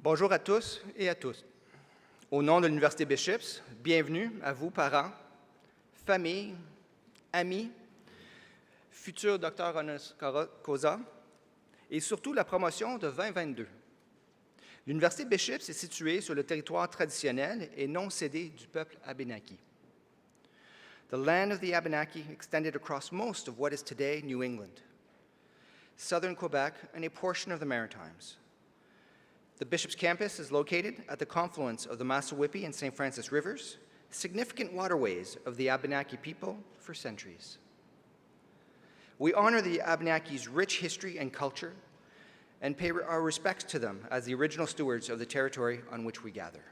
Bonjour à tous et à toutes. Au nom de l'Université Bishops, bienvenue à vous, parents, familles, amis, futurs docteurs honoris causa et surtout la promotion de 2022. L'Université Bishops est située sur le territoire traditionnel et non cédé du peuple Abenaki. The land of the Abenaki extended across most of what is today New England, southern Quebec, and a portion of the Maritimes. The Bishops campus is located at the confluence of the Massawippi and St. Francis rivers, significant waterways of the Abenaki people for centuries. We honor the Abenaki's rich history and culture and pay our respects to them as the original stewards of the territory on which we gather.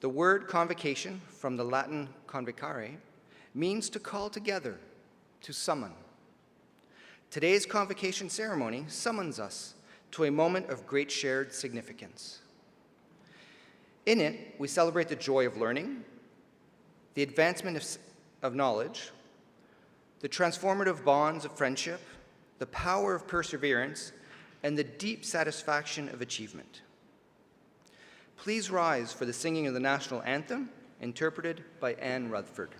The word convocation, from the Latin convocare, means to call together, to summon. Today's convocation ceremony summons us to a moment of great shared significance. In it, we celebrate the joy of learning, the advancement of knowledge, the transformative bonds of friendship, the power of perseverance, and the deep satisfaction of achievement. Please rise for the singing of the national anthem, interpreted by Anne Rutherford.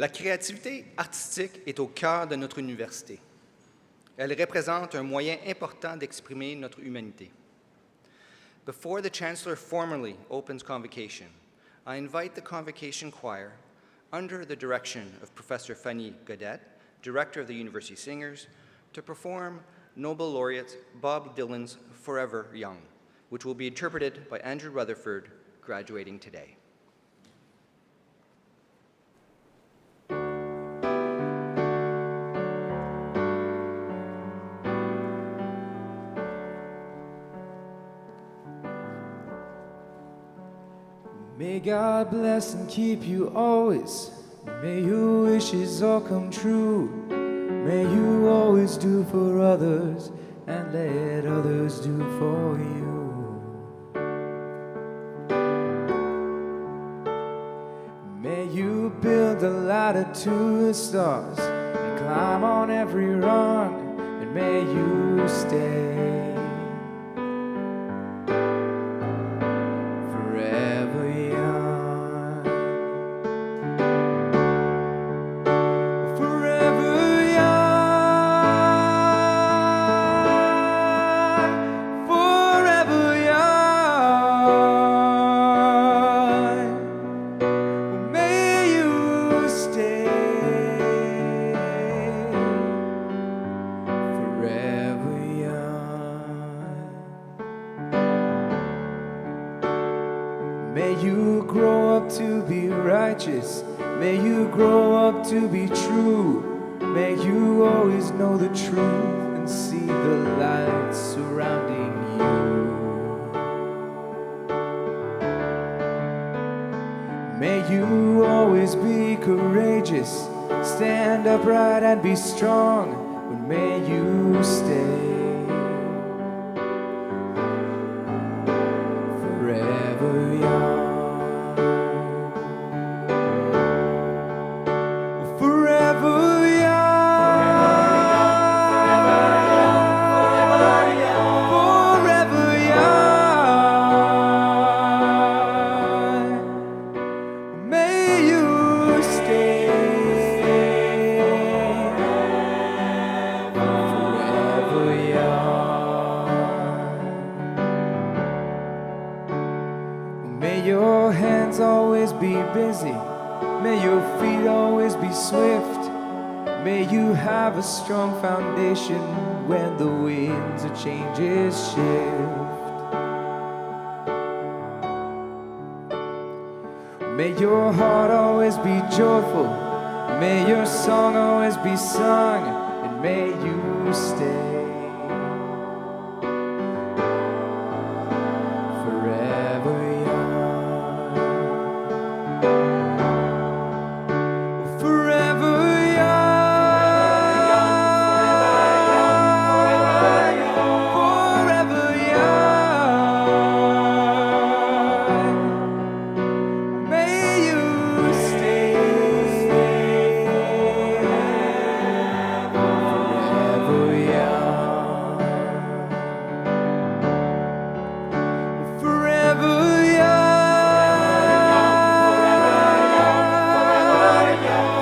La créativité artistique est au cœur de notre université. Elle représente un moyen important d'exprimer notre humanité. Before the Chancellor formally opens Convocation, I invite the Convocation Choir, under the direction of Professor Fanny Godet, Director of the University Singers, to perform Nobel Laureate Bob Dylan's Forever Young, which will be interpreted by Andrew Rutherford, graduating today. May God bless and keep you always. May your wishes all come true. May you always do for others and let others do for you. May you build a ladder to the stars and climb on every rung, and may you stay May you grow up to be true. May you always know the truth and see the light surrounding you. May you always be courageous, stand upright and be strong. But may you stay forever young. Forever young. Forever young. May you stay forever young. May your hands always be busy. May your feet always be swift. May you have a strong foundation when the winds of changes shift. May your heart always be joyful. May your song always be sung. And may you stay forever young. Forever young. Forever young. May you stay forever young. Forever young.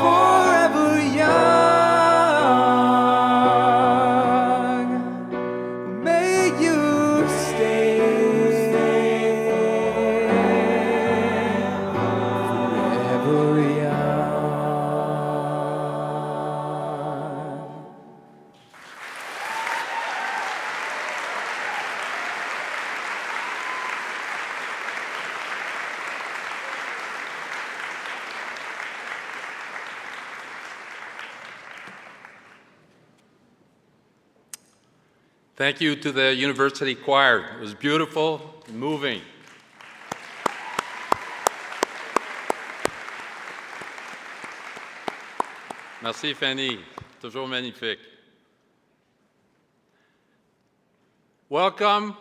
Forever young. May you stay forever young. Thank you to the University Choir. It was beautiful and moving. Merci Fanny, toujours magnifique. Welcome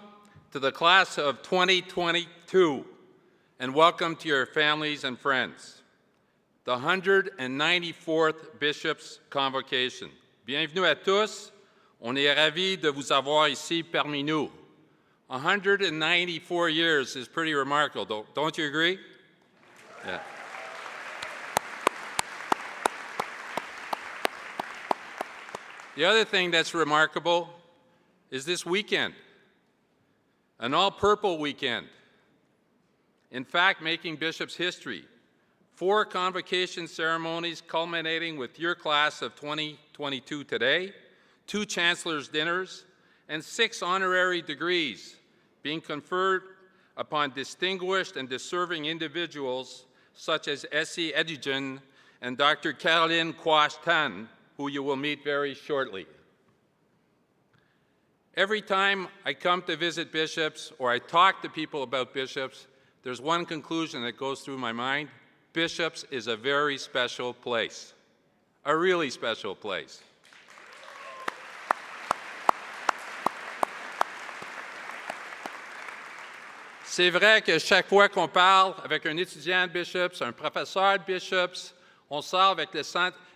to the class of 2022, and welcome to your families and friends. The 194th Bishop's Convocation. Bienvenue à tous. On est ravis de vous avoir ici parmi nous. 194 years is pretty remarkable, don't you agree? Yeah. The other thing that's remarkable is this weekend, an all-purple weekend. In fact, making Bishop's history. 4 convocation ceremonies culminating with your class of 2022 today, 2 Chancellor's dinners, and 6 honorary degrees being conferred upon distinguished and deserving individuals such as Essie Edigen and Dr. Caroline Quash-Tan, who you will meet very shortly. Every time I come to visit bishops or I talk to people about bishops, there's one conclusion that goes through my mind. Bishops is a very special place, a really special place. C'est vrai que chaque fois qu'on parle avec un étudiant de Bishops, un professeur de Bishops, on sort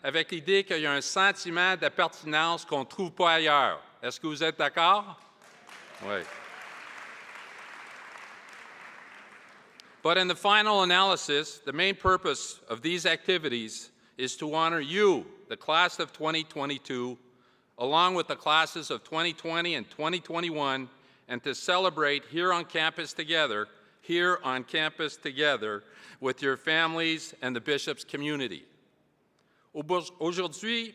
avec l'idée qu'il y a un sentiment d'appartenance qu'on ne trouve pas ailleurs. Est-ce que vous êtes d'accord? Oui. But in the final analysis, the main purpose of these activities is to honor you, the class of 2022, along with the classes of 2020 and 2021, and to celebrate here on campus together with your families and the Bishop's community. Aujourd'hui,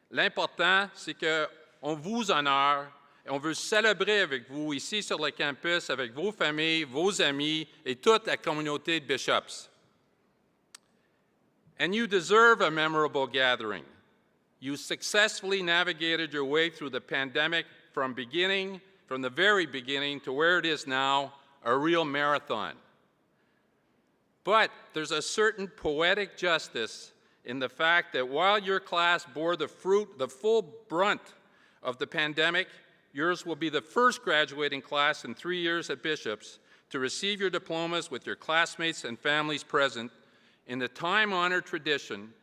l'important, c'est qu'on vous honore et on veut célébrer avec vous ici sur le campus, avec vos familles, vos amis et toute la communauté de Bishops. And you deserve a memorable gathering. You successfully navigated your way through the pandemic from the very beginning to where it is now, a real marathon. But there's a certain poetic justice in the fact that while your class bore the full brunt of the pandemic, yours will be the first graduating class in 3 years at Bishops to receive your diplomas with your classmates and families present in the time-honored tradition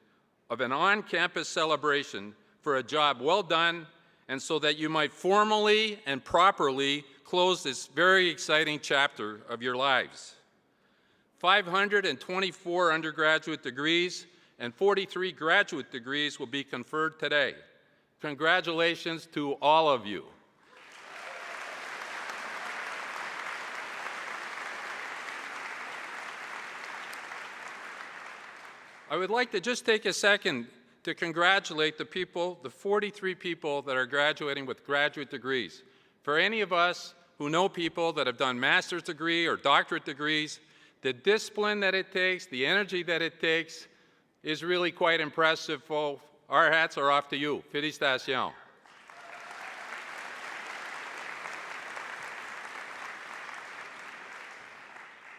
of an on-campus celebration for a job well done, and so that you might formally and properly close this very exciting chapter of your lives. 524 undergraduate degrees and 43 graduate degrees will be conferred today. Congratulations to all of you. I would like to just take a second to congratulate the people, the 43 people that are graduating with graduate degrees. For any of us who know people that have done master's degree or doctorate degrees, the discipline that it takes, the energy that it takes is really quite impressive. Our hats are off to you. Félicitations.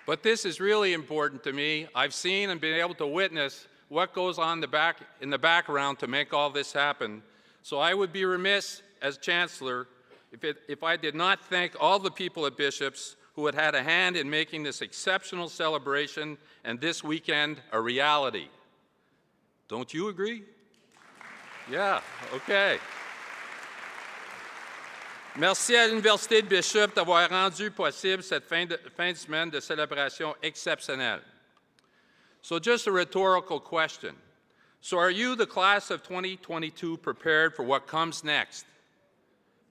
But this is really important to me. I've seen and been able to witness what goes on in the background to make all this happen. So I would be remiss as Chancellor if I did not thank all the people at Bishops who had had a hand in making this exceptional celebration and this weekend a reality. Don't you agree? Yeah, okay. Merci à l'Université de Bishop d'avoir rendu possible cette fin de semaine de célébration exceptionnelle. So just a rhetorical question. So are you, the class of 2022, prepared for what comes next?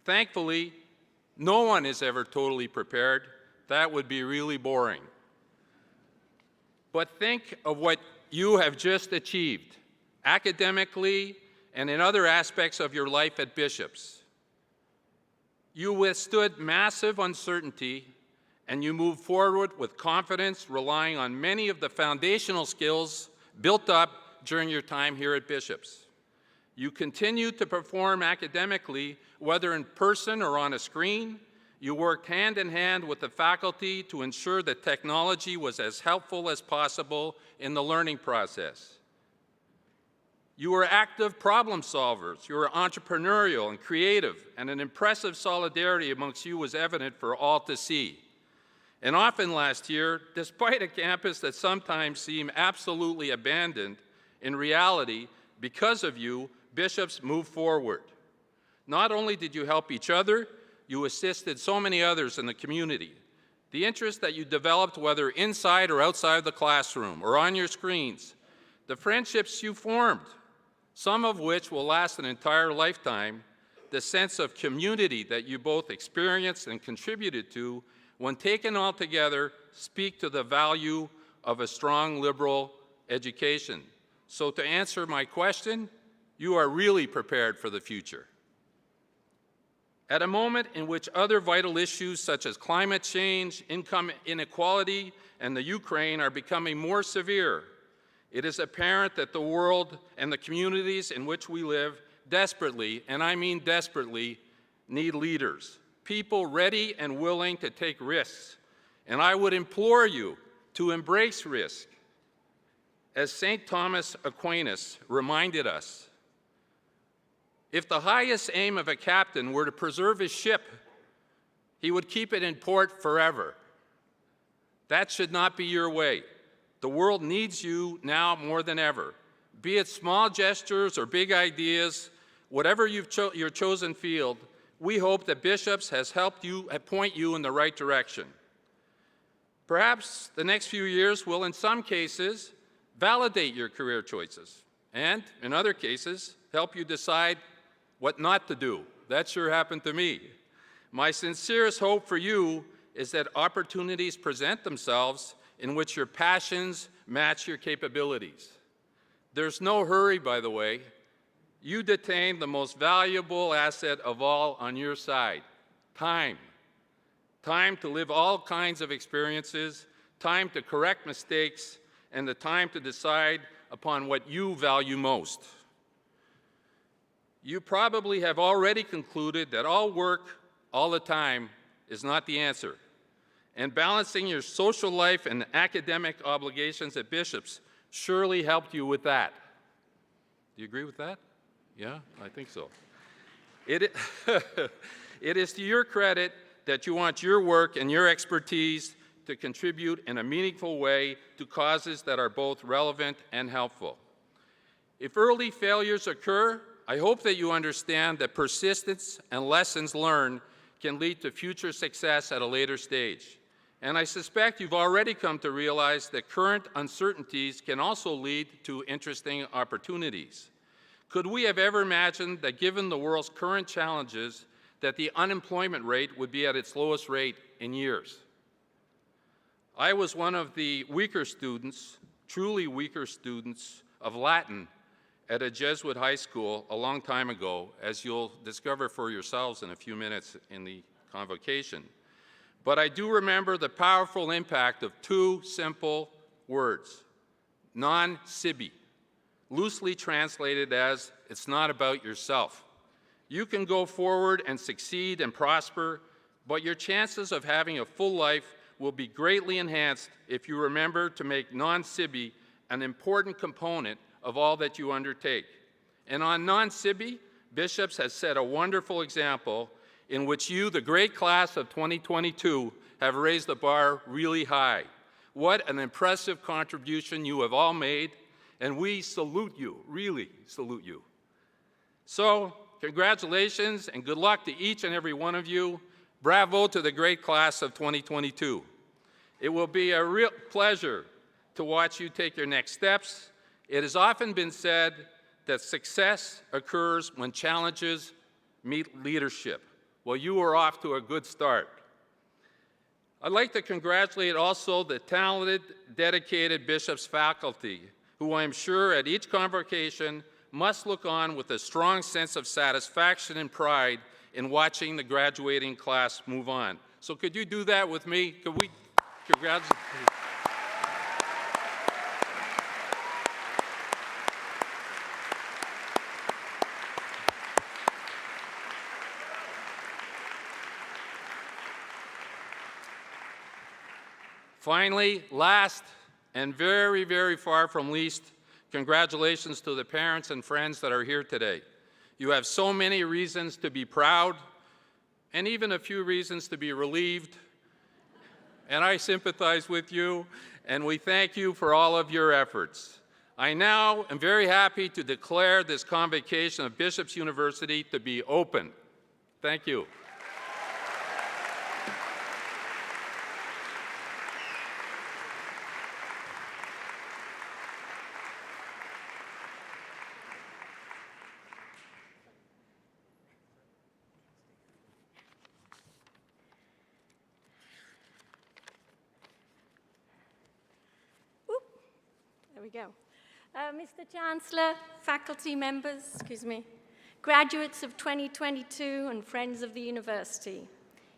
Thankfully, no one is ever totally prepared. That would be really boring. But think of what you have just achieved, academically and in other aspects of your life at Bishops. You withstood massive uncertainty, and you moved forward with confidence, relying on many of the foundational skills built up during your time here at Bishops. You continued to perform academically, whether in person or on a screen. You worked hand in hand with the faculty to ensure that technology was as helpful as possible in the learning process. You were active problem solvers. You were entrepreneurial and creative, and an impressive solidarity amongst you was evident for all to see. And often last year, despite a campus that sometimes seemed absolutely abandoned, in reality, because of you, Bishops moved forward. Not only did you help each other, you assisted so many others in the community. The interest that you developed, whether inside or outside the classroom or on your screens, the friendships you formed, some of which will last an entire lifetime, the sense of community that you both experienced and contributed to, when taken all together, speak to the value of a strong liberal education. So to answer my question, you are really prepared for the future. At a moment in which other vital issues such as climate change, income inequality, and the Ukraine are becoming more severe, it is apparent that the world and the communities in which we live desperately, and I mean desperately, need leaders, people ready and willing to take risks. And I would implore you to embrace risk. As St. Thomas Aquinas reminded us, if the highest aim of a captain were to preserve his ship, he would keep it in port forever. That should not be your way. The world needs you now more than ever. Be it small gestures or big ideas, whatever your chosen field, we hope that Bishops has helped you point you in the right direction. Perhaps the next few years will, in some cases, validate your career choices, and in other cases, help you decide what not to do. That sure happened to me. My sincerest hope for you is that opportunities present themselves in which your passions match your capabilities. There's no hurry, by the way. You detain the most valuable asset of all on your side, time. Time to live all kinds of experiences, time to correct mistakes, and the time to decide upon what you value most. You probably have already concluded that all work, all the time, is not the answer. And balancing your social life and academic obligations at Bishops surely helped you with that. Do you agree with that? Yeah, I think so. It is to your credit that you want your work and your expertise to contribute in a meaningful way to causes that are both relevant and helpful. If early failures occur, I hope that you understand that persistence and lessons learned can lead to future success at a later stage. And I suspect you've already come to realize that current uncertainties can also lead to interesting opportunities. Could we have ever imagined that given the world's current challenges, that the unemployment rate would be at its lowest rate in years? I was one of the weaker students, truly weaker students, of Latin at a Jesuit high school a long time ago, as you'll discover for yourselves in a few minutes in the convocation. But I do remember the powerful impact of two simple words, non sibi, loosely translated as, it's not about yourself. You can go forward and succeed and prosper, but your chances of having a full life will be greatly enhanced if you remember to make non sibi an important component of all that you undertake. And on non sibi, Bishops has set a wonderful example in which you, the great class of 2022, have raised the bar really high. What an impressive contribution you have all made, and we salute you, really salute you. So, congratulations and good luck to each and every one of you. Bravo to the great class of 2022. It will be a real pleasure to watch you take your next steps. It has often been said that success occurs when challenges meet leadership. Well, you are off to a good start. I'd like to congratulate also the talented, dedicated Bishops faculty, who I'm sure at each convocation must look on with a strong sense of satisfaction and pride in watching the graduating class move on. So could you do that with me? Could we congratulate? Finally, last and very, very far from least, congratulations to the parents and friends that are here today. You have so many reasons to be proud and even a few reasons to be relieved. And I sympathize with you, and we thank you for all of your efforts. I now am very happy to declare this convocation of Bishops University to be open. Thank you. There we go. Mr. Chancellor, faculty members, graduates of 2022 and friends of the university,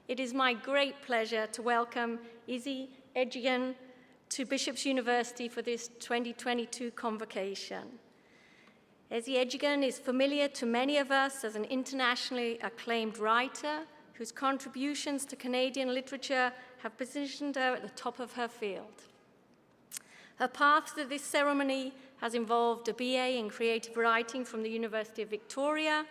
it is my great pleasure to welcome Izzy Ejigan to Bishops University for this 2022 convocation. Izzy Ejigan is familiar to many of us as an internationally acclaimed writer whose contributions to Canadian literature have positioned her at the top of her field. Her path to this ceremony has involved a BA in creative writing from the University of Victoria,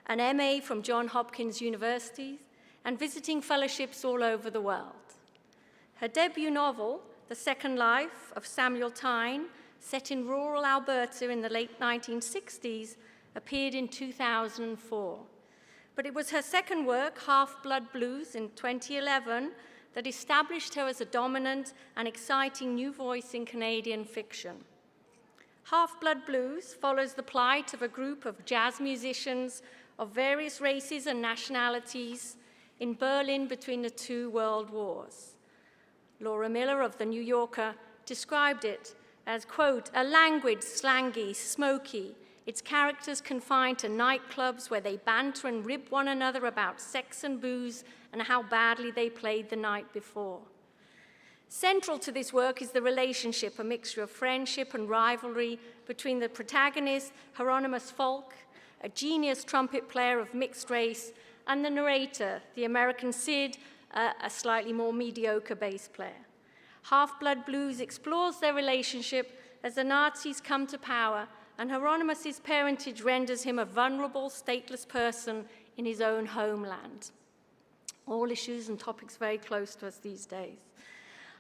an MA from Johns Hopkins University, and visiting fellowships all over the world. Her debut novel, The Second Life of Samuel Tyne, set in rural Alberta in the late 1960s, appeared in 2004. But it was her second work, Half-Blood Blues, in 2011, that established her as a dominant and exciting new voice in Canadian fiction. Half-Blood Blues follows the plight of a group of jazz musicians of various races and nationalities in Berlin between the two world wars. Laura Miller of The New Yorker described it as, quote, a languid, slangy, smoky, its characters confined to nightclubs where they banter and rib one another about sex and booze and how badly they played the night before. Central to this work is the relationship, a mixture of friendship and rivalry between the protagonist, Hieronymus Falk, a genius trumpet player of mixed race, and the narrator, the American Sid, a slightly more mediocre bass player. Half-Blood Blues explores their relationship as the Nazis come to power, and Hieronymus's parentage renders him a vulnerable, stateless person in his own homeland. All issues and topics very close to us these days.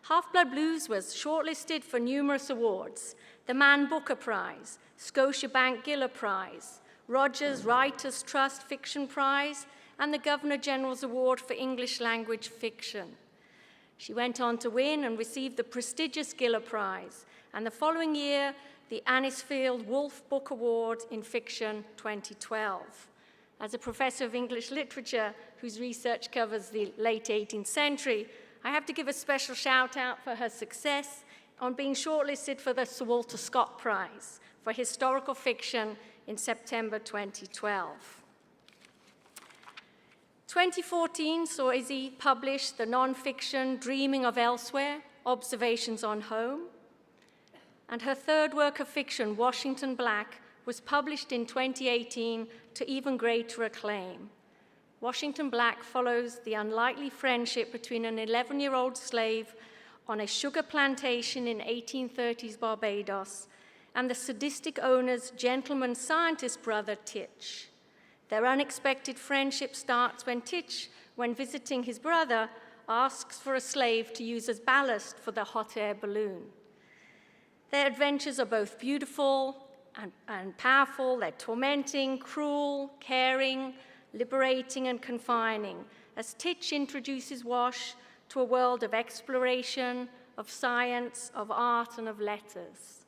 Half-Blood Blues was shortlisted for numerous awards: the Man Booker Prize, Scotiabank Giller Prize, Rogers Writers Trust Fiction Prize, and the Governor-General's Award for English Language Fiction. She went on to win and receive the prestigious Giller Prize, and the following year, the Anisfield Wolf Book Award in Fiction 2012. As a professor of English literature whose research covers the late 18th century, I have to give a special shout out for her success on being shortlisted for the Sir Walter Scott Prize for Historical Fiction in September 2012. 2014 saw Izzy publish the non-fiction Dreaming of Elsewhere, Observations on Home, and her third work of fiction, Washington Black, was published in 2018 to even greater acclaim. Washington Black follows the unlikely friendship between an 11-year-old slave on a sugar plantation in 1830s Barbados and the sadistic owner's gentleman scientist brother, Titch. Their unexpected friendship starts when Titch, when visiting his brother, asks for a slave to use as ballast for the hot air balloon. Their adventures are both beautiful and powerful. They're tormenting, cruel, caring, liberating, and confining, as Titch introduces Wash to a world of exploration, of science, of art, and of letters.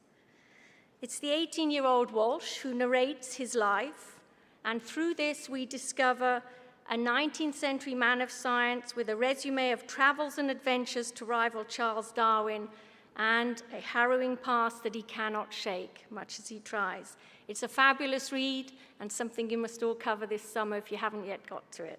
It's the 18-year-old Walsh who narrates his life, and through this we discover a 19th century man of science with a resume of travels and adventures to rival Charles Darwin, and a harrowing past that he cannot shake, much as he tries. It's a fabulous read, and something you must all cover this summer if you haven't yet got to it.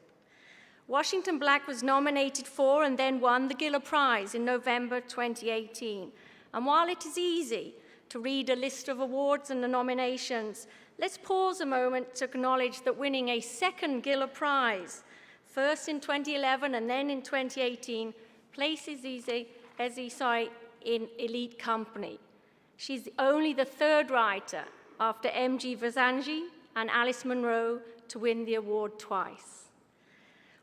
Washington Black was nominated for and then won the Giller Prize in November 2018. And while it is easy to read a list of awards and the nominations, let's pause a moment to acknowledge that winning a second Giller Prize, first in 2011 and then in 2018, places Izzy in elite company. She's only the third writer after M.G. Vazanji and Alice Munro to win the award twice.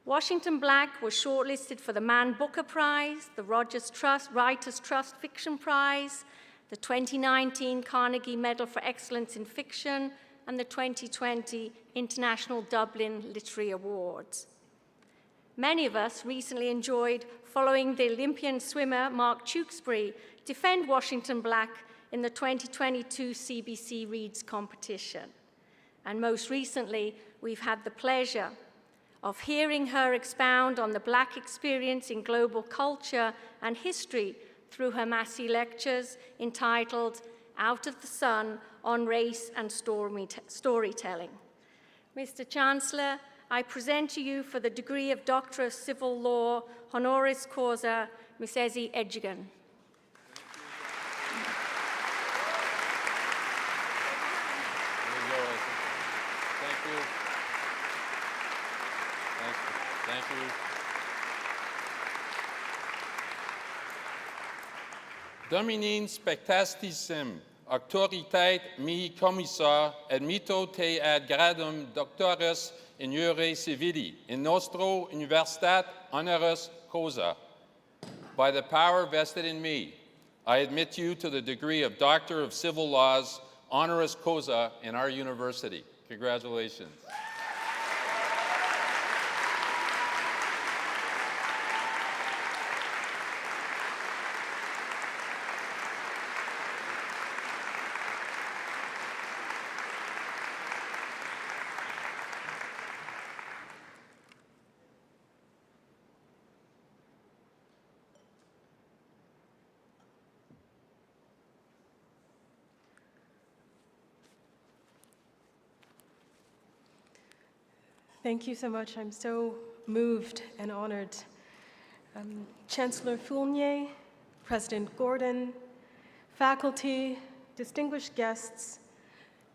Washington Black was shortlisted for the Man Booker Prize, the Rogers Writers Trust Fiction Prize, the 2019 Carnegie Medal for Excellence in Fiction, and the 2020 International Dublin Literary Awards. Many of us recently enjoyed following the Olympian swimmer Mark Tewksbury defend Washington Black in the 2022 CBC Reads competition. And most recently, we've had the pleasure of hearing her expound on the Black experience in global culture and history through her Massey lectures entitled Out of the Sun on Race and Storytelling. Mr. Chancellor, I present to you for the degree of Doctor of Civil Law, honoris causa, Miss Ezzy Edgigan. Thank you. Dominin spectatissim, auctoritate mihi commissar, admitto te ad gradum doctoris in iure civili, in nostro universitat honoris causa. By the power vested in me, I admit you to the degree of Doctor of Civil Laws, honoris causa in our university. Congratulations. Thank you so much. I'm so moved and honored. Chancellor Fournier, President Gordon, faculty, distinguished guests,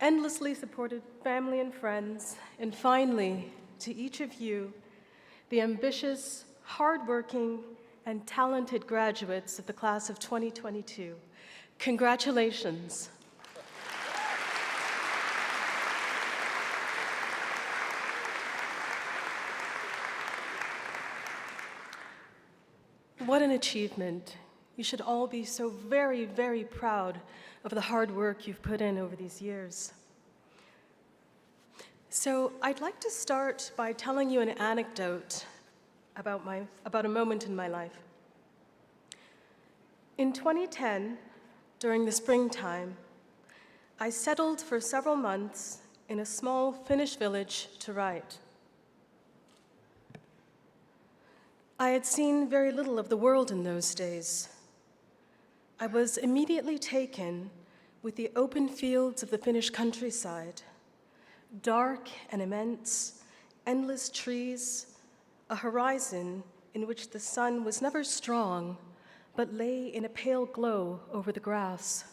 endlessly supported family and friends, and finally, to each of you, the ambitious, hardworking, and talented graduates of the class of 2022. Congratulations. What an achievement. You should all be so very, very proud of the hard work you've put in over these years. So I'd like to start by telling you an anecdote about a moment in my life. In 2010, during the springtime, I settled for several months in a small Finnish village to write. I had seen very little of the world in those days. I was immediately taken with the open fields of the Finnish countryside, dark and immense, endless trees, a horizon in which the sun was never strong, but lay in a pale glow over the grass.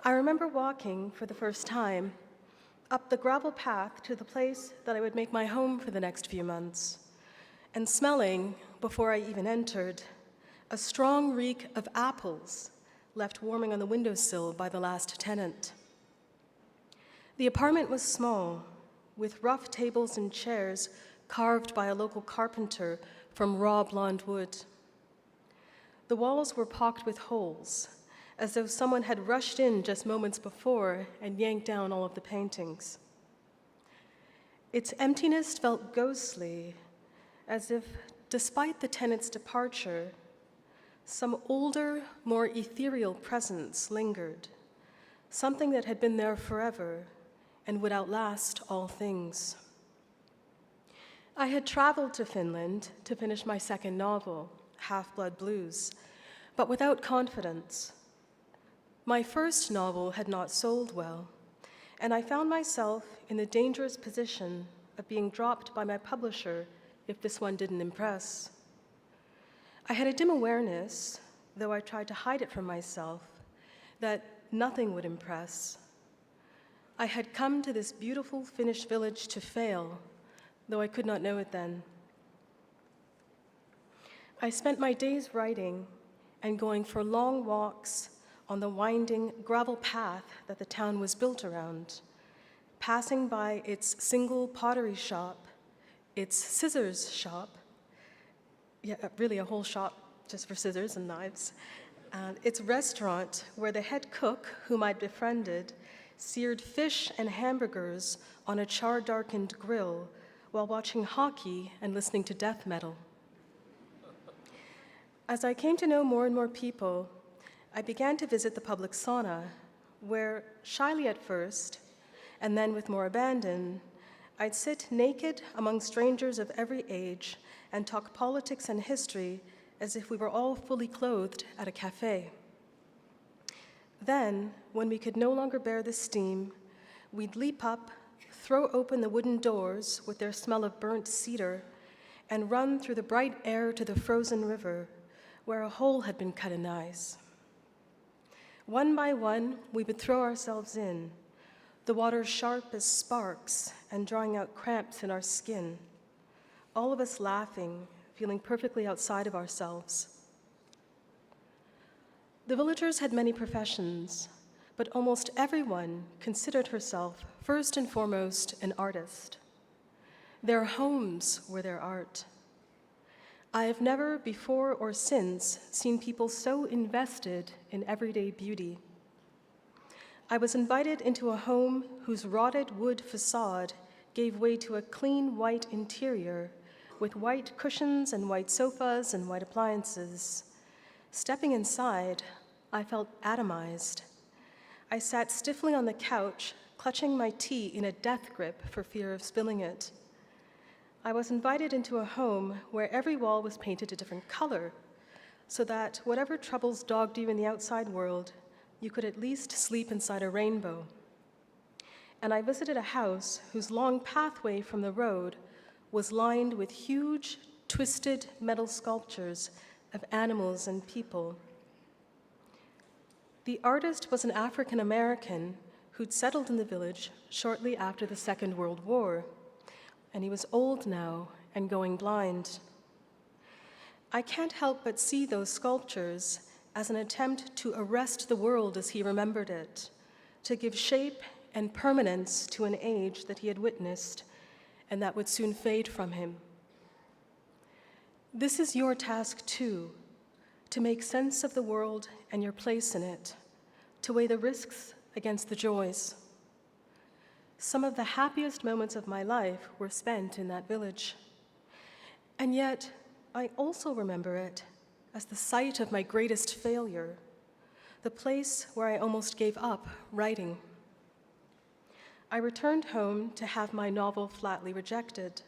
I remember walking for the first time up the gravel path to the place that I would make my home for the next few months, and smelling, before I even entered, a strong reek of apples left warming on the windowsill by the last tenant. The apartment was small, with rough tables and chairs carved by a local carpenter from raw blonde wood. The walls were pocked with holes, as though someone had rushed in just moments before and yanked down all of the paintings. Its emptiness felt ghostly, as if, despite the tenant's departure, some older, more ethereal presence lingered, something that had been there forever and would outlast all things. I had traveled to Finland to finish my second novel, Half-Blood Blues, but without confidence. My first novel had not sold well, and I found myself in the dangerous position of being dropped by my publisher if this one didn't impress. I had a dim awareness, though I tried to hide it from myself, that nothing would impress. I had come to this beautiful Finnish village to fail, though I could not know it then. I spent my days writing and going for long walks on the winding gravel path that the town was built around, passing by its single pottery shop, its scissors shop, really a whole shop just for scissors and knives, and its restaurant where the head cook, whom I'd befriended, seared fish and hamburgers on a char-darkened grill while watching hockey and listening to death metal. As I came to know more and more people, I began to visit the public sauna, where, shyly at first, and then with more abandon, I'd sit naked among strangers of every age and talk politics and history as if we were all fully clothed at a cafe. Then, when we could no longer bear the steam, we'd leap up, throw open the wooden doors with their smell of burnt cedar, and run through the bright air to the frozen river, where a hole had been cut in ice. One by one, we would throw ourselves in, the water sharp as sparks and drawing out cramps in our skin, all of us laughing, feeling perfectly outside of ourselves. The villagers had many professions, but almost everyone considered herself first and foremost an artist. Their homes were their art. I have never before or since seen people so invested in everyday beauty. I was invited into a home whose rotted wood facade gave way to a clean white interior with white cushions and white sofas and white appliances. Stepping inside, I felt atomized. I sat stiffly on the couch, clutching my tea in a death grip for fear of spilling it. I was invited into a home where every wall was painted a different color, so that whatever troubles dogged you in the outside world, you could at least sleep inside a rainbow. And I visited a house whose long pathway from the road was lined with huge, twisted metal sculptures of animals and people. The artist was an African American who'd settled in the village shortly after the Second World War, and he was old now and going blind. I can't help but see those sculptures as an attempt to arrest the world as he remembered it, to give shape and permanence to an age that he had witnessed and that would soon fade from him. This is your task too, to make sense of the world and your place in it, to weigh the risks against the joys. Some of the happiest moments of my life were spent in that village. And yet, I also remember it as the site of my greatest failure, the place where I almost gave up writing. I returned home to have my novel flatly rejected,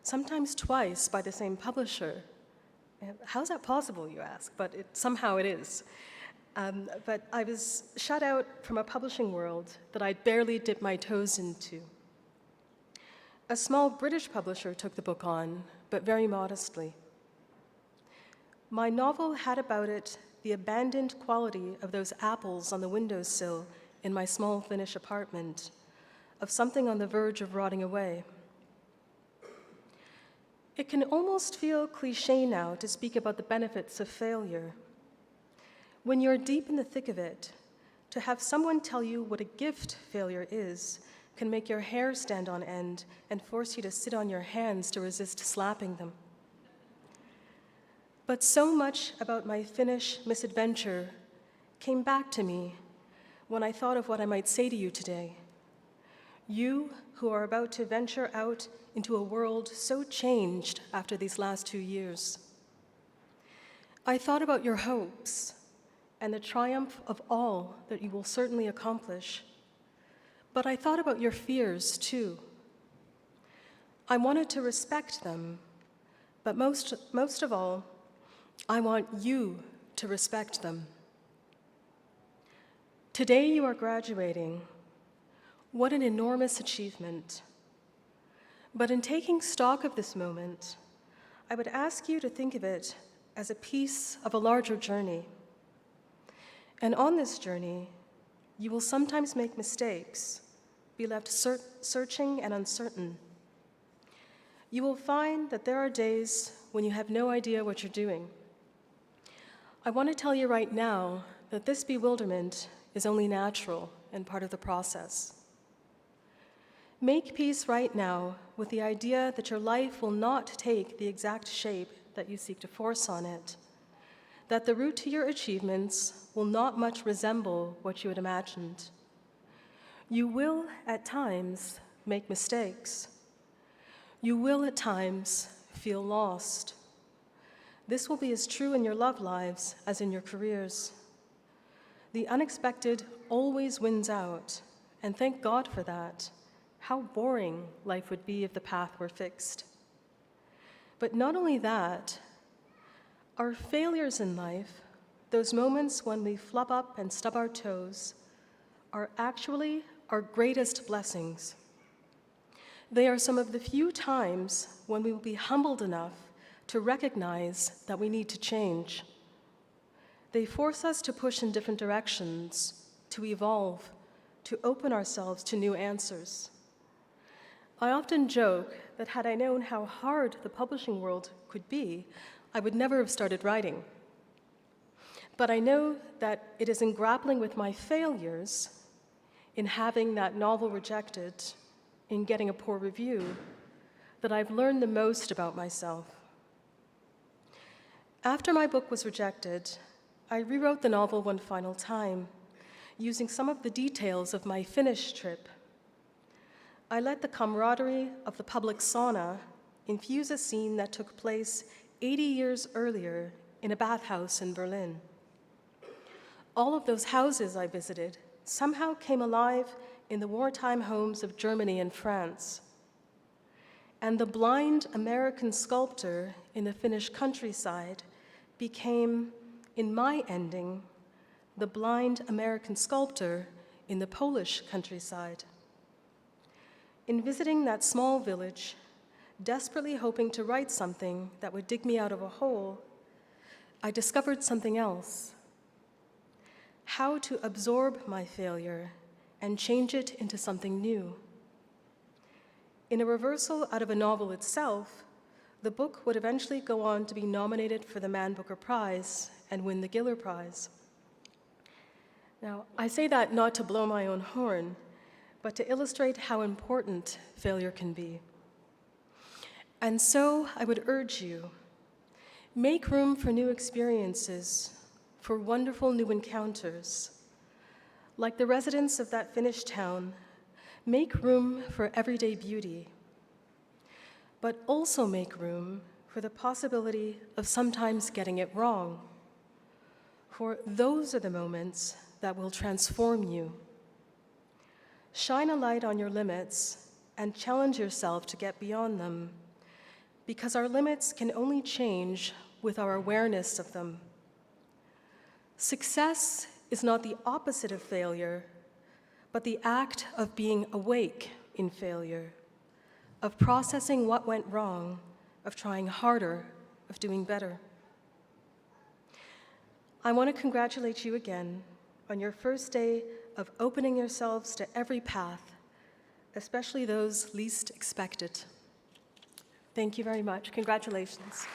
sometimes twice by the same publisher. How's that possible, you ask? But somehow it is. But I was shut out from a publishing world that I'd barely dipped my toes into. A small British publisher took the book on, but very modestly. My novel had about it the abandoned quality of those apples on the windowsill in my small Finnish apartment, of something on the verge of rotting away. It can almost feel cliché now to speak about the benefits of failure. When you're deep in the thick of it, to have someone tell you what a gift failure is can make your hair stand on end and force you to sit on your hands to resist slapping them. But so much about my Finnish misadventure came back to me when I thought of what I might say to you today. You who are about to venture out into a world so changed after these last 2 years. I thought about your hopes and the triumph of all that you will certainly accomplish. But I thought about your fears, too. I wanted to respect them, but most of all, I want you to respect them. Today you are graduating. What an enormous achievement. But in taking stock of this moment, I would ask you to think of it as a piece of a larger journey. And on this journey, you will sometimes make mistakes, be left searching and uncertain. You will find that there are days when you have no idea what you're doing. I want to tell you right now that this bewilderment is only natural and part of the process. Make peace right now with the idea that your life will not take the exact shape that you seek to force on it, that the route to your achievements will not much resemble what you had imagined. You will, at times, make mistakes. You will, at times, feel lost. This will be as true in your love lives as in your careers. The unexpected always wins out, and thank God for that. How boring life would be if the path were fixed. But not only that, our failures in life, those moments when we flub up and stub our toes, are actually our greatest blessings. They are some of the few times when we will be humbled enough to recognize that we need to change. They force us to push in different directions, to evolve, to open ourselves to new answers. I often joke that had I known how hard the publishing world could be, I would never have started writing. But I know that it is in grappling with my failures, in having that novel rejected, in getting a poor review, that I've learned the most about myself. After my book was rejected, I rewrote the novel one final time, using some of the details of my Finnish trip. I let the camaraderie of the public sauna infuse a scene that took place 80 years earlier in a bathhouse in Berlin. All of those houses I visited somehow came alive in the wartime homes of Germany and France. And the blind American sculptor in the Finnish countryside became, in my ending, the blind American sculptor in the Polish countryside. In visiting that small village, desperately hoping to write something that would dig me out of a hole, I discovered something else: how to absorb my failure and change it into something new. In a reversal out of a novel itself, the book would eventually go on to be nominated for the Man Booker Prize and win the Giller Prize. Now, I say that not to blow my own horn, but to illustrate how important failure can be. And so I would urge you, Make room for new experiences, for wonderful new encounters. Like the residents of that Finnish town, make room for everyday beauty, but also make room for the possibility of sometimes getting it wrong. For those are the moments that will transform you. Shine a light on your limits and challenge yourself to get beyond them, because our limits can only change with our awareness of them. Success is not the opposite of failure, but the act of being awake in failure, of processing what went wrong, of trying harder, of doing better. I want to congratulate you again on your first day of opening yourselves to every path, especially those least expected. Thank you very much. Congratulations.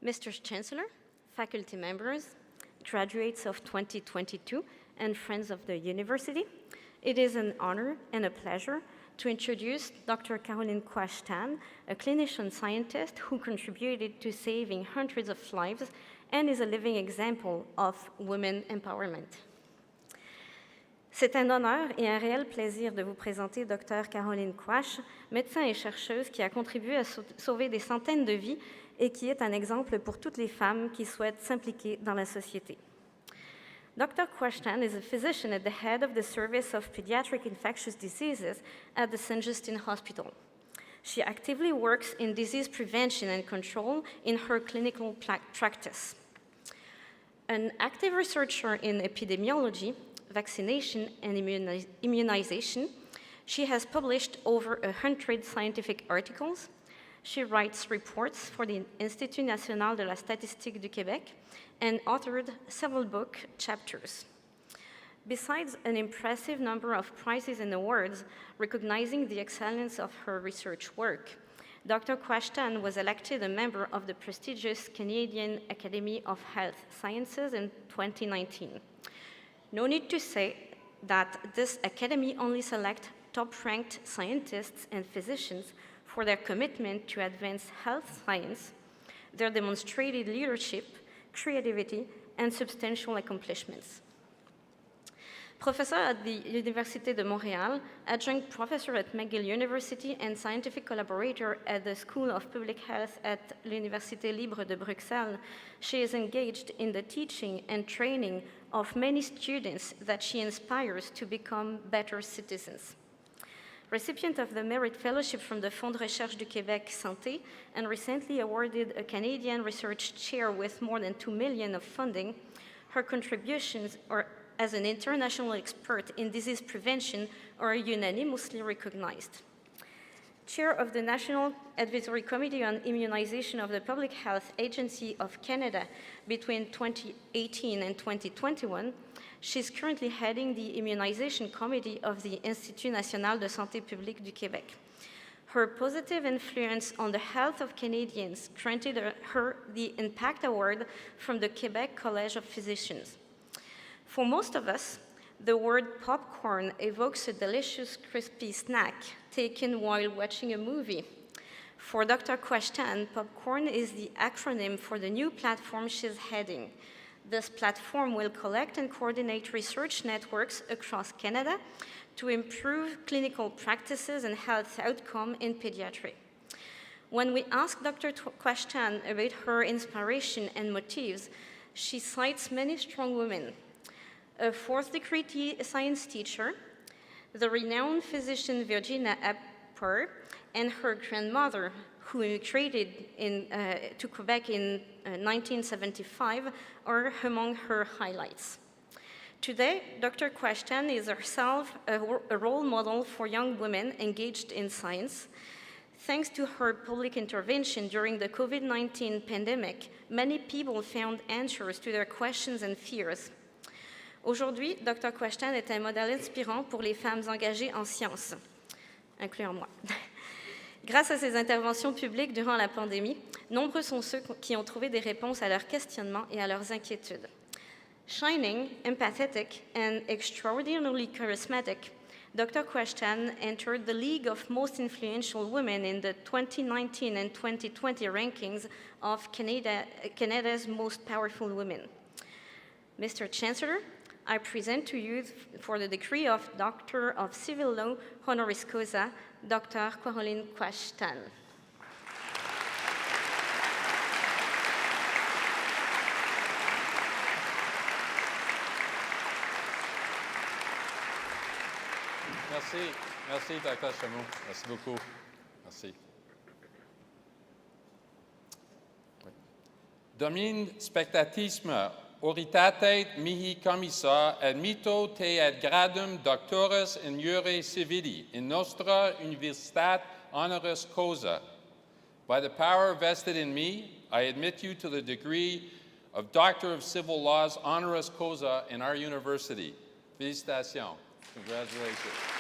Mr. Chancellor, faculty members, graduates of 2022, and friends of the university, it is an honor and a pleasure to introduce Dr. Caroline Quashtan, a clinician scientist who contributed to saving hundreds of lives and is a living example of women empowerment. C'est un honneur et un réel plaisir de vous présenter Dr. Caroline Quash, médecin et chercheuse qui a contribué à sauver des centaines de vies et qui est un exemple pour toutes les femmes qui souhaitent s'impliquer dans la société. Dr. Quashtan is a physician at the head of the Service of Pediatric Infectious Diseases at the St. Justine Hospital. She actively works in disease prevention and control in her clinical practice. An active researcher in epidemiology, vaccination, and immunization, she has published over 100 scientific articles. She writes reports for the Institut National de la Statistique du Québec and authored several book chapters. Besides an impressive number of prizes and awards recognizing the excellence of her research work, Dr. Quashtan was elected a member of the prestigious Canadian Academy of Health Sciences in 2019. No need to say that this academy only selects top-ranked scientists and physicians for their commitment to advance health science, their demonstrated leadership, creativity, and substantial accomplishments. Professor at the Université de Montréal, adjunct professor at McGill University, and scientific collaborator at the School of Public Health at l'Université Libre de Bruxelles, she is engaged in the teaching and training of many students that she inspires to become better citizens. Recipient of the Merit Fellowship from the Fonds de Recherche du Québec Santé, and recently awarded a Canadian Research Chair with more than $2 million of funding, her contributions as an international expert in disease prevention are unanimously recognized. Chair of the National Advisory Committee on Immunization of the Public Health Agency of Canada between 2018 and 2021, she's currently heading the Immunization Committee of the Institut National de Santé Publique du Québec. Her positive influence on the health of Canadians granted her the Impact Award from the Quebec College of Physicians. For most of us, the word popcorn evokes a delicious, crispy snack taken while watching a movie. For Dr. Quashtan, popcorn is the acronym for the new platform she's heading. This platform will collect and coordinate research networks across Canada to improve clinical practices and health outcomes in pediatry. When we ask Dr. Quashtan about her inspiration and motives, she cites many strong women: a fourth-degree science teacher, the renowned physician Virginia Apper, and her grandmother, who immigrated to Quebec in 1975, are among her highlights. Today, Dr. Question is herself a role model for young women engaged in science. Thanks to her public intervention during the COVID-19 pandemic, many people found answers to their questions and fears. Aujourd'hui, Dr. Question est un modèle inspirant pour les femmes engagées en sciences, incluant moi. Grâce à ses interventions publiques durant la pandémie, nombreux sont ceux qui ont trouvé des réponses à leurs questionnements et à leurs inquiétudes. Shining, empathetic, and extraordinarily charismatic, Dr. Question entered the League of Most Influential Women in the 2019 and 2020 rankings of Canada's Most Powerful Women. Mr. Chancellor, I present to you for the degree of Doctor of Civil Law, honoris causa, Dr. Caroline Question. Merci, Dr. Chameau. Merci beaucoup. Merci. Domin spectatisme oritate mihi commissa admito te ad gradum doctoris in iure civili in nostra universitat honoris causa. By the power vested in me, I admit you to the degree of Doctor of Civil Laws honoris causa in our university. Félicitations. Congratulations.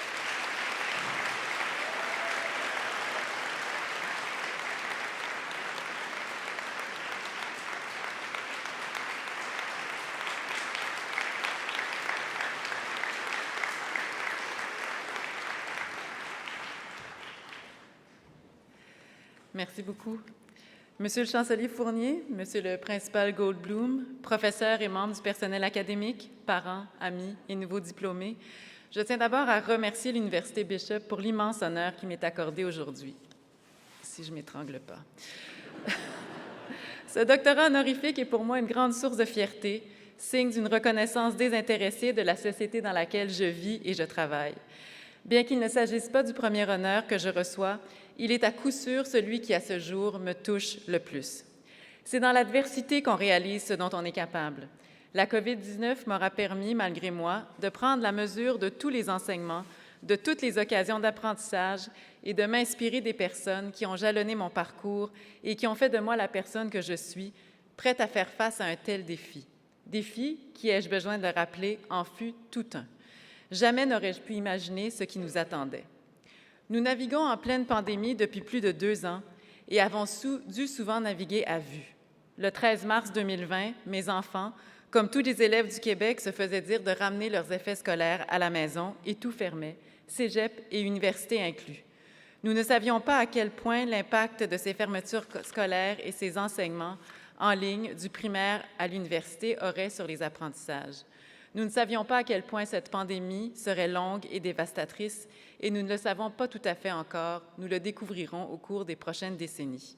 Merci beaucoup. Monsieur le chancelier Fournier, Monsieur le principal Goldblum, professeurs et membres du personnel académique, parents, amis et nouveaux diplômés, je tiens d'abord à remercier l'Université Bishop pour l'immense honneur qui m'est accordé aujourd'hui. Si je ne m'étrangle pas. Ce doctorat honorifique est pour moi une grande source de fierté, signe d'une reconnaissance désintéressée de la société dans laquelle je vis et je travaille. Bien qu'il ne s'agisse pas du premier honneur que je reçois, il est à coup sûr celui qui, à ce jour, me touche le plus. C'est dans l'adversité qu'on réalise ce dont on est capable. La COVID-19 m'aura permis, malgré moi, de prendre la mesure de tous les enseignements, de toutes les occasions d'apprentissage et de m'inspirer des personnes qui ont jalonné mon parcours et qui ont fait de moi la personne que je suis, prête à faire face à un tel défi. Défi qui, ai-je besoin de le rappeler, en fut tout un. Jamais n'aurais-je pu imaginer ce qui nous attendait. Nous naviguons en pleine pandémie depuis plus de 2 ans et avons dû souvent naviguer à vue. Le 13 mars 2020, mes enfants, comme tous les élèves du Québec, se faisaient dire de ramener leurs effets scolaires à la maison et tout fermait, cégep et université inclus. Nous ne savions pas à quel point l'impact de ces fermetures scolaires et ces enseignements en ligne du primaire à l'université aurait sur les apprentissages. Nous ne savions pas à quel point cette pandémie serait longue et dévastatrice, et nous ne le savons pas tout à fait encore. Nous le découvrirons au cours des prochaines décennies.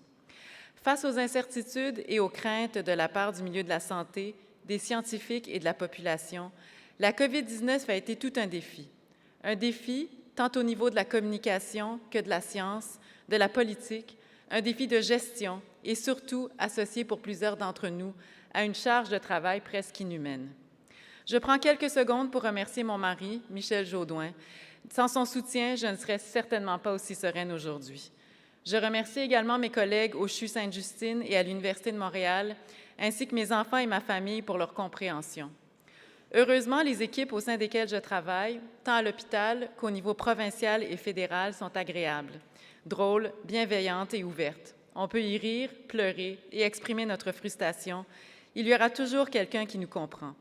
Face aux incertitudes et aux craintes de la part du milieu de la santé, des scientifiques et de la population, la COVID-19 a été tout un défi. Un défi tant au niveau de la communication que de la science, de la politique, un défi de gestion et surtout associé pour plusieurs d'entre nous à une charge de travail presque inhumaine. Je prends quelques secondes pour remercier mon mari, Michel Jaudoin. Sans son soutien, je ne serais certainement pas aussi sereine aujourd'hui. Je remercie également mes collègues au CHU Sainte-Justine et à l'Université de Montréal, ainsi que mes enfants et ma famille pour leur compréhension. Heureusement, les équipes au sein desquelles je travaille, tant à l'hôpital qu'au niveau provincial et fédéral, sont agréables, drôles, bienveillantes et ouvertes. On peut y rire, pleurer et exprimer notre frustration. Il y aura toujours quelqu'un qui nous comprend.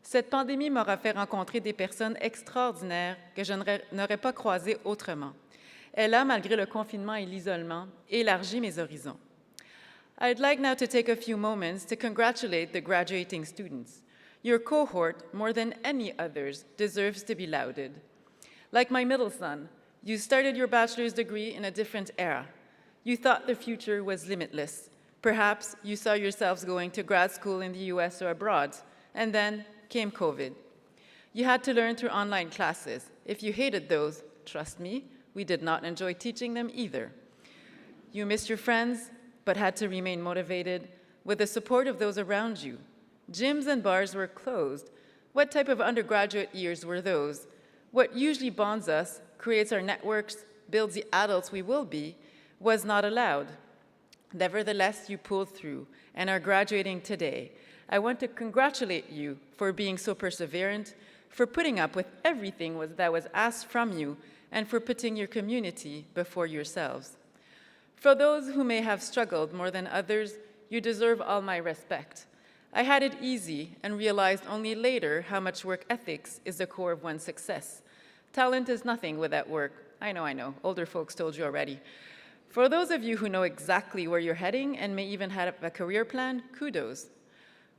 Cette pandémie m'aura fait rencontrer des personnes extraordinaires que je n'aurais pas croisées autrement. Elle a, malgré le confinement et l'isolement, élargi mes horizons. I'd like now to take a few moments to congratulate the graduating students. Your cohort, more than any others, deserves to be lauded. Like my middle son, you started your bachelor's degree in a different era. You thought the future was limitless. Perhaps you saw yourselves going to grad school in the US or abroad, and then came COVID. You had to learn through online classes. If you hated those, trust me, we did not enjoy teaching them either. You missed your friends, but had to remain motivated with the support of those around you. Gyms and bars were closed, What type of undergraduate years were those? What usually bonds us, creates our networks, builds the adults we will be, was not allowed. Nevertheless, you pulled through and are graduating today. I want to congratulate you for being so perseverant, for putting up with everything that was asked from you, and for putting your community before yourselves. For those who may have struggled more than others, you deserve all my respect. I had it easy and realized only later how much work ethics is the core of one's success. Talent is nothing without work. I know, older folks told you already. For those of you who know exactly where you're heading and may even have a career plan, kudos.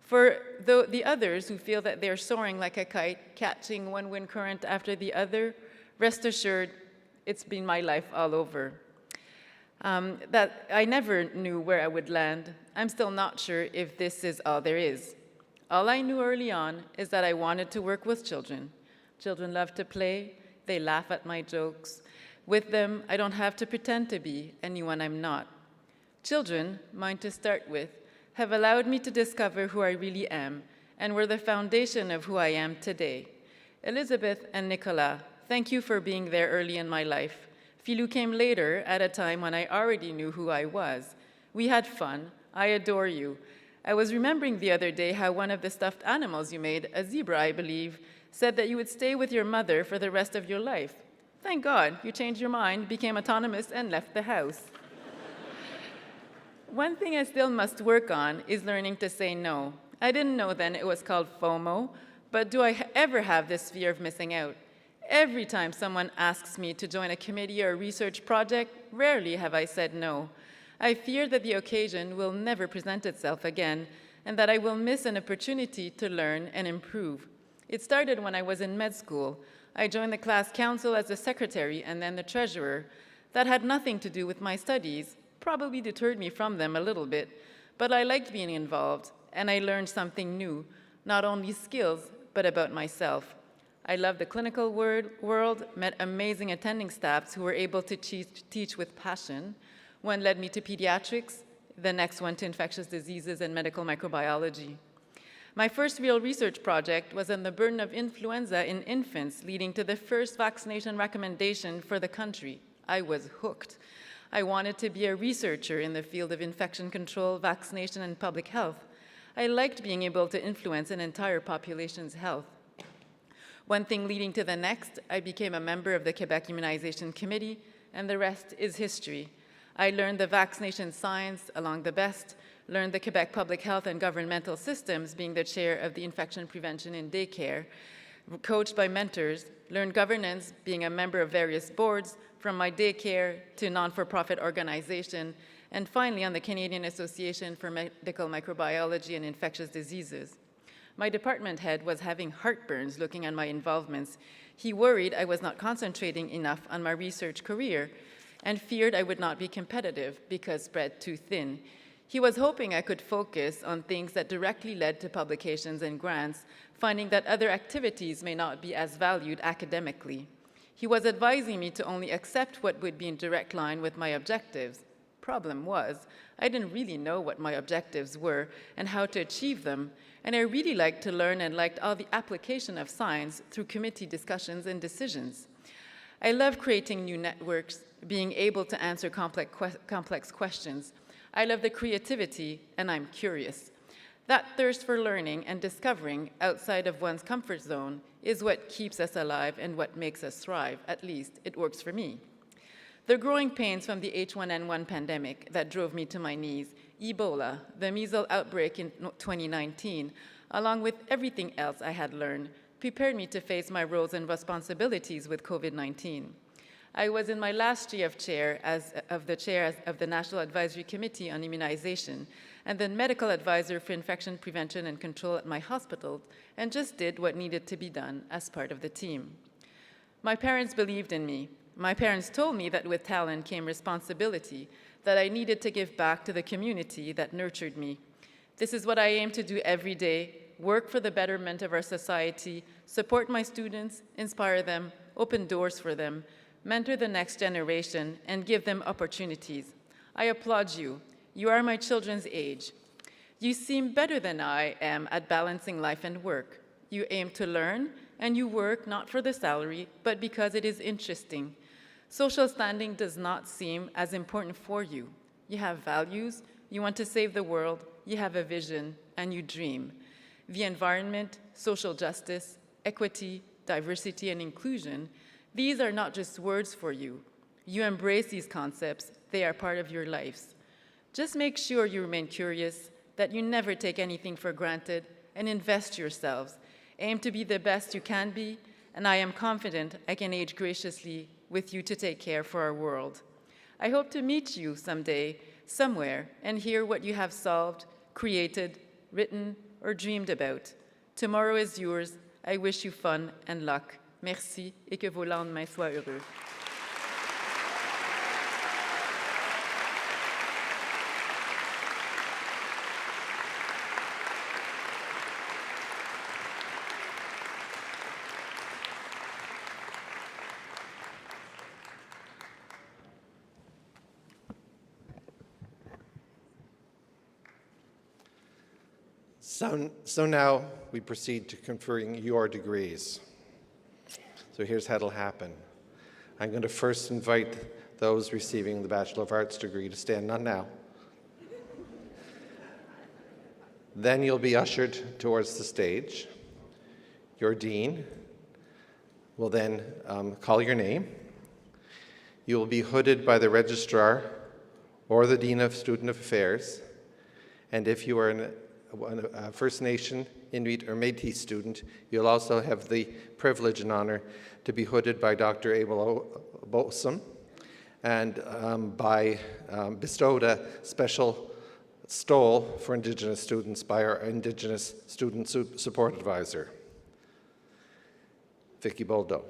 For the others who feel that they're soaring like a kite, catching one wind current after the other, rest assured, it's been my life all over. That I never knew where I would land. I'm still not sure if this is all there is. All I knew early on is that I wanted to work with children. Children love to play, they laugh at my jokes. With them, I don't have to pretend to be anyone I'm not. Children, mine to start with, have allowed me to discover who I really am and were the foundation of who I am today. Elizabeth and Nicolas, thank you for being there early in my life. Philou came later at a time when I already knew who I was. We had fun. I adore you. I was remembering the other day how one of the stuffed animals you made, a zebra I believe, said that you would stay with your mother for the rest of your life. Thank God you changed your mind, became autonomous, and left the house. One thing I still must work on is learning to say no. I didn't know then it was called FOMO, but do I ever have this fear of missing out? Every time someone asks me to join a committee or a research project, rarely have I said no. I fear that the occasion will never present itself again, and that I will miss an opportunity to learn and improve. It started when I was in med school. I joined the class council as the secretary and then the treasurer. That had nothing to do with my studies, probably deterred me from them a little bit, but I liked being involved, and I learned something new, not only skills, but about myself. I loved the clinical world, met amazing attending staffs who were able to teach with passion. One led me to pediatrics, the next one to infectious diseases and medical microbiology. My first real research project was on the burden of influenza in infants, leading to the first vaccination recommendation for the country. I was hooked. I wanted to be a researcher in the field of infection control, vaccination, and public health. I liked being able to influence an entire population's health. One thing leading to the next, I became a member of the Quebec Immunization Committee, and the rest is history. I learned the vaccination science along the best, learned the Quebec public health and governmental systems, being the chair of the infection prevention in daycare, coached by mentors, learned governance, being a member of various boards, from my daycare to non-for-profit organization, and finally on the Canadian Association for Medical Microbiology and Infectious Diseases. My department head was having heartburns looking at my involvements. He worried I was not concentrating enough on my research career and feared I would not be competitive because spread too thin. He was hoping I could focus on things that directly led to publications and grants, finding that other activities may not be as valued academically. He was advising me to only accept what would be in direct line with my objectives. Problem was, I didn't really know what my objectives were and how to achieve them, and I really liked to learn and liked all the application of science through committee discussions and decisions. I love creating new networks, being able to answer complex questions. I love the creativity, and I'm curious. That thirst for learning and discovering outside of one's comfort zone is what keeps us alive and what makes us thrive. At least it works for me. The growing pains from the H1N1 pandemic that drove me to my knees, Ebola, the measles outbreak in 2019, along with everything else I had learned, prepared me to face my roles and responsibilities with COVID-19. I was in my last year of chair of the National Advisory Committee on Immunization and then medical advisor for infection prevention and control at my hospital, and just did what needed to be done as part of the team. My parents believed in me. My parents told me that with talent came responsibility, that I needed to give back to the community that nurtured me. This is what I aim to do every day: work for the betterment of our society, support my students, inspire them, open doors for them, mentor the next generation, and give them opportunities. I applaud you. You are my children's age. You seem better than I am at balancing life and work. You aim to learn, and you work not for the salary, but because it is interesting. Social standing does not seem as important for you. You have values, you want to save the world, you have a vision, and you dream. The environment, social justice, equity, diversity, and inclusion, these are not just words for you. You embrace these concepts, they are part of your lives. Just make sure you remain curious, that you never take anything for granted, and invest yourselves. Aim to be the best you can be, and I am confident I can age graciously with you to take care for our world. I hope to meet you someday, somewhere, and hear what you have solved, created, written, or dreamed about. Tomorrow is yours. I wish you fun and luck. Merci, et que vos lendemains soient heureux. So now we proceed to conferring your degrees. So here's how it'll happen. I'm going to first invite those receiving the Bachelor of Arts degree to stand, not now. Then you'll be ushered towards the stage. Your dean will then call your name. You will be hooded by the registrar or the Dean of Student Affairs. And if you are a First Nation, Inuit, or Métis student, you'll also have the privilege and honor to be hooded by Dr. Abel Bosom and bestowed a special stole for Indigenous students by our Indigenous Student Support Advisor, Vicky Boldo.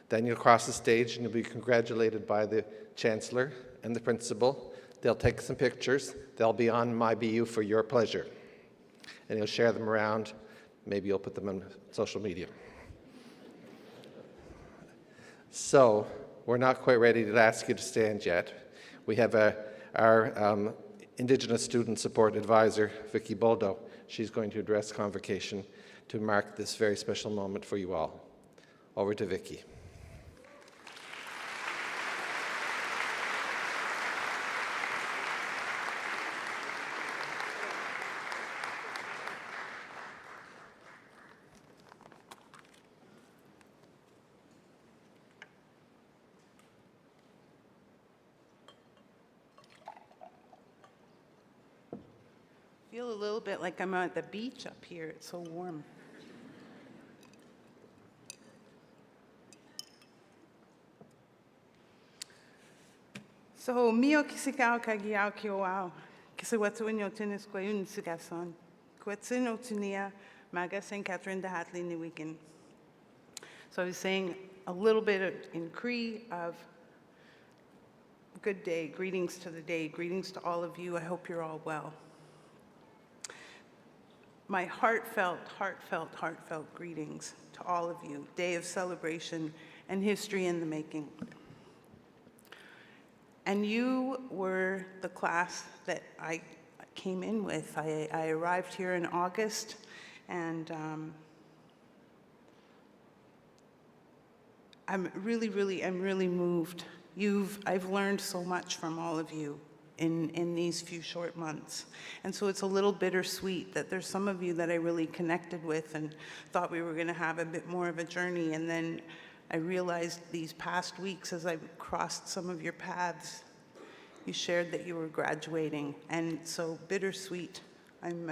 Then you'll cross the stage and you'll be congratulated by the Chancellor and the Principal. They'll take some pictures. They'll be on my BU for your pleasure. And you'll share them around. Maybe you'll put them on social media. So we're not quite ready to ask you to stand yet. We have our Indigenous Student Support Advisor, Vicky Boldo. She's going to address Convocation to mark this very special moment for you all. Over to Vicky. Feel a little bit like I'm at the beach up here. It's so warm. So, mio kisikao kagiao kioao, kisiwatu inyo tinis kwayun sigason, kwetsin otunia, maga St. Catherine de Hatley ni weekend. So I was saying a little bit in Cree of good day, greetings to the day, greetings to all of you. I hope you're all well. My heartfelt greetings to all of you. Day of celebration and history in the making. And you were the class that I came in with. I arrived here in August, and I'm really moved. I've learned so much from all of you in these few short months. And so it's a little bittersweet that there's some of you that I really connected with and thought we were gonna have a bit more of a journey. And then I realized these past weeks as I crossed some of your paths, you shared that you were graduating. And so bittersweet. I'm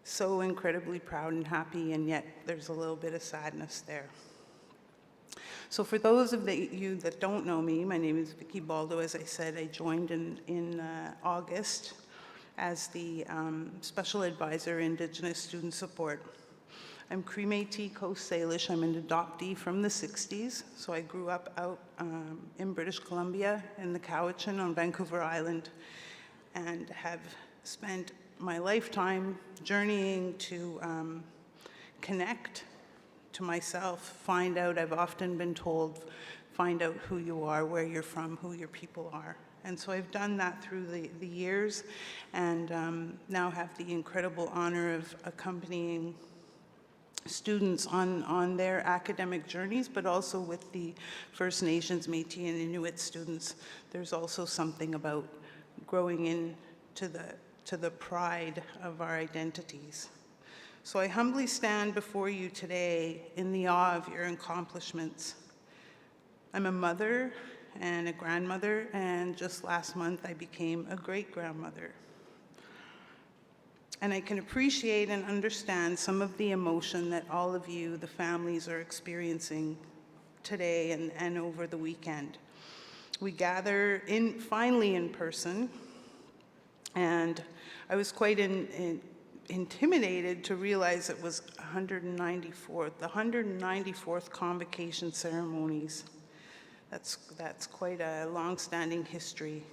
so incredibly proud and happy, and yet there's a little bit of sadness there. So for those of you that don't know me, my name is Vicky Boldo. As I said, I joined in August as the Special Advisor Indigenous Student Support. I'm Cree Métis Coast Salish. I'm an adoptee from the 60s. So I grew up out in British Columbia in the Cowichan on Vancouver Island, and have spent my lifetime journeying to connect to myself, find out. I've often been told, find out who you are, where you're from, who your people are. And so I've done that through the years, and now have the incredible honor of accompanying students on their academic journeys, but also with the First Nations, Métis, and Inuit students. There's also something about growing into the pride of our identities. So I humbly stand before you today in the awe of your accomplishments. I'm a mother and a grandmother, and just last month I became a great-grandmother. And I can appreciate and understand some of the emotion that all of you, the families, are experiencing today and over the weekend. We gather finally in person, and I was quite intimidated to realize it was the 194th Convocation ceremonies. That's quite a long-standing history.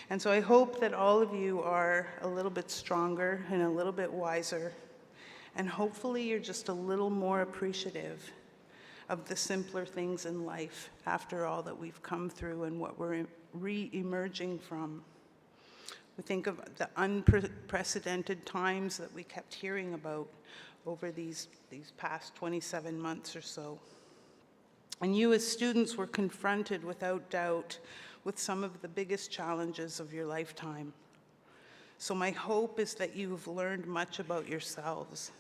And so I hope that all of you are a little bit stronger and a little bit wiser, and hopefully you're just a little more appreciative of the simpler things in life after all that we've come through and what we're re-emerging from. We think of the unprecedented times that we kept hearing about over these past 27 months or so. And you as students were confronted without doubt with some of the biggest challenges of your lifetime. So my hope is that you've learned much about yourselves,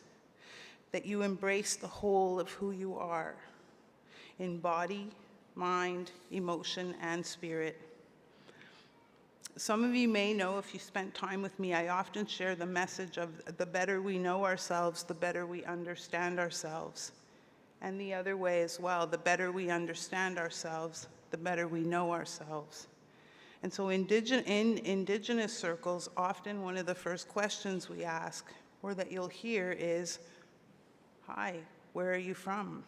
that you embrace the whole of who you are in body, mind, emotion, and spirit. Some of you may know, if you spent time with me, I often share the message of the better we know ourselves, the better we understand ourselves. And the other way as well, the better we understand ourselves, the better we know ourselves. And so in Indigenous circles, often one of the first questions we ask, or that you'll hear, is, "Hi, where are you from?"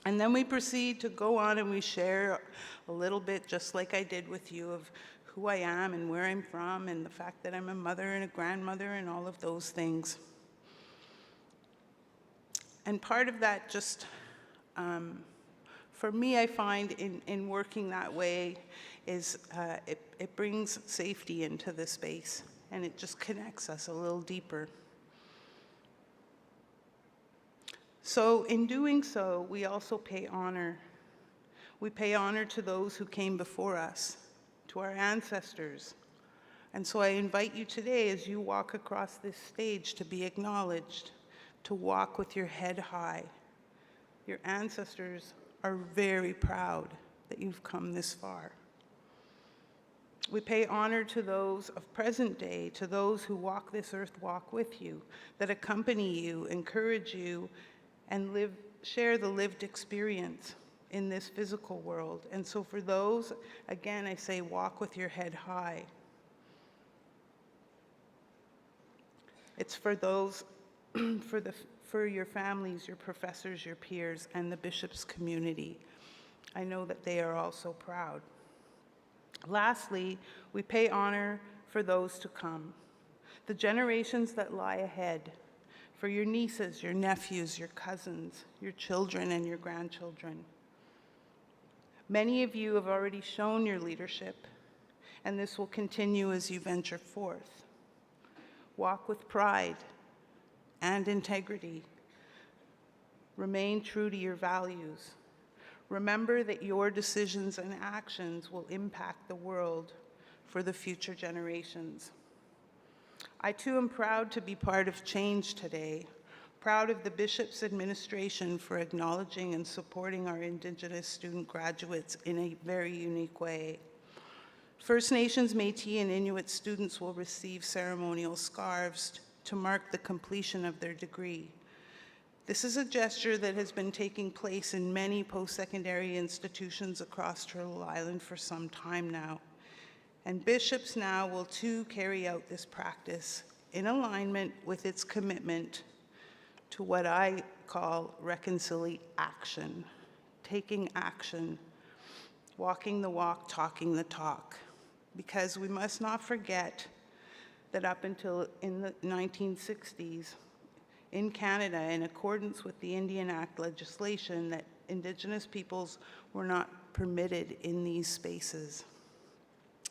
And then we proceed to go on and we share a little bit, just like I did with you, of who I am and where I'm from and the fact that I'm a mother and a grandmother and all of those things. And part of that just, for me, I find in working that way is it brings safety into the space, and it just connects us a little deeper. So in doing so, we also pay honor. We pay honor to those who came before us, to our ancestors. And so I invite you today, as you walk across this stage, to be acknowledged, to walk with your head high. Your ancestors are very proud that you've come this far. We pay honor to those of present day, to those who walk this earth walk with you, that accompany you, encourage you, and share the lived experience in this physical world. And so for those, again, I say walk with your head high. It's for those, for your families, your professors, your peers, and the bishop's community. I know that they are also proud. Lastly, we pay honor for those to come, the generations that lie ahead, for your nieces, your nephews, your cousins, your children, and your grandchildren. Many of you have already shown your leadership, and this will continue as you venture forth. Walk with pride and integrity. Remain true to your values. Remember that your decisions and actions will impact the world for the future generations. I too am proud to be part of change today, proud of the Bishop's administration for acknowledging and supporting our Indigenous student graduates in a very unique way. First Nations, Métis, and Inuit students will receive ceremonial scarves to mark the completion of their degree. This is a gesture that has been taking place in many post-secondary institutions across Turtle Island for some time now. And bishops now will too carry out this practice in alignment with its commitment to what I call reconciliation, taking action, walking the walk, talking the talk. Because we must not forget that up until in the 1960s, in Canada, in accordance with the Indian Act legislation, that Indigenous peoples were not permitted in these spaces.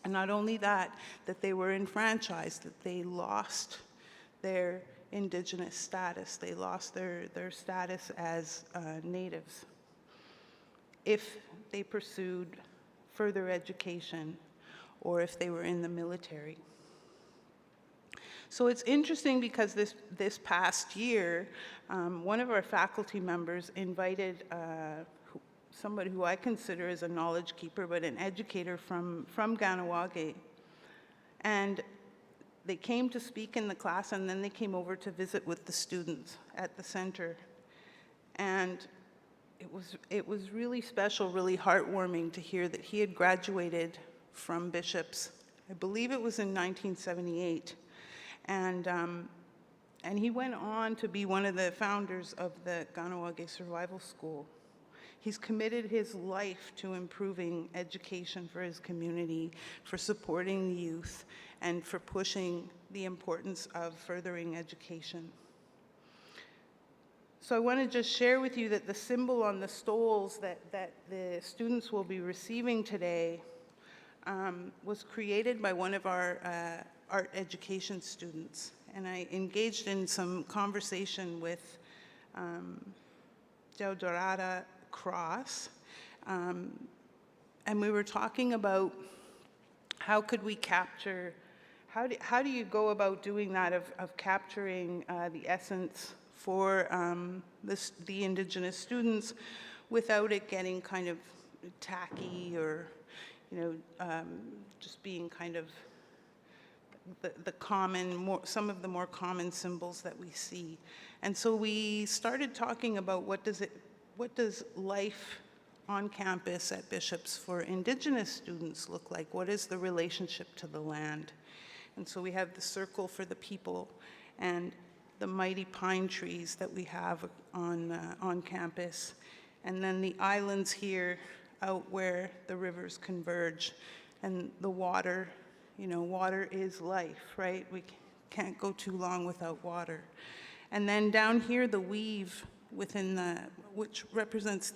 And not only that, that they were enfranchised, that they lost their Indigenous status. They lost their status as natives if they pursued further education or if they were in the military. So it's interesting because this past year, one of our faculty members invited somebody who I consider as a knowledge keeper, but an educator from Ganawage. And they came to speak in the class, and then they came over to visit with the students at the center. And it was really special, really heartwarming to hear that he had graduated from Bishop's. I believe it was in 1978. And he went on to be one of the founders of the Ganawage Survival School. He's committed his life to improving education for his community, for supporting the youth, and for pushing the importance of furthering education. So I want to just share with you that the symbol on the stoles that the students will be receiving today was created by one of our art education students. And I engaged in some conversation with Joe Dorada Cross, and we were talking about how could we capture, how do you go about doing that of capturing the essence for the Indigenous students without it getting kind of tacky or, just being kind of the common, some of the more common symbols that we see. And so we started talking about what does life on campus at Bishop's for Indigenous students look like? What is the relationship to the land? And so we have the circle for the people and the mighty pine trees that we have on campus. And then the islands here out where the rivers converge, and the water. Water is life, right? We can't go too long without water. And then down here, the weave within which represents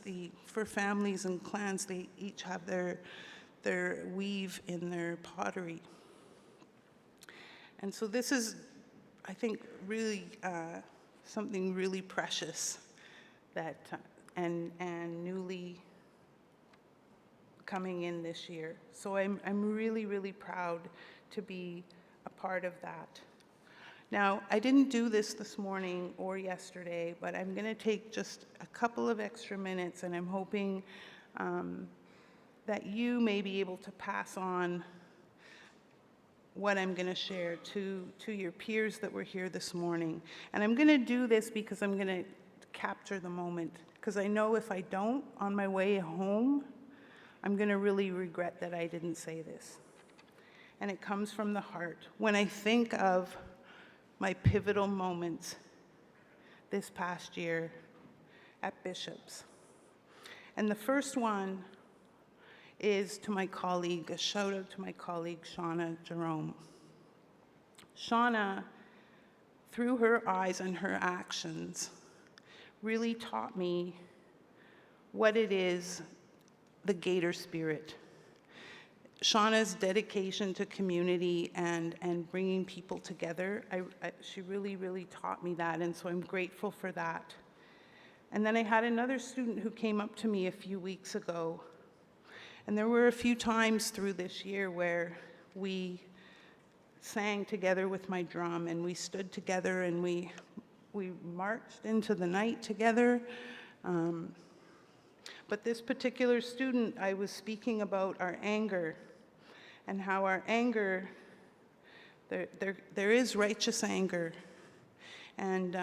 for families and clans, they each have their weave in their pottery. And so this is, I think, really something really precious that, and newly coming in this year. So I'm really, really proud to be a part of that. Now, I didn't do this morning or yesterday, but I'm going to take just a couple of extra minutes, and I'm hoping that you may be able to pass on what I'm going to share to your peers that were here this morning. And I'm going to do this because I'm going to capture the moment, because I know if I don't, on my way home, I'm going to really regret that I didn't say this. And it comes from the heart. When I think of my pivotal moments this past year at Bishop's. And the first one is to my colleague, a shout out to my colleague, Shauna Jerome. Shauna, through her eyes and her actions, really taught me what it is, the Gator spirit. Shauna's dedication to community and bringing people together, she really, really taught me that, and so I'm grateful for that. And then I had another student who came up to me a few weeks ago, and there were a few times through this year where we sang together with my drum, and we stood together, and we marched into the night together. But this particular student, I was speaking about our anger and how our anger, there is righteous anger. And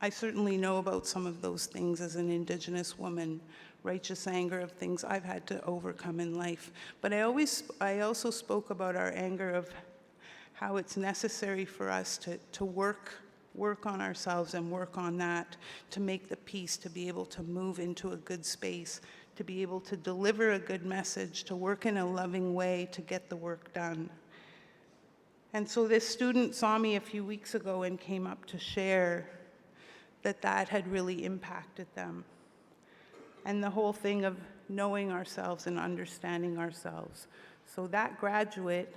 I certainly know about some of those things as an Indigenous woman, righteous anger of things I've had to overcome in life. But I also spoke about our anger of how it's necessary for us to work on ourselves and work on that, to make the peace, to be able to move into a good space, to be able to deliver a good message, to work in a loving way, to get the work done. And so this student saw me a few weeks ago and came up to share that had really impacted them. And the whole thing of knowing ourselves and understanding ourselves. So that graduate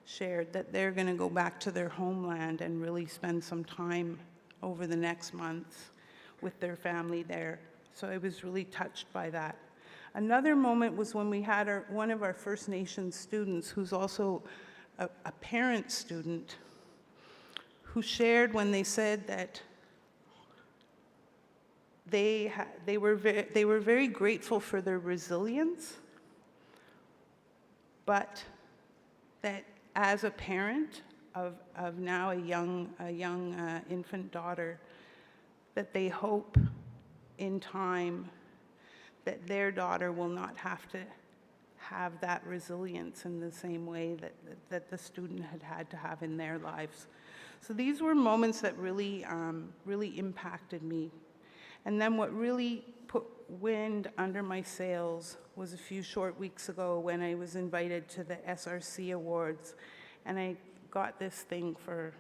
shared that they're going to go back to their homeland and really spend some time over the next month with their family there. So I was really touched by that. Another moment was when we had one of our First Nations students, who's also a parent student, who shared when they said that they were very grateful for their resilience, but that as a parent of now a young infant daughter, that they hope in time that their daughter will not have to have that resilience in the same way that the student had to have in their lives. So these were moments that really, really impacted me. And then what really put wind under my sails was a few short weeks ago when I was invited to the SRC Awards, and I got this thing for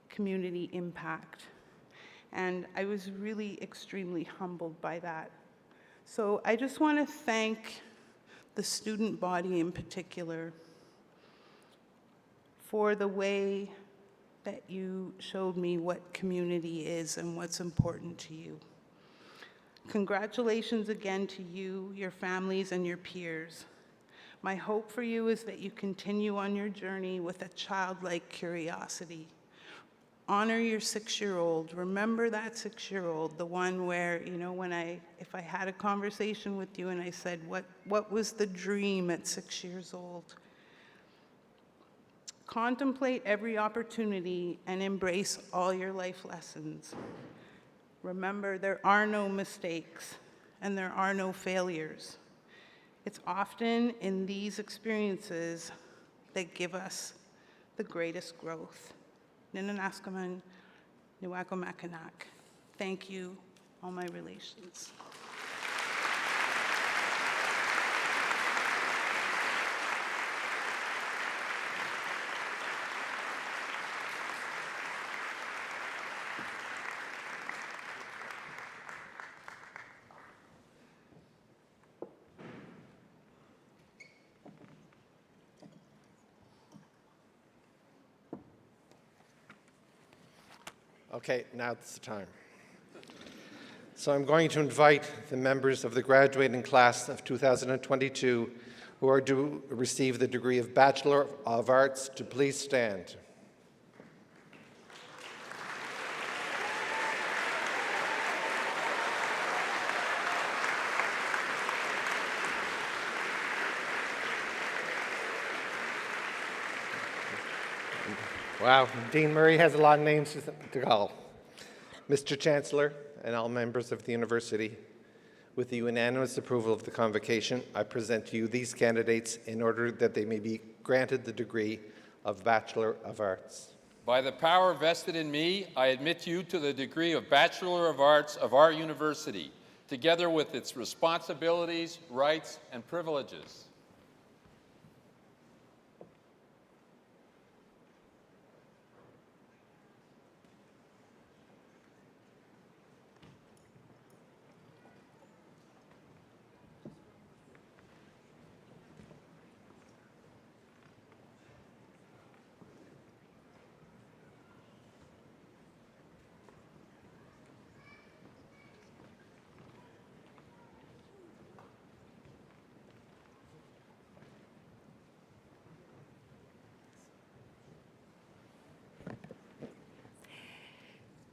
community impact. And I was really extremely humbled by that. So I just want to thank the student body in particular for the way that you showed me what community is and what's important to you. Congratulations again to you, your families, and your peers. My hope for you is that you continue on your journey with a childlike curiosity. Honor your 6-year-old. Remember that 6-year-old, the one where, you know, if I had a conversation with you and I said, what was the dream at 6 years old? Contemplate every opportunity and embrace all your life lessons. Remember, there are no mistakes and there are no failures. It's often in these experiences that give us the greatest growth. Ninanaskaman, Niwakomakanak. Thank you, all my relations. Okay, now it's the time. So I'm going to invite the members of the graduating class of 2022 who are to receive the degree of Bachelor of Arts to please stand. Wow, Dean Murray has a lot of names to call. Mr. Chancellor and all members of the university, with the unanimous approval of the convocation, I present to you these candidates in order that they may be granted the degree of Bachelor of Arts. By the power vested in me, I admit you to the degree of Bachelor of Arts of our university, together with its responsibilities, rights, and privileges.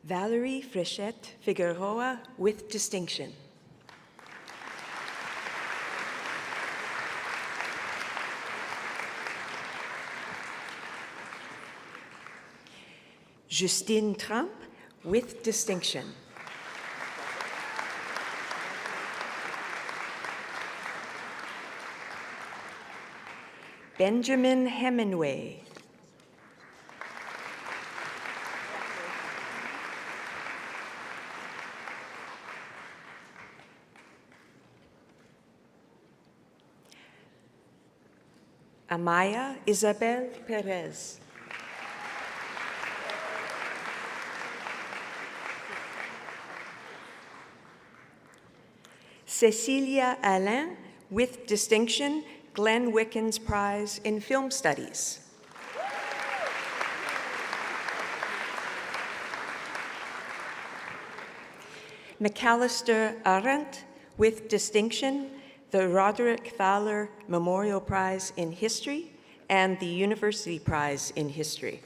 Valerie Frechette Figueroa with distinction. Justine Trump with distinction. Benjamin Hemingway. Amaya Isabel Perez. Cecilia Alain with distinction, Glenn Wickens Prize in Film Studies. McAllister Arendt, with distinction, the Roderick Thaler Memorial Prize in History and the University Prize in History.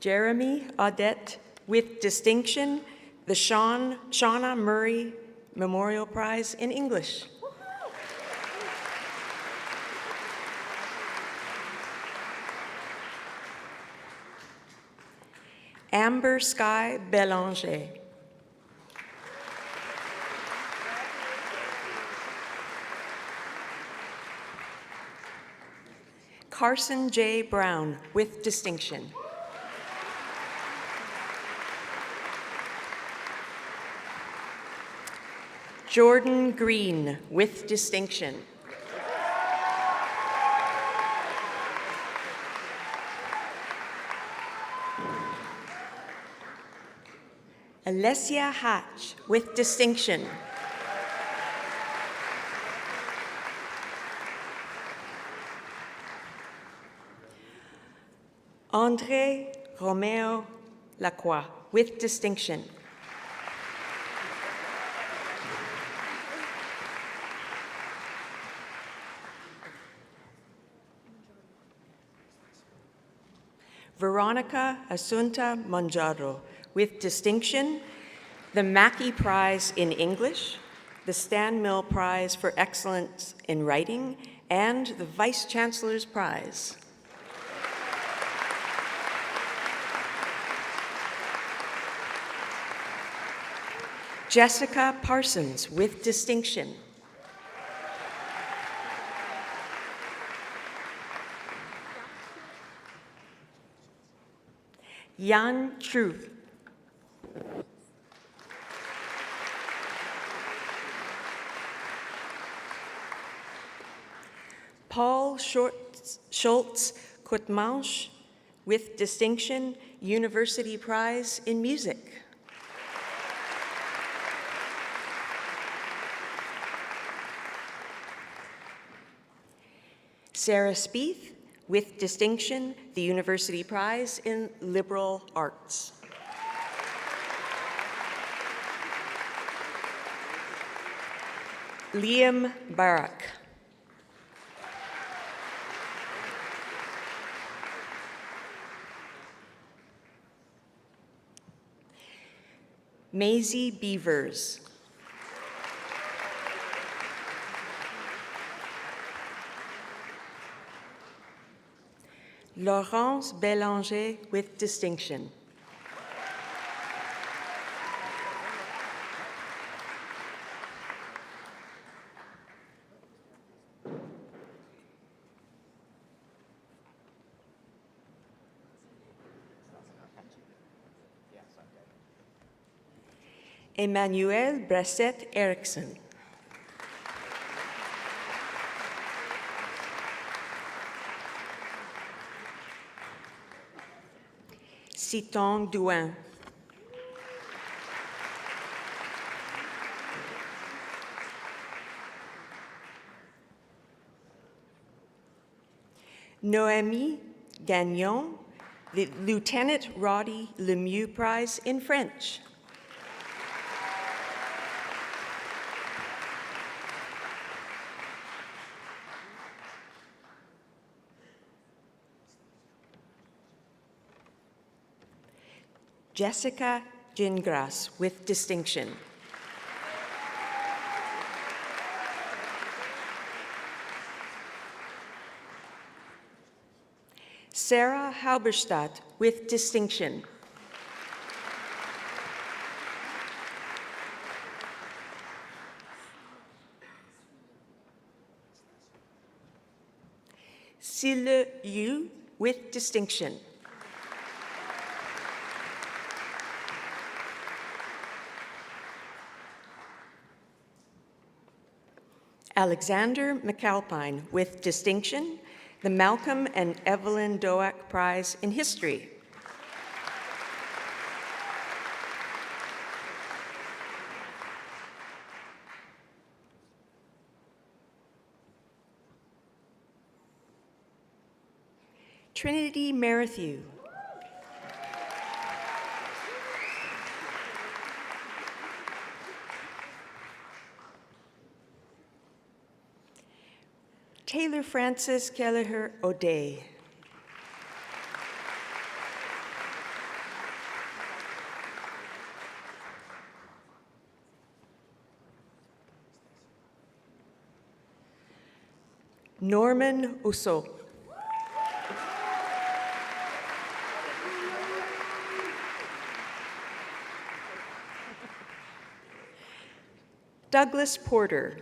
Jeremy Audette, with distinction, the Shauna Murray Memorial Prize in English. Amber Sky Belanger. Carson J. Brown, with distinction. Jordan Green, with distinction. Alessia Hatch, with distinction. André Romeo Lacroix, with distinction. Veronica Asunta Manjaro, with distinction, the Mackey Prize in English, the Stan Mill Prize for Excellence in Writing, and the Vice Chancellor's Prize. Jessica Parsons, with distinction. Yan Truth. Paul Schultz Kutmansch, with distinction, University Prize in Music. Sarah Spieth, with distinction, the University Prize in Liberal Arts. Liam Barak. Maisie Beavers. Laurence Bélanger, with distinction. Emmanuel Bressette Erickson. Citong Douin. Noémie Gagnon, the Lieutenant Roddy Lemieux Prize in French. Jessica Gingras, with distinction. Sarah Halberstadt, with distinction. Sile Yu, with distinction. Alexander McAlpine, with distinction, the Malcolm and Evelyn Doak Prize in History. Trinity Merrithew. Taylor Francis Kelleher O'Day. Norman Uso. Douglas Porter.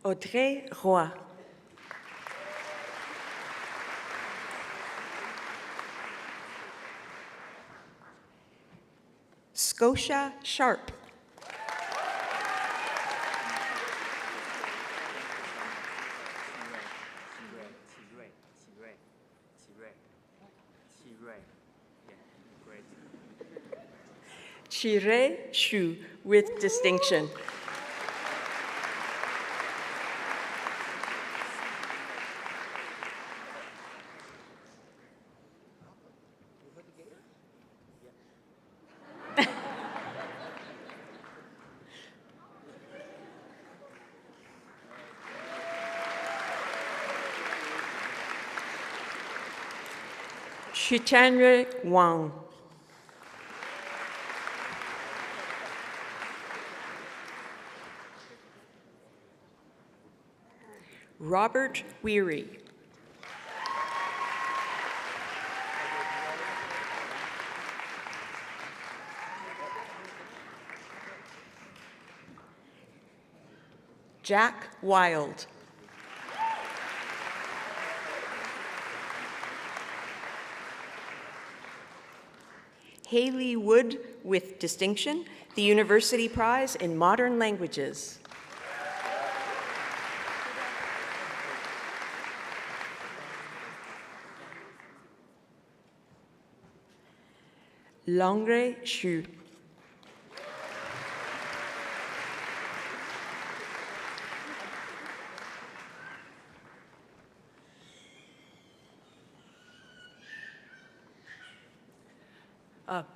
Audrey Roy. Scotia Sharp. Chire Shu with distinction. Shichandra Wang. Robert Weary. Jack Wild. Haley Wood with distinction, the University Prize in Modern Languages. Langre Shu.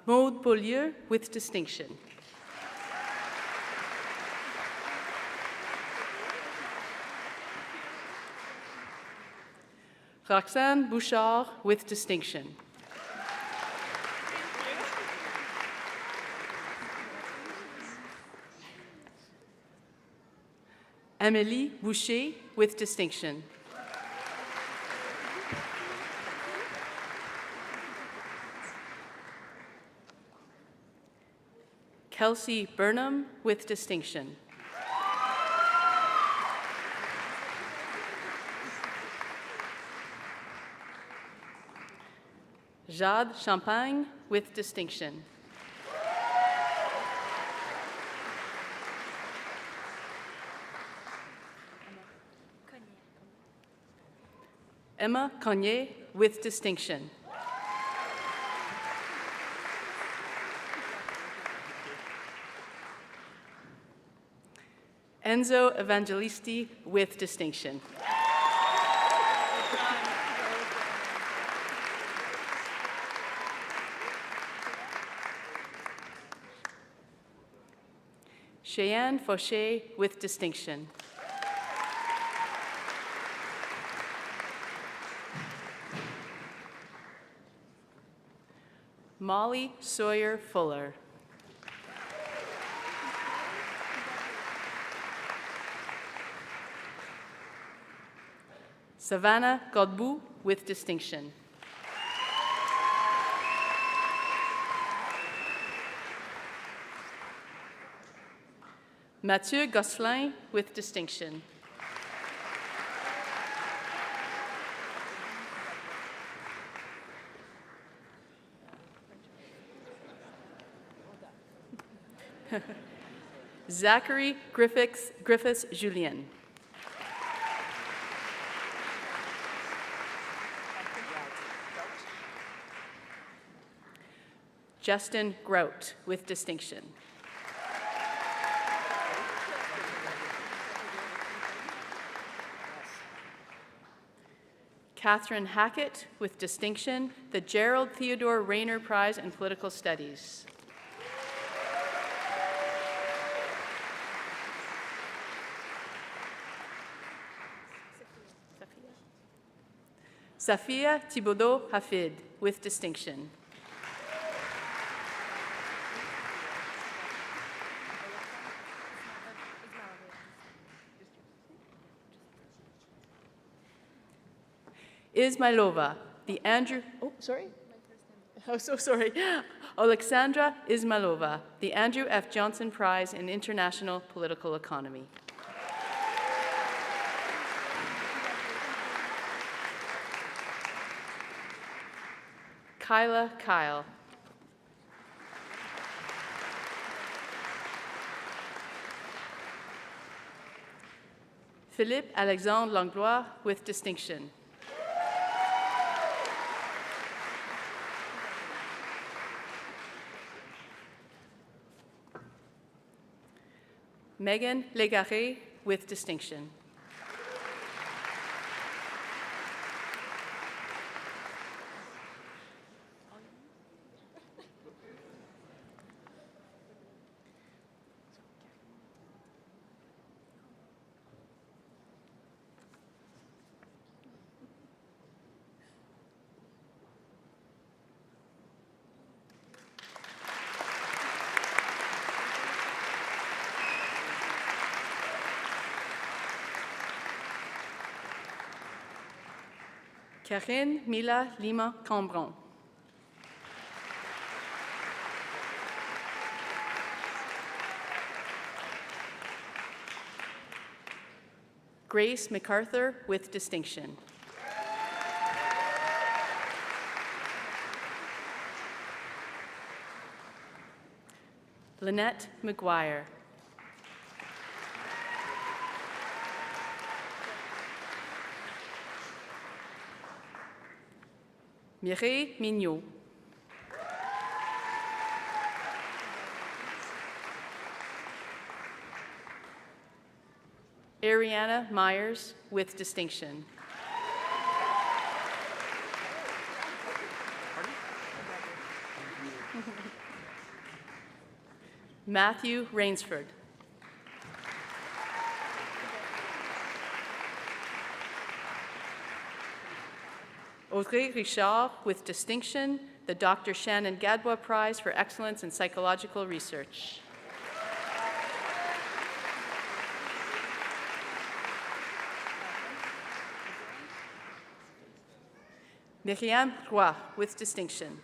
Maude Beaulieu with distinction. Roxane Bouchard with distinction. Amélie Boucher with distinction. Kelsey Burnham with distinction. Jade Champagne with distinction. Emma Cognier with distinction. Enzo Evangelisti with distinction. Cheyenne Fauché with distinction. Molly Sawyer Fuller. Savannah Godbout with distinction. Mathieu Gosselin with distinction. Zachary Griffiths Julien. Justin Grout with distinction. Catherine Hackett with distinction, the Gerald Theodore Rayner Prize in Political Studies. Safia Thibodeau Hafid with distinction. Ismailova, the Andrew, oh, sorry. Oh, so sorry. Alexandra Ismailova, the Andrew F. Johnson Prize in International Political Economy. Kyla Kyle. Philippe Alexandre Langlois with distinction. Megan Légaré with distinction. Karine Mila Lima Cambron. Grace MacArthur with distinction. Lynette McGuire. Mireille Mignot. Ariana Myers with distinction. Matthew Rainsford. Audrey Richard with distinction, the Dr. Shannon Gadbois Prize for Excellence in Psychological Research. Myriam Roy with distinction.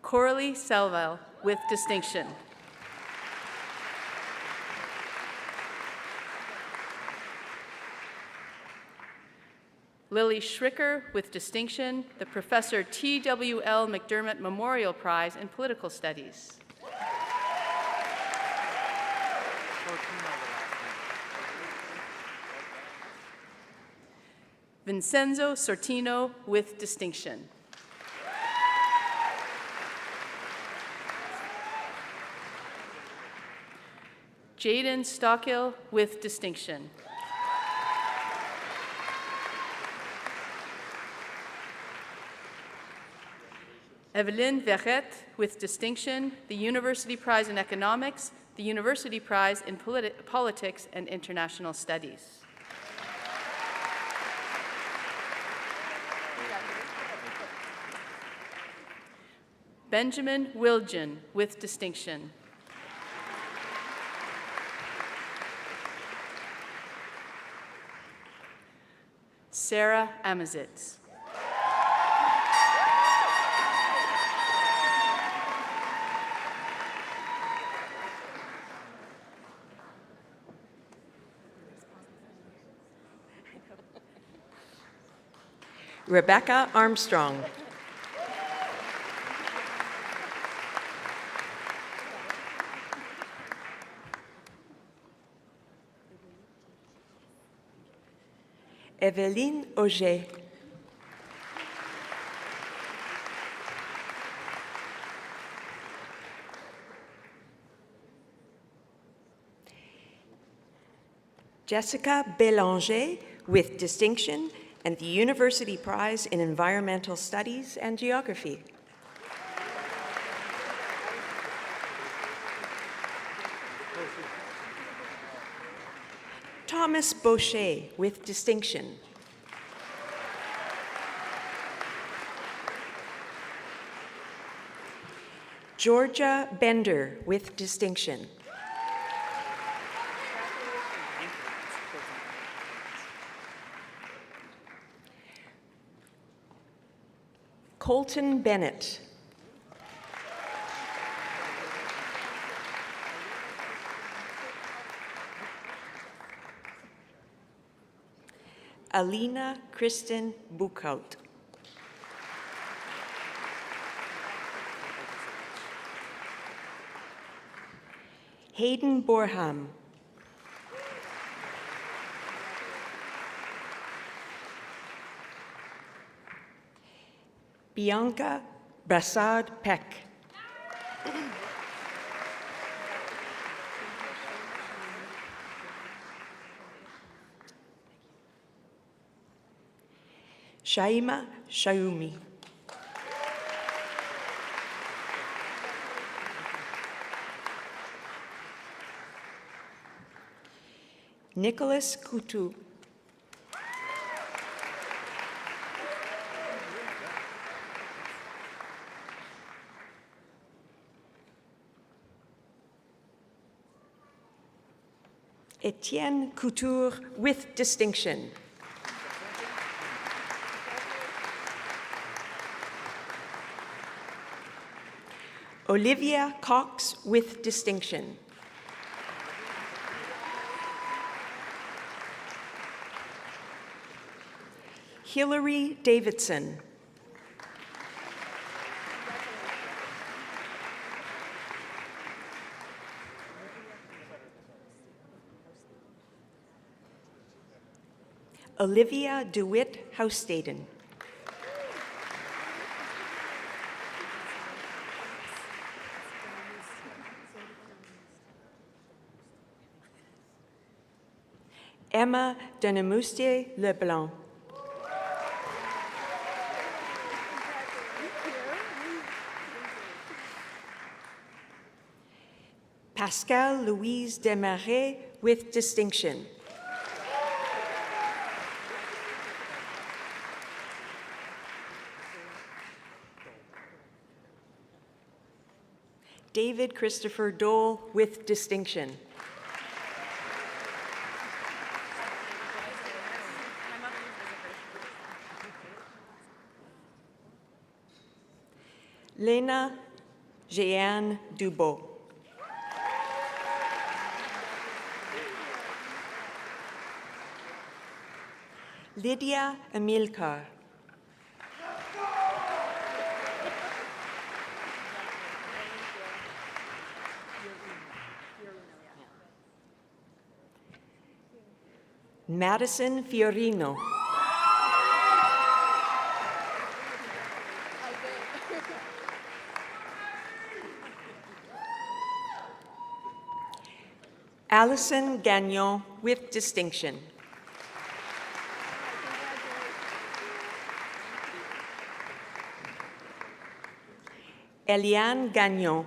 Coralie Selval with distinction. Lily Schricker with distinction, the Professor T.W.L. McDermott Memorial Prize in Political Studies. Vincenzo Sortino with distinction. Jaden Stockhill with distinction. Evelyn Verrette with distinction, the University Prize in Economics, the University Prize in Politics and International Studies. Benjamin Wilgen with distinction. Sarah Amazitz. Rebecca Armstrong. Evelyne Auger. Jessica Bélanger with distinction and the University Prize in Environmental Studies and Geography. Thomas Boucher with distinction. Georgia Bender with distinction. Colton Bennett. Alina Kristen Buchhout. Hayden Borham. Bianca Brassard Peck. Shaima Shaumi. Nicholas Coutu. Etienne Couture with distinction. Olivia Cox with distinction. Hillary Davidson. Olivia DeWitt Houstaden. Emma Denemoustier Leblanc. Pascal Louise Desmarais with distinction. David Christopher Dole with distinction. Lena Jeanne Dubois. Lydia Amilcar. Madison Fiorino. Allison Gagnon with distinction. Eliane Gagnon.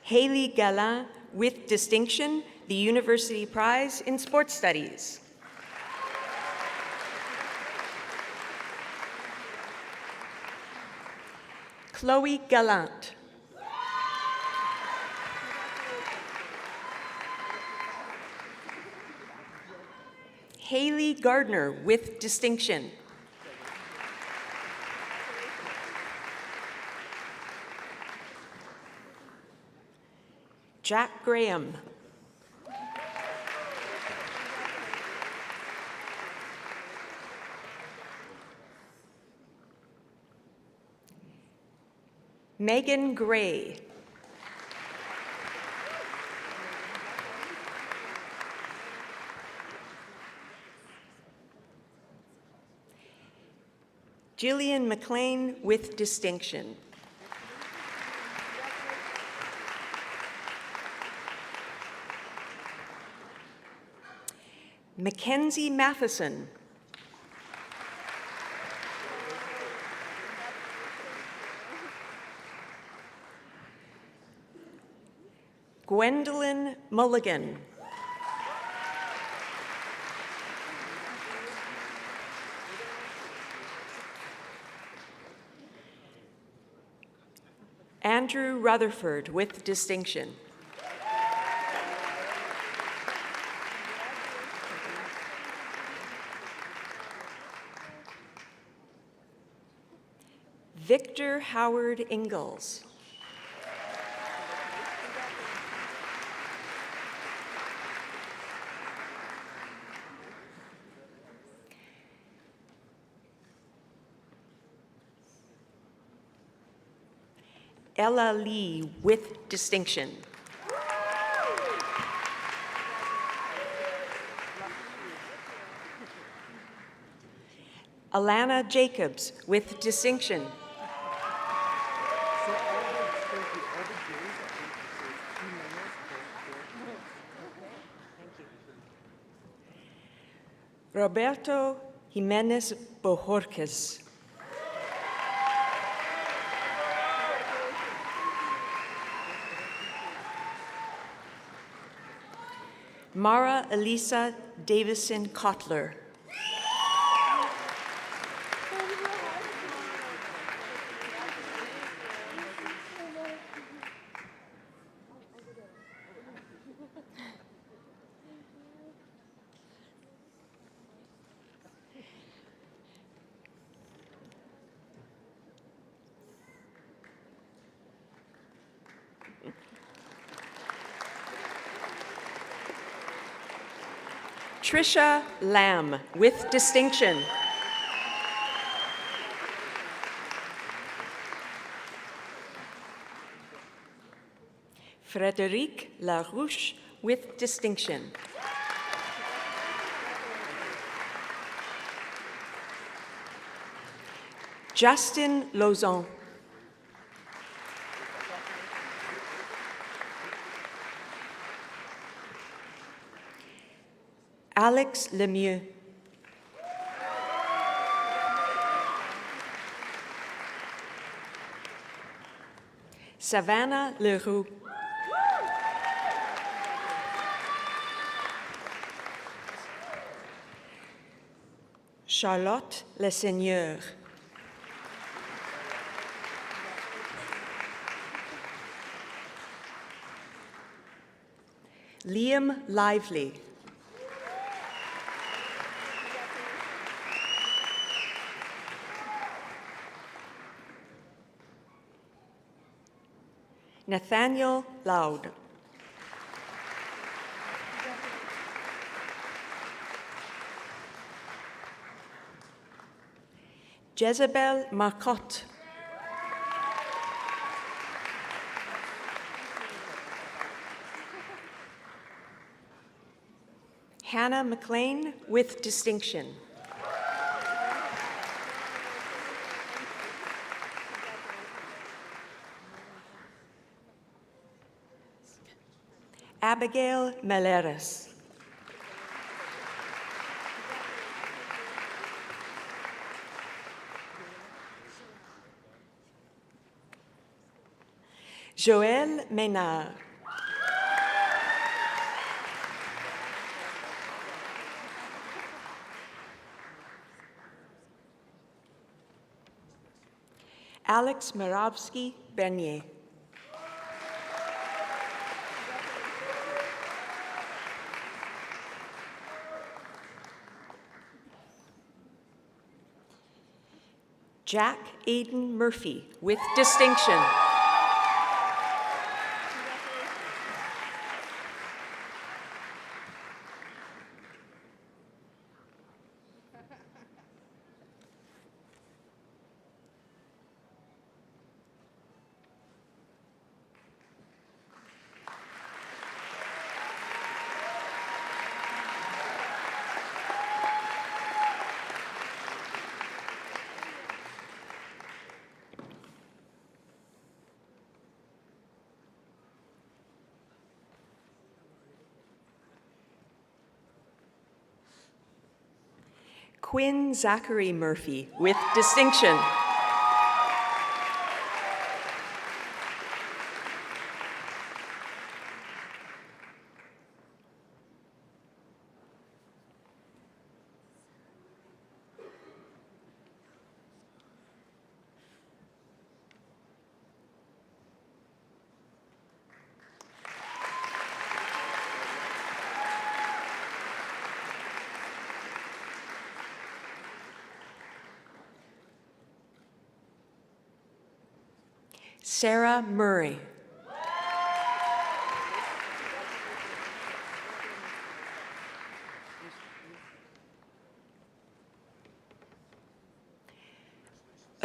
Haley Galin with distinction, the University Prize in Sports Studies. Chloe Gallant. Haley Gardner with distinction. Jack Graham. Megan Gray. Gillian McLean with distinction. Mackenzie Matheson. Gwendolyn Mulligan. Andrew Rutherford with distinction. Victor Howard Ingalls. Ella Lee with distinction. Alana Jacobs with distinction. Roberto Jimenez Bojorquez. Mara Elisa Davison Kotler. Trisha Lamb with distinction. Frédéric Larouche with distinction. Justin Lauzon. Alex Lemieux. Savannah Leroux. Charlotte Leseigneur. Liam Lively. Nathaniel Loud. Jezebel Marcotte. Hannah McLean with distinction. Abigail Meleres. Joël Ménard. Alex Moravsky Bernier. Jack Aiden Murphy with distinction. Quinn Zachary Murphy, with distinction. Sarah Murray.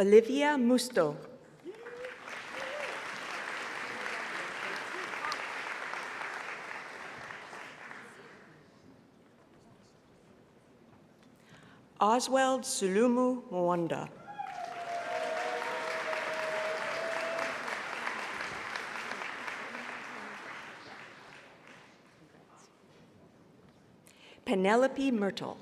Olivia Musto. Oswald Sulumu Mwanda. Penelope Myrtle.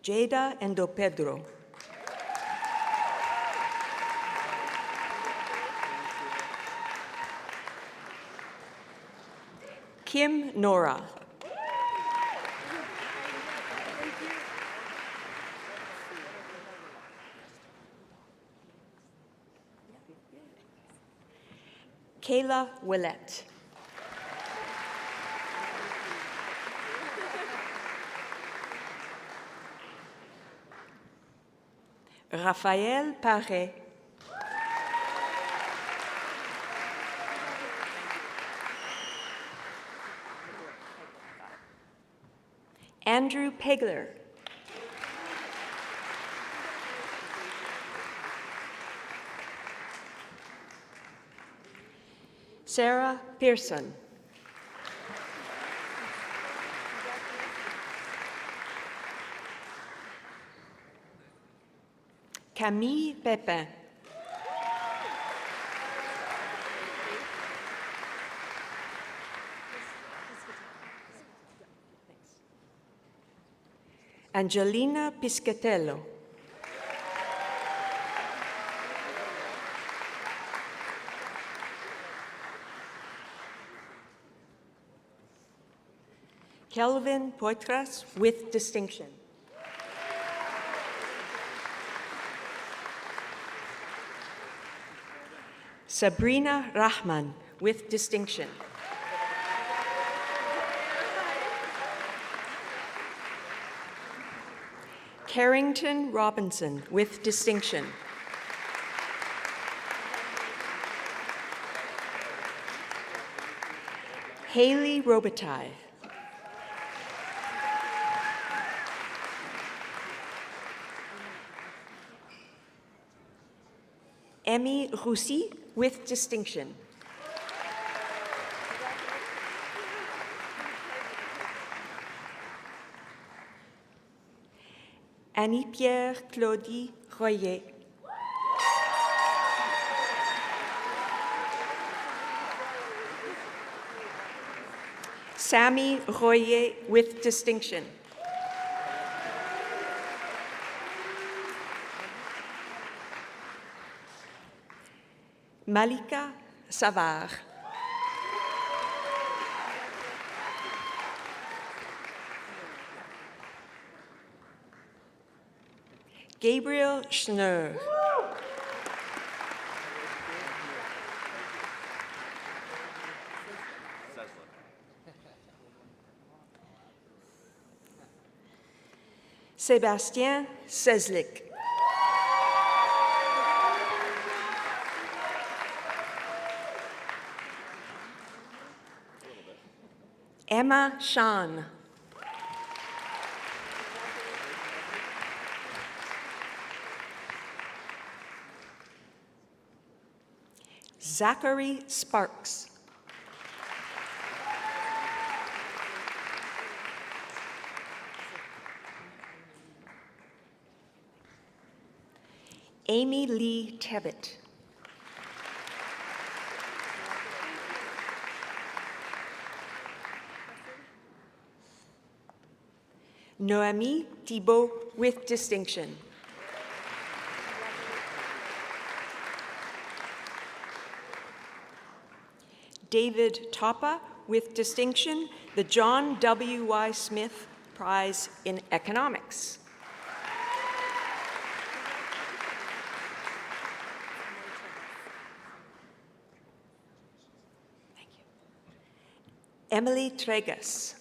Jada Endopedro. Kim Nora. Kayla Willett. Raphaël Paré. Andrew Pegler. Sarah Pearson. Camille Pepin. Angelina Piscatello. Kelvin Poitras, with distinction. Sabrina Rahman, with distinction. Carrington Robinson, with distinction. Haley Robitaille. Emmy Roussy, with distinction. Annie-Pierre Claudie Royer. Sammy Royer, with distinction. Malika Savard. Gabriel Schnur. Sébastien Seslik. Emma Shan. Zachary Sparks. Amy Lee Tebbett. Noémie Thibault with distinction. David Toppa with distinction, the John W.Y. Smith Prize in Economics. Thank you. Emily Tregas.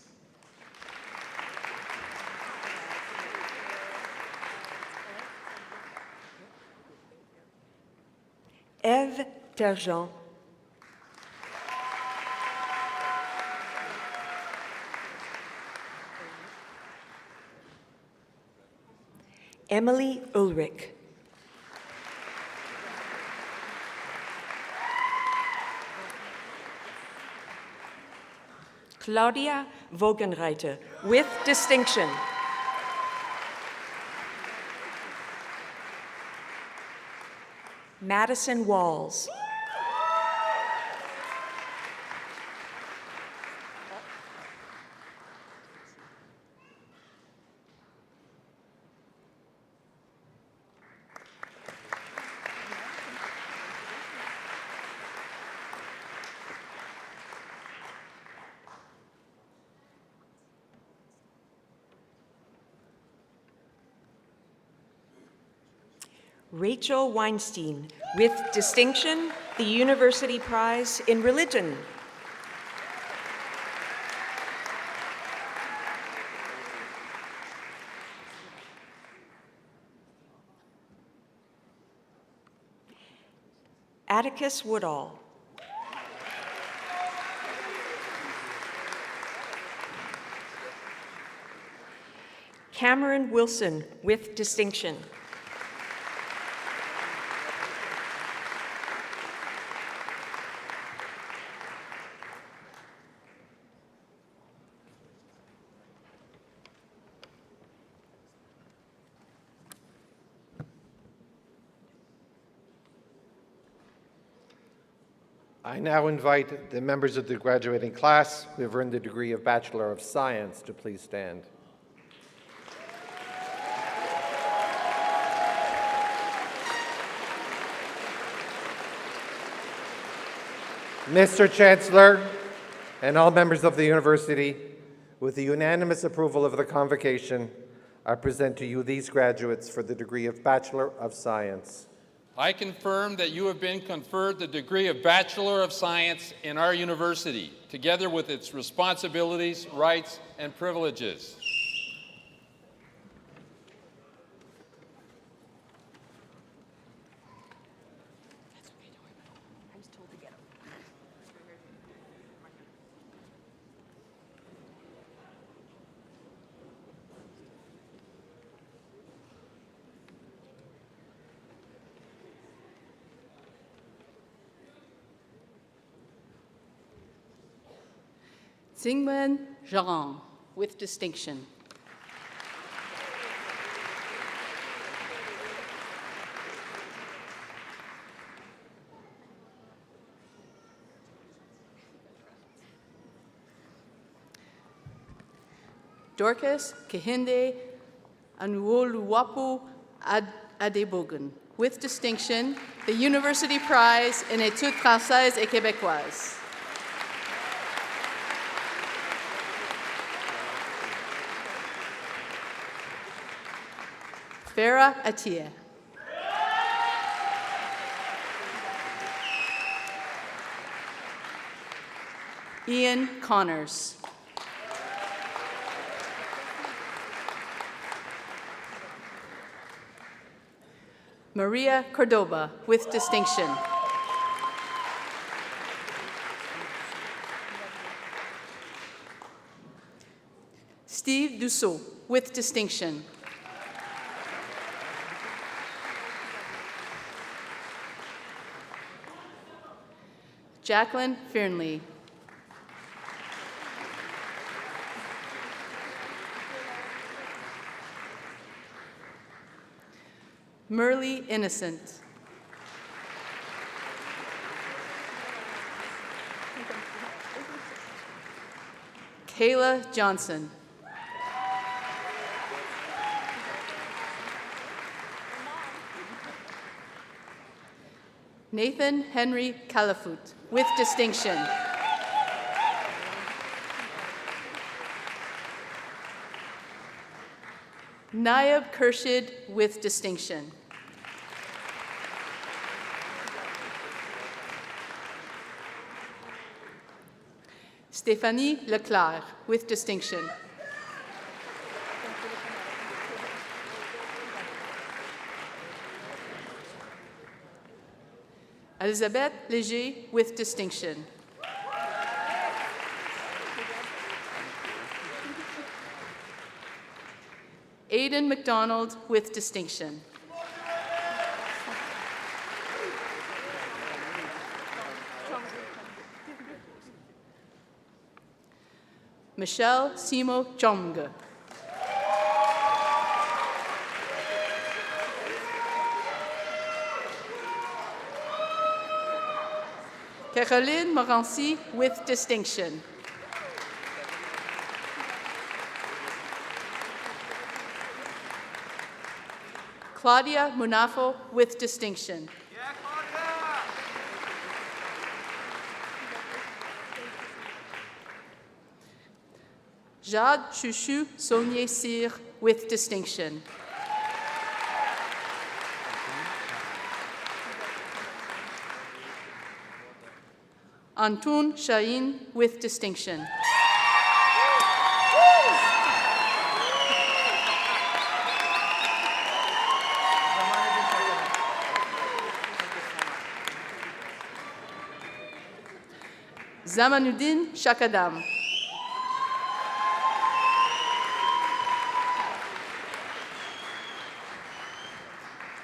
Eve Terjean. Emily Ulrich. Claudia Vogenreiter with distinction. Madison Walls. Rachel Weinstein, with distinction, the University Prize in Religion. Atticus Woodall. Cameron Wilson, with distinction. I now invite the members of the graduating class who have earned the degree of Bachelor of Science to please stand. Mr. Chancellor and all members of the university, with the unanimous approval of the Convocation, I present to you these graduates for the degree of Bachelor of Science. I confirm that you have been conferred the degree of Bachelor of Science in our university, together with its responsibilities, rights, and privileges. Zingman Jaran, with distinction. Dorcas Kehinde Anuoluwapu Adebogun, with distinction, the University Prize in Études Françaises et Québécoises. Farah Atieh. Ian Connors. Maria Cordoba, with distinction. Steve Dussault, with distinction. Jacqueline Fearnley. Merle Innocent. Kayla Johnson. Nathan Henry Calafoot, with distinction. Nayab Kershid, with distinction. Stéphanie Leclerc, with distinction. Elizabeth Léger, with distinction. Aidan McDonald, with distinction. Michelle Simo Chomga. Caroline Morancy, with distinction. Claudia Munafo, with distinction. Jade Chouchou Saunier Cyr, with distinction. Antoun Shahin, with distinction. Zamanuddin Shakadam.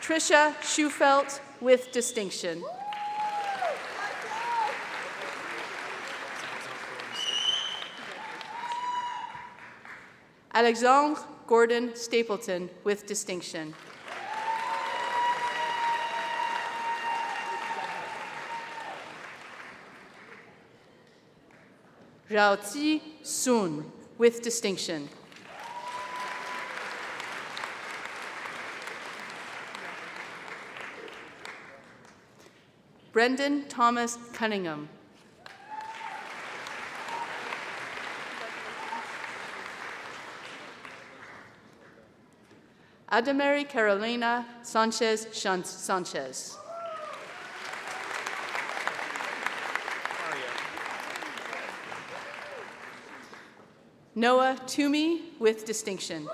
Trisha Schufelt, with distinction. Alexandre Gordon Stapleton, with distinction. Zhaozi Sun, with distinction. Brendan Thomas Cunningham. Adamari Carolina Sanchez Sanchez. Noah Toomey, with distinction.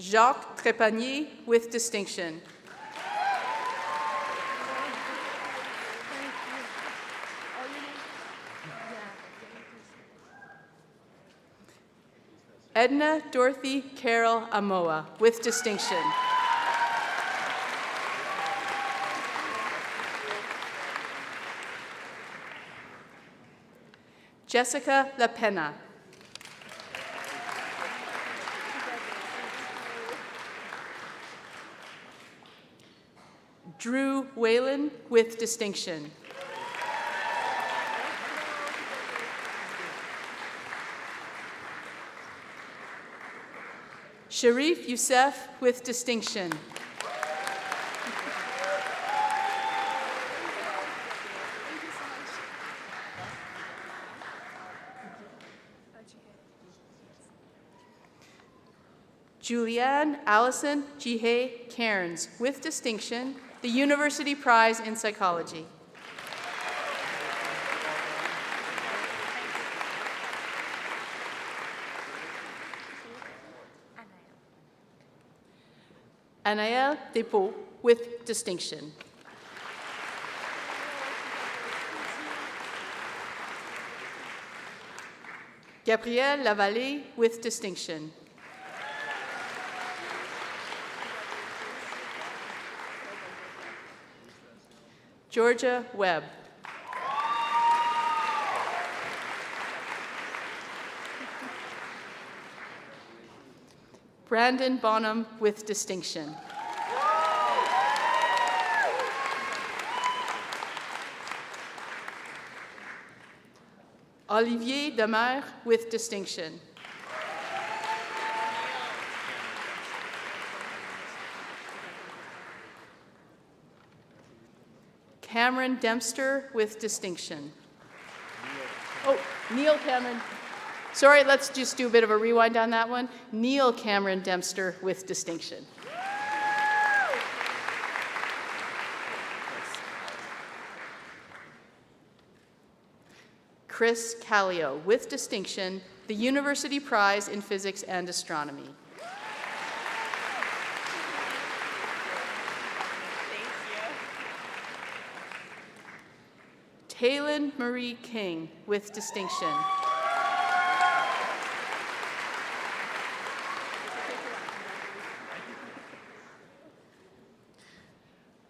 Jacques Trépanier, with distinction. Edna Dorothy Carol Amoa, with distinction. Jessica LaPena. Drew Whalen, with distinction. Sharif Youssef, with distinction. Julianne Allison Jihé Cairns, with distinction, the University Prize in Psychology. Anaël Despaux, with distinction. Gabrielle Lavallée, with distinction. Georgia Webb. Brandon Bonham, with distinction. Olivier Demer, with distinction. Cameron Dempster with distinction. Oh, Neil Cameron. Sorry, let's just do a bit of a rewind on that one. Neil Cameron Dempster with distinction. Chris Callio with distinction, the University Prize in Physics and Astronomy. Taylin Marie King with distinction.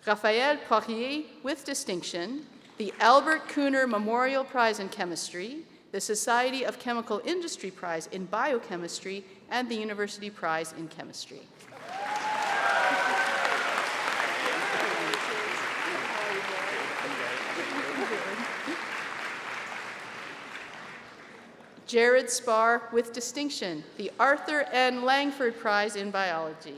Raphael Poirier with distinction, the Albert Kuhner Memorial Prize in Chemistry, the Society of Chemical Industry Prize in Biochemistry, and the University Prize in Chemistry. Jared Spar with distinction, the Arthur N. Langford Prize in Biology.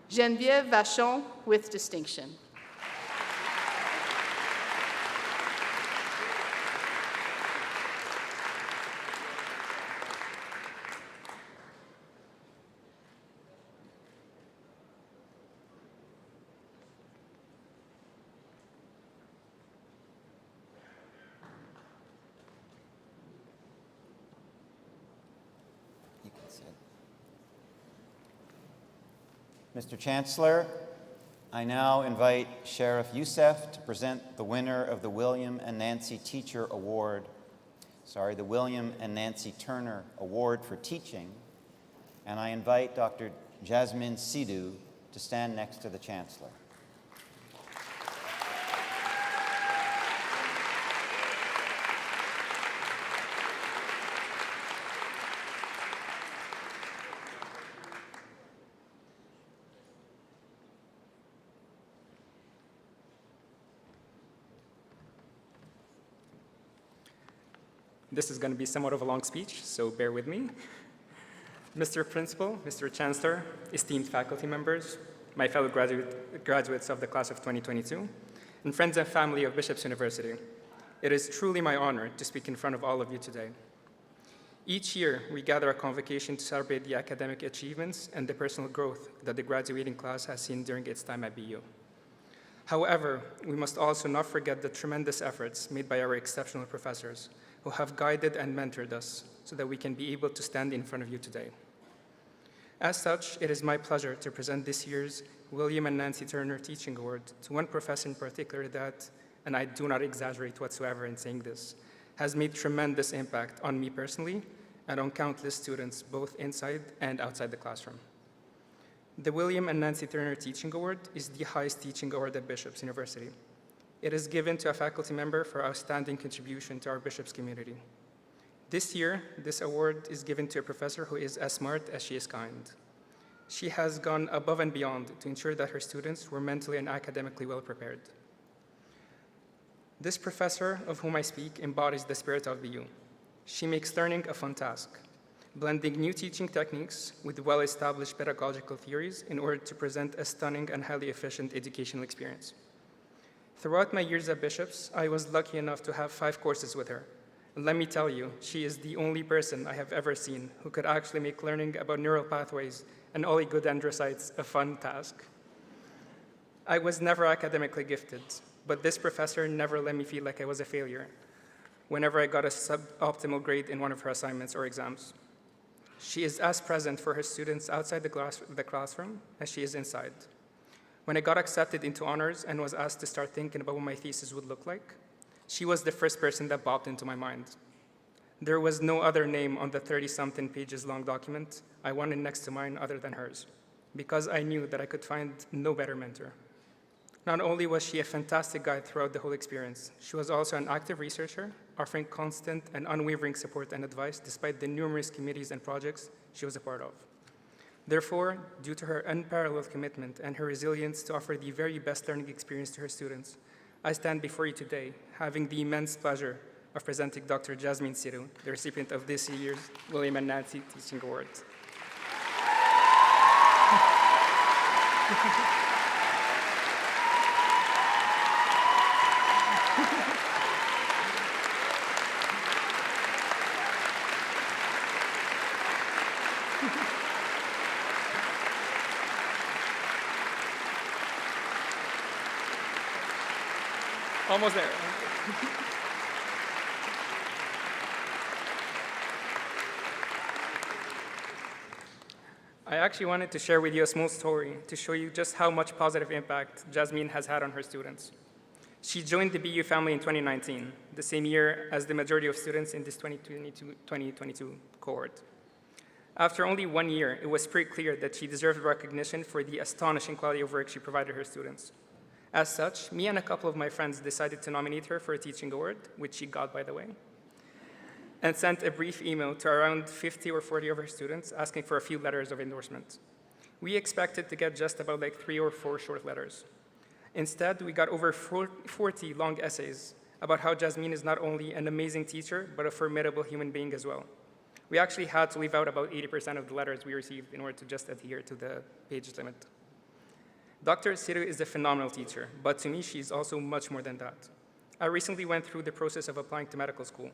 Geneviève Vachon with distinction. Mr. Chancellor, I now invite Sheriff Youssef to present the winner of the William and Nancy Teacher Award, the William and Nancy Turner Award for Teaching, and I invite Dr. Jasmine Sidhu to stand next to the Chancellor. This is going to be somewhat of a long speech, so bear with me. Mr. Principal, Mr. Chancellor, esteemed faculty members, my fellow graduates of the class of 2022, and friends and family of Bishop's University, it is truly my honor to speak in front of all of you today. Each year, we gather a convocation to celebrate the academic achievements and the personal growth that the graduating class has seen during its time at BU. However, we must also not forget the tremendous efforts made by our exceptional professors who have guided and mentored us so that we can be able to stand in front of you today. As such, it is my pleasure to present this year's William and Nancy Turner Teaching Award to one professor in particular that, and I do not exaggerate whatsoever in saying this, has made tremendous impact on me personally and on countless students both inside and outside the classroom. The William and Nancy Turner Teaching Award is the highest teaching award at Bishop's University. It is given to a faculty member for outstanding contribution to our Bishop's community. This year, this award is given to a professor who is as smart as she is kind. She has gone above and beyond to ensure that her students were mentally and academically well prepared. This professor of whom I speak embodies the spirit of BU. She makes learning a fun task, blending new teaching techniques with well-established pedagogical theories in order to present a stunning and highly efficient educational experience. Throughout my years at Bishop's, I was lucky enough to have 5 courses with her. And let me tell you, she is the only person I have ever seen who could actually make learning about neural pathways and oligodendrocytes a fun task. I was never academically gifted, but this professor never let me feel like I was a failure whenever I got a suboptimal grade in one of her assignments or exams. She is as present for her students outside the classroom as she is inside. When I got accepted into honors and was asked to start thinking about what my thesis would look like, she was the first person that popped into my mind. There was no other name on the 30-something pages long document I wanted next to mine other than hers, because I knew that I could find no better mentor. Not only was she a fantastic guide throughout the whole experience, she was also an active researcher, offering constant and unwavering support and advice despite the numerous committees and projects she was a part of. Therefore, due to her unparalleled commitment and her resilience to offer the very best learning experience to her students, I stand before you today, having the immense pleasure of presenting Dr. Jasmine Sidhu, the recipient of this year's William and Nancy Teaching Award. Almost there. I actually wanted to share with you a small story to show you just how much positive impact Jasmine has had on her students. She joined the BU family in 2019, the same year as the majority of students in this 2022 cohort. After only 1 year, it was pretty clear that she deserved recognition for the astonishing quality of work she provided her students. As such, me and a couple of my friends decided to nominate her for a teaching award, which she got, by the way, and sent a brief email to around 50 or 40 of her students asking for a few letters of endorsement. We expected to get just about like 3 or 4 short letters. Instead, we got over 40 long essays about how Jasmine is not only an amazing teacher, but a formidable human being as well. We actually had to leave out about 80% of the letters we received in order to just adhere to the page limit. Dr. Siru is a phenomenal teacher, but to me, she's also much more than that. I recently went through the process of applying to medical school.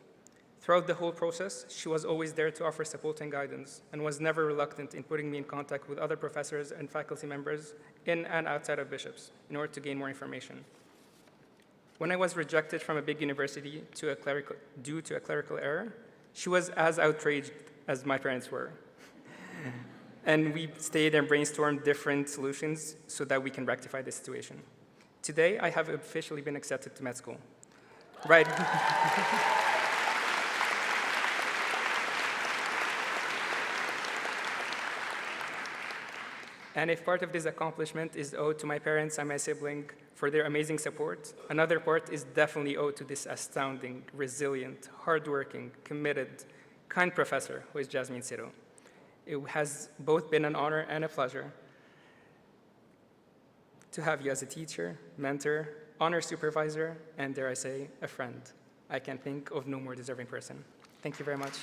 Throughout the whole process, she was always there to offer support and guidance, and was never reluctant in putting me in contact with other professors and faculty members in and outside of Bishops in order to gain more information. When I was rejected from a big university due to a clerical error, she was as outraged as my parents were. And we stayed and brainstormed different solutions so that we can rectify the situation. Today, I have officially been accepted to med school. Right. And if part of this accomplishment is owed to my parents and my sibling for their amazing support, another part is definitely owed to this astounding, resilient, hardworking, committed, kind professor who is Jasmine Siru. It has both been an honor and a pleasure to have you as a teacher, mentor, honor supervisor, and dare I say, a friend. I can think of no more deserving person. Thank you very much.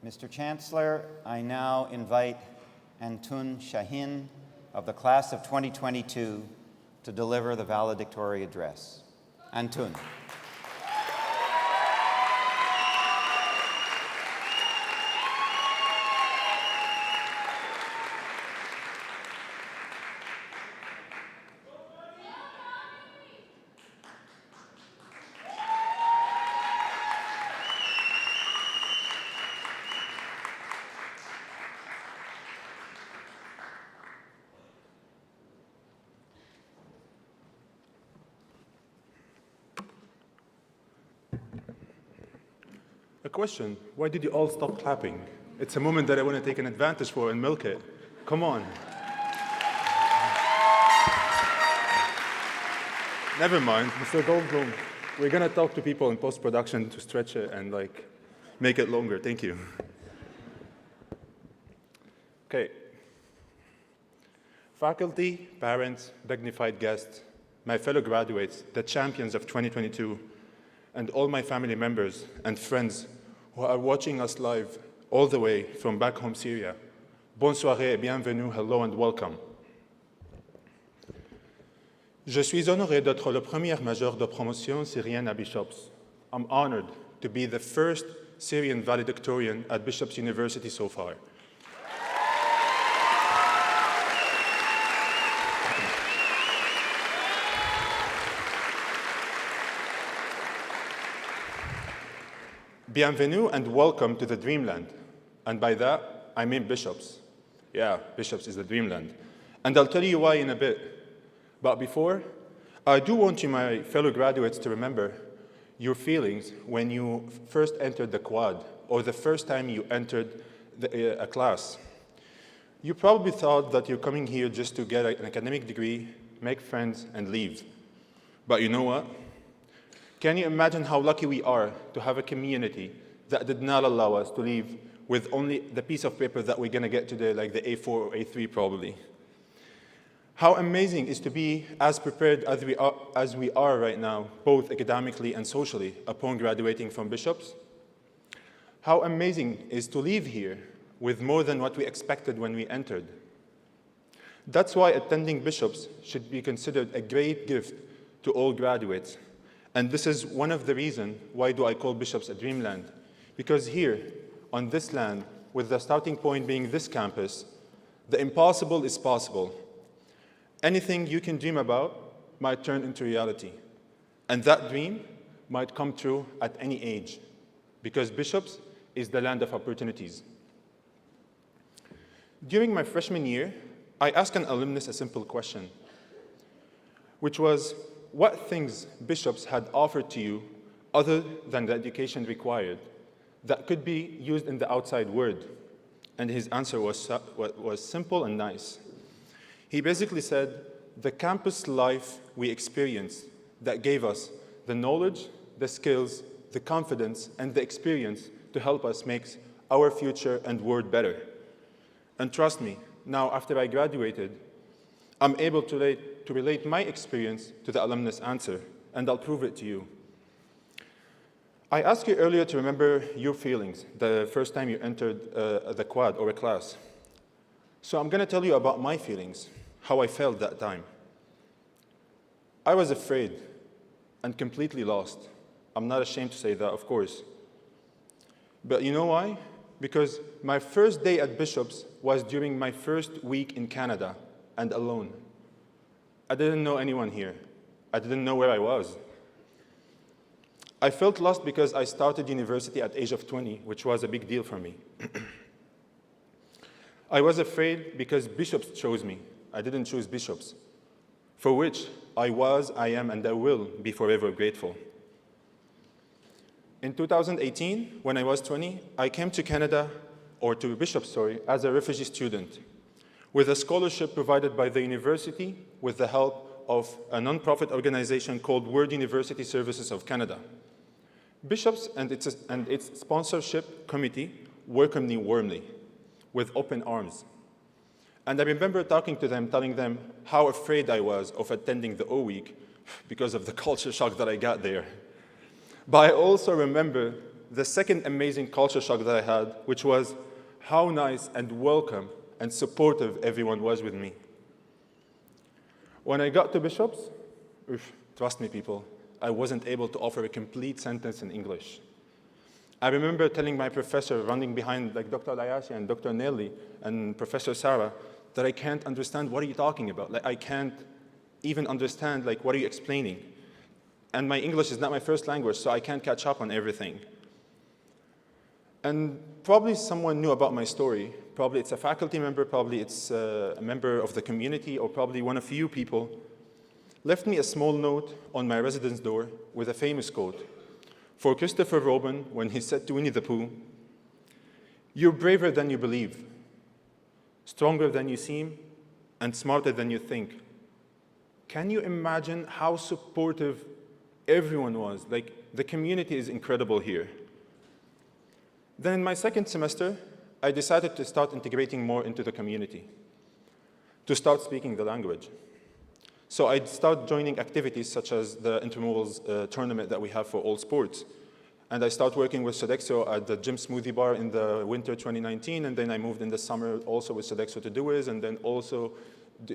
Mr. Chancellor, I now invite Antun Shahin of the class of 2022 to deliver the valedictory address. Antun. A question, why did you all stop clapping? It's a moment that I want to take an advantage for and milk it. Come on. Never mind, Mr. Goldblum. We're going to talk to people in post-production to stretch it and make it longer. Thank you. Okay. Faculty, parents, dignified guests, my fellow graduates, the champions of 2022, and all my family members and friends who are watching us live all the way from back home Syria. Bonne soirée et bienvenue, hello and welcome. Je suis honoré d'être le premier major de promotion syrienne à Bishops. I'm honored to be the first Syrian valedictorian at Bishops University so far. Bienvenue and welcome to the dreamland. And by that, I mean Bishops. Yeah, Bishops is the dreamland. And I'll tell you why in a bit. But before, I do want you, my fellow graduates, to remember your feelings when you first entered the quad or the first time you entered a class. You probably thought that you're coming here just to get an academic degree, make friends, and leave. But you know what? Can you imagine how lucky we are to have a community that did not allow us to leave with only the piece of paper that we're going to get today, like the A4 or A3 probably? How amazing is to be as prepared as we are right now, both academically and socially, upon graduating from Bishops? How amazing is to leave here with more than what we expected when we entered. That's why attending Bishops should be considered a great gift to all graduates. And this is one of the reasons why do I call Bishops a dreamland. Because here, on this land, with the starting point being this campus, the impossible is possible. Anything you can dream about might turn into reality. And that dream might come true at any age. Because Bishops is the land of opportunities. During my freshman year, I asked an alumnus a simple question, which was, what things Bishops had offered to you other than the education required that could be used in the outside world? And his answer was simple and nice. He basically said, the campus life we experienced that gave us the knowledge, the skills, the confidence, and the experience to help us make our future and world better. And trust me, now after I graduated, I'm able to relate my experience to the alumnus answer, and I'll prove it to you. I asked you earlier to remember your feelings the first time you entered the quad or a class. So I'm going to tell you about my feelings, how I felt that time. I was afraid and completely lost. I'm not ashamed to say that, of course. But you know why? Because my first day at Bishops was during my first week in Canada, and alone. I didn't know anyone here. I didn't know where I was. I felt lost because I started university at the age of 20, which was a big deal for me. I was afraid because Bishops chose me. I didn't choose Bishops, for which I was, I am, and I will be forever grateful. In 2018, when I was 20, I came to Canada, or to Bishops, as a refugee student, with a scholarship provided by the university with the help of a non-profit organization called World University Services of Canada. Bishops and its sponsorship committee welcomed me warmly, with open arms. And I remember talking to them, telling them how afraid I was of attending the O Week because of the culture shock that I got there. But I also remember the second amazing culture shock that I had, which was how nice and welcome and supportive everyone was with me. When I got to Bishops, trust me people, I wasn't able to offer a complete sentence in English. I remember telling my professor, running behind like Dr. Layashi and Dr. Nelly and Professor Sarah, that I can't understand what are you talking about. Like, I can't even understand, like, what are you explaining? And my English is not my first language, so I can't catch up on everything. And probably someone knew about my story. Probably it's a faculty member, probably it's a member of the community, or probably one of you people left me a small note on my residence door with a famous quote for Christopher Robin when he said to Winnie the Pooh, "You're braver than you believe, stronger than you seem, and smarter than you think." Can you imagine how supportive everyone was? Like, the community is incredible here. Then in my second semester, I decided to start integrating more into the community, to start speaking the language. So I'd start joining activities such as the intramurals tournament that we have for all sports. And I started working with Sodexo at the Gym Smoothie Bar in the winter 2019, and then I moved in the summer also with Sodexo to Duis, and then also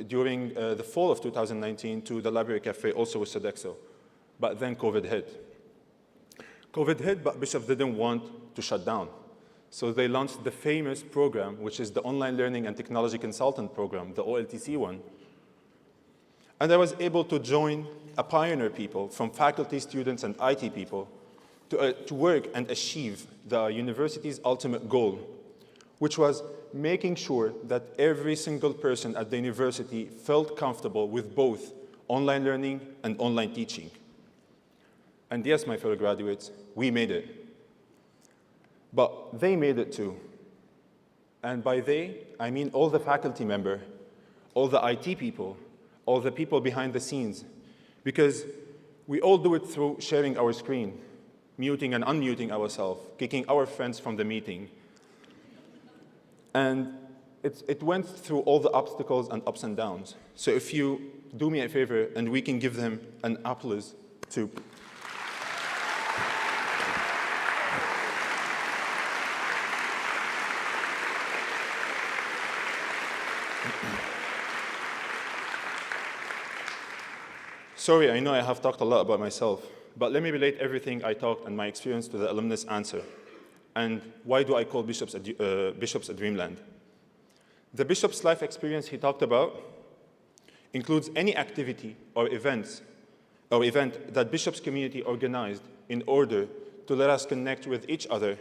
during the fall of 2019 to the Library Cafe, also with Sodexo. But then COVID hit. COVID hit, but Bishops didn't want to shut down. So they launched the famous program, which is the Online Learning and Technology Consultant Program, the OLTC one. And I was able to join a pioneer people from faculty, students, and IT people to work and achieve the university's ultimate goal, which was making sure that every single person at the university felt comfortable with both online learning and online teaching. And yes, my fellow graduates, we made it. But they made it too. And by they, I mean all the faculty members, all the IT people, all the people behind the scenes, because we all do it through sharing our screen, muting and unmuting ourselves, kicking our friends from the meeting. And it went through all the obstacles and ups and downs. So if you do me a favor and we can give them an applause to. Sorry, I know I have talked a lot about myself, but let me relate everything I talked and my experience to the alumnus answer. And why do I call Bishops a dreamland? The Bishop's life experience he talked about includes any activity or event that Bishop's community organized in order to let us connect with each other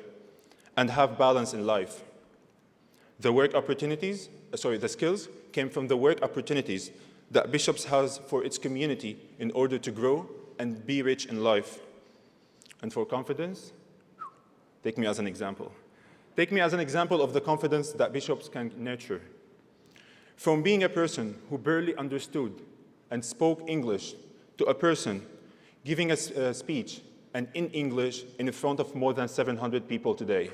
and have balance in life. The skills came from the work opportunities that Bishops has for its community in order to grow and be rich in life. And for confidence, take me as an example. Take me as an example of the confidence that Bishops can nurture. From being a person who barely understood and spoke English to a person giving a speech and in English in front of more than 700 people today.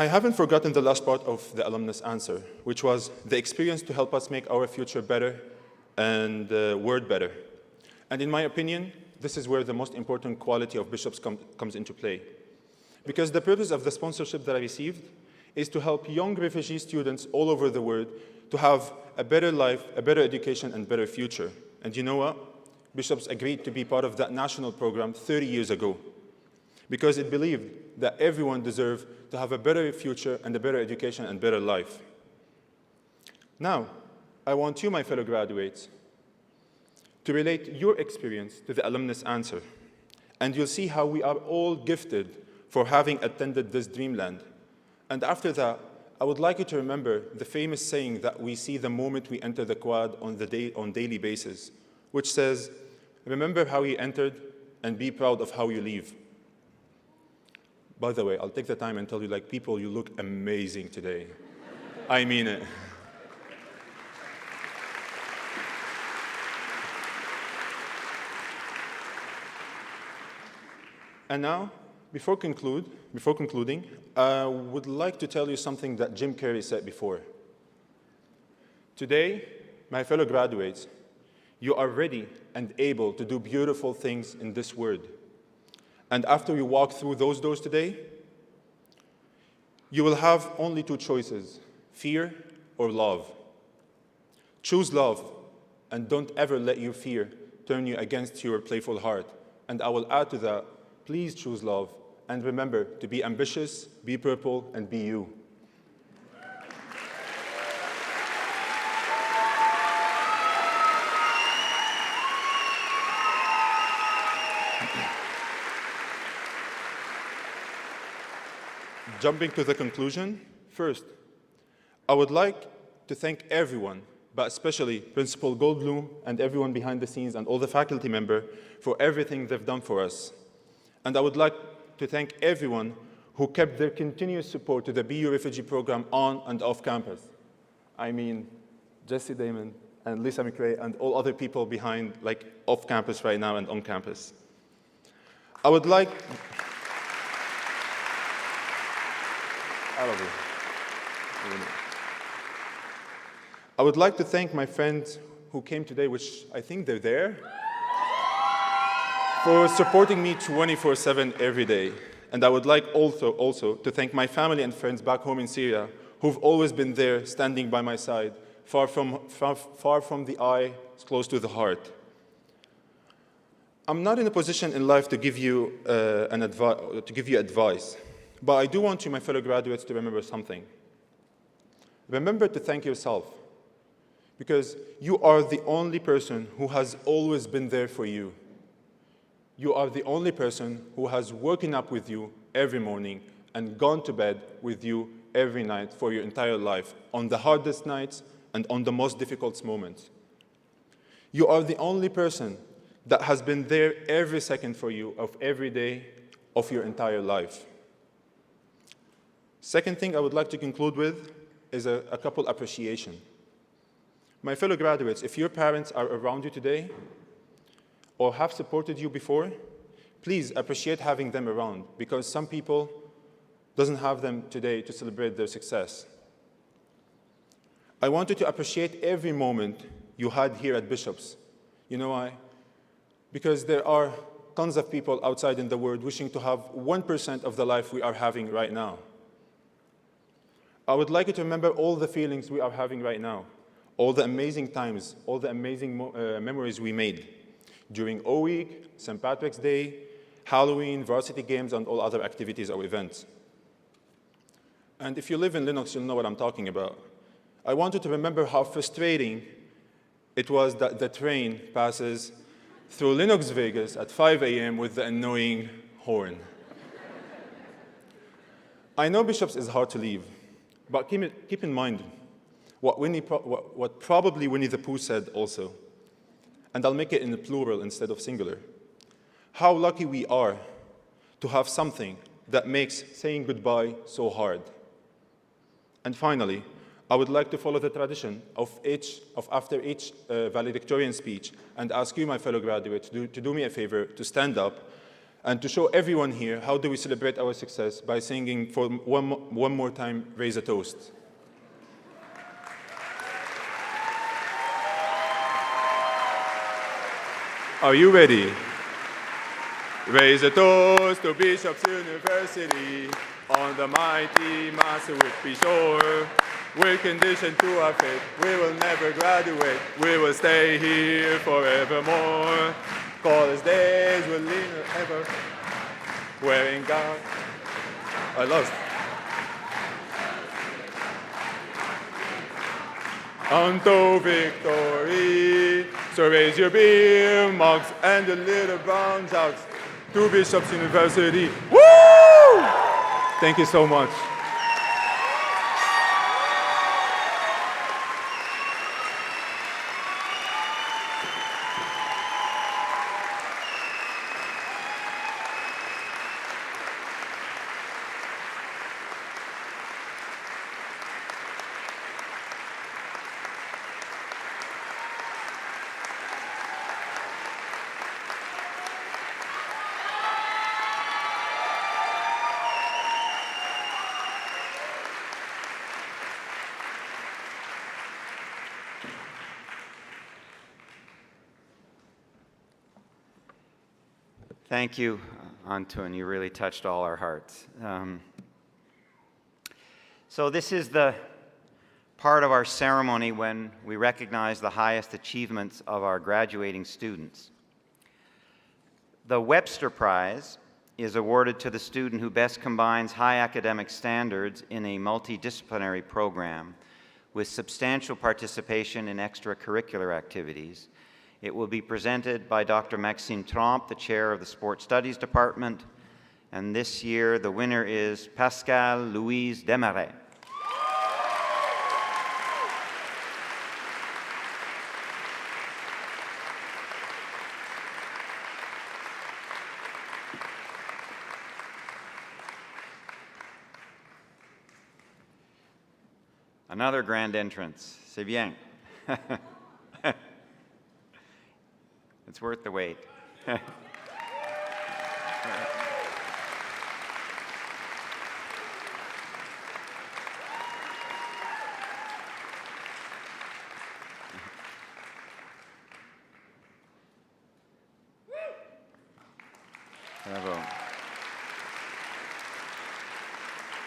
I haven't forgotten the last part of the alumnus answer, which was the experience to help us make our future better and word better. And in my opinion, this is where the most important quality of Bishops comes into play. Because the purpose of the sponsorship that I received is to help young refugee students all over the world to have a better life, a better education, and better future. And you know what? Bishops agreed to be part of that national program 30 years ago, because it believed that everyone deserved to have a better future and a better education and better life. Now, I want you, my fellow graduates, to relate your experience to the alumnus answer, and you'll see how we are all gifted for having attended this dreamland. And after that, I would like you to remember the famous saying that we see the moment we enter the quad on daily basis, which says, remember how you entered and be proud of how you leave. By the way, I'll take the time and tell you, like, people, you look amazing today. I mean it. And now, before concluding, I would like to tell you something that Jim Carrey said before. Today, my fellow graduates, you are ready and able to do beautiful things in this world. And after you walk through those doors today, you will have only two choices, fear or love. Choose love, and don't ever let your fear turn you against your playful heart. And I will add to that, please choose love, and remember to be ambitious, be purple, and be you. Jumping to the conclusion, first, I would like to thank everyone, but especially Principal Goldblum and everyone behind the scenes and all the faculty members for everything they've done for us. And I would like to thank everyone who kept their continuous support to the BU Refugee Program on and off campus. I mean, Jesse Damon and Lisa McRae and all other people behind, like, off campus right now and on campus. I would like... I love you. I would like to thank my friends who came today, which I think they're there, for supporting me 24/7 every day. And I would like also to thank my family and friends back home in Syria, who've always been there, standing by my side, far from the eye, close to the heart. I'm not in a position in life to give you advice. But I do want you, my fellow graduates, to remember something. Remember to thank yourself, because you are the only person who has always been there for you. You are the only person who has woken up with you every morning and gone to bed with you every night for your entire life, on the hardest nights and on the most difficult moments. You are the only person that has been there every second for you of every day of your entire life. Second thing I would like to conclude with is a couple appreciation. My fellow graduates, if your parents are around you today or have supported you before, please appreciate having them around, because some people doesn't have them today to celebrate their success. I want you to appreciate every moment you had here at Bishop's. You know why? Because there are tons of people outside in the world wishing to have 1% of the life we are having right now. I would like you to remember all the feelings we are having right now, all the amazing times, all the amazing memories we made during O Week, St. Patrick's Day, Halloween, varsity games, and all other activities or events. And if you live in Lennox, you'll know what I'm talking about. I want you to remember how frustrating it was that the train passes through Lennox, Vegas at 5 a.m. with the annoying horn. I know Bishop's is hard to leave, but keep in mind what probably Winnie the Pooh said also, and I'll make it in the plural instead of singular. How lucky we are to have something that makes saying goodbye so hard. And finally, I would like to follow the tradition of after each valedictorian speech and ask you, my fellow graduates, to do me a favor, to stand up and to show everyone here how do we celebrate our success by singing for one more time, Raise a Toast. Are you ready? Raise a toast to Bishop's University on the mighty Massawippi shore. We're conditioned to our fate, we will never graduate, we will stay here forevermore. College days will lean ever, wearing gown. I lost. Unto victory, so raise your beer mugs and the little brown jugs to Bishop's University. Woo! Thank you so much. Thank you, Antun. You really touched all our hearts. So this is the part of our ceremony when we recognize the highest achievements of our graduating students. The Webster Prize is awarded to the student who best combines high academic standards in a multidisciplinary program with substantial participation in extracurricular activities. It will be presented by Dr. Maxime Trompe, the chair of the Sport Studies Department, and this year the winner is Pascal Louise Desmarais. Another grand entrance. C'est bien. It's worth the wait. Bravo.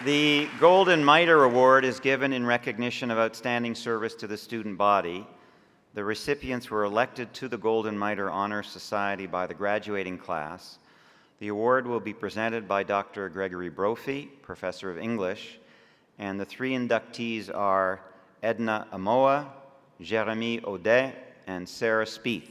The Golden Mitre Award is given in recognition of outstanding service to the student body. The recipients were elected to the Golden Mitre Honor Society by the graduating class. The award will be presented by Dr. Gregory Brophy, Professor of English, and the three inductees are Edna Amoa, Jeremy Audet, and Sarah Spieth.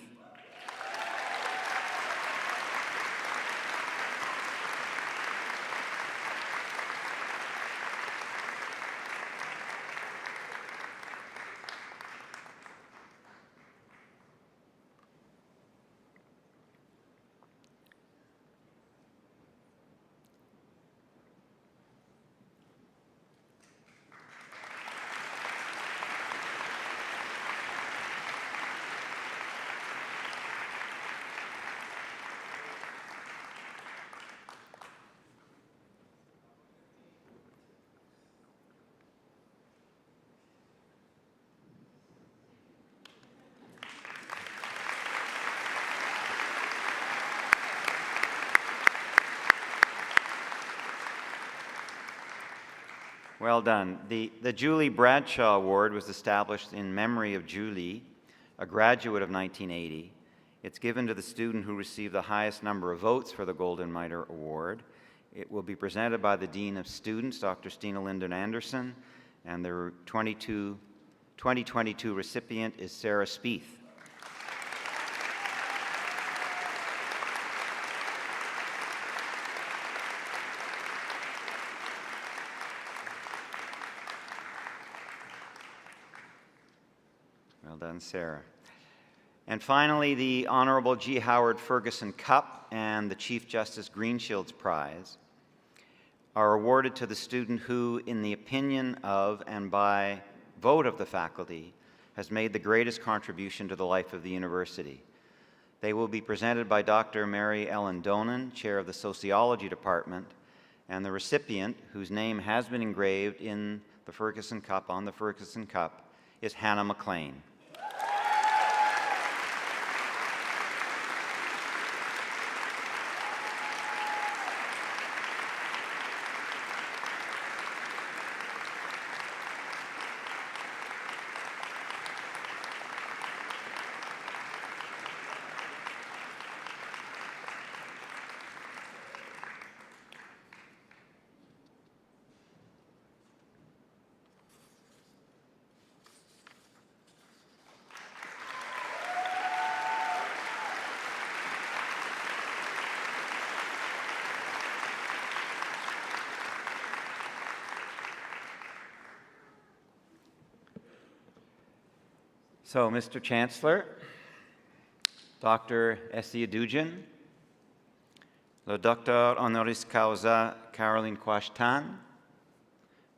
Well done. The Julie Bradshaw Award was established in memory of Julie, a graduate of 1980. It's given to the student who received the highest number of votes for the Golden Mitre Award. It will be presented by the Dean of Students, Dr. Stina Linden Anderson, and the 2022 recipient is Sarah Spieth. Well done, Sarah. And finally, the Honorable G. Howard Ferguson Cup and the Chief Justice Greenshields Prize are awarded to the student who, in the opinion of and by vote of the faculty, has made the greatest contribution to the life of the university. They will be presented by Dr. Mary Ellen Donan, Chair of the Sociology Department, and the recipient, whose name has been engraved in the Ferguson Cup, on the Ferguson Cup, is Hannah McLean. So, Mr. Chancellor, Dr. Essie Adujan, le Docteur Honoris Causa Caroline Quashtan,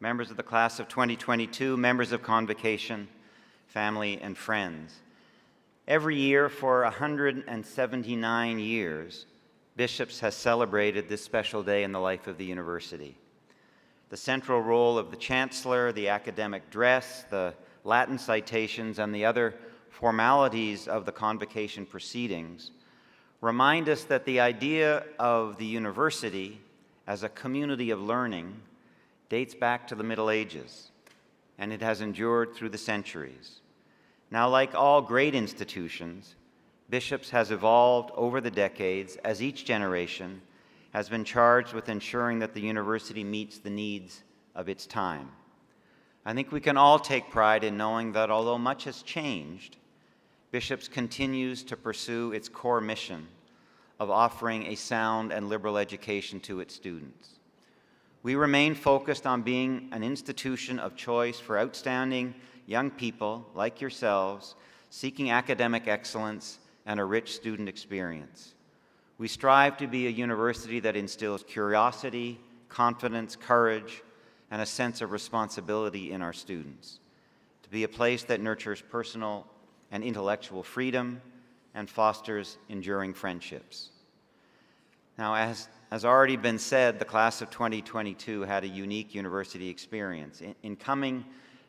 members of the class of 2022, members of Convocation, family and friends. Every year for 179 years, Bishops has celebrated this special day in the life of the university. The central role of the Chancellor, the academic dress, the Latin citations, and the other formalities of the Convocation proceedings remind us that the idea of the university as a community of learning dates back to the Middle Ages, and it has endured through the centuries. Now, like all great institutions, Bishops has evolved over the decades as each generation has been charged with ensuring that the university meets the needs of its time. I think we can all take pride in knowing that although much has changed, Bishops continues to pursue its core mission of offering a sound and liberal education to its students. We remain focused on being an institution of choice for outstanding young people like yourselves seeking academic excellence and a rich student experience. We strive to be a university that instills curiosity, confidence, courage, and a sense of responsibility in our students, to be a place that nurtures personal and intellectual freedom and fosters enduring friendships. Now, as has already been said, the class of 2022 had a unique university experience. In coming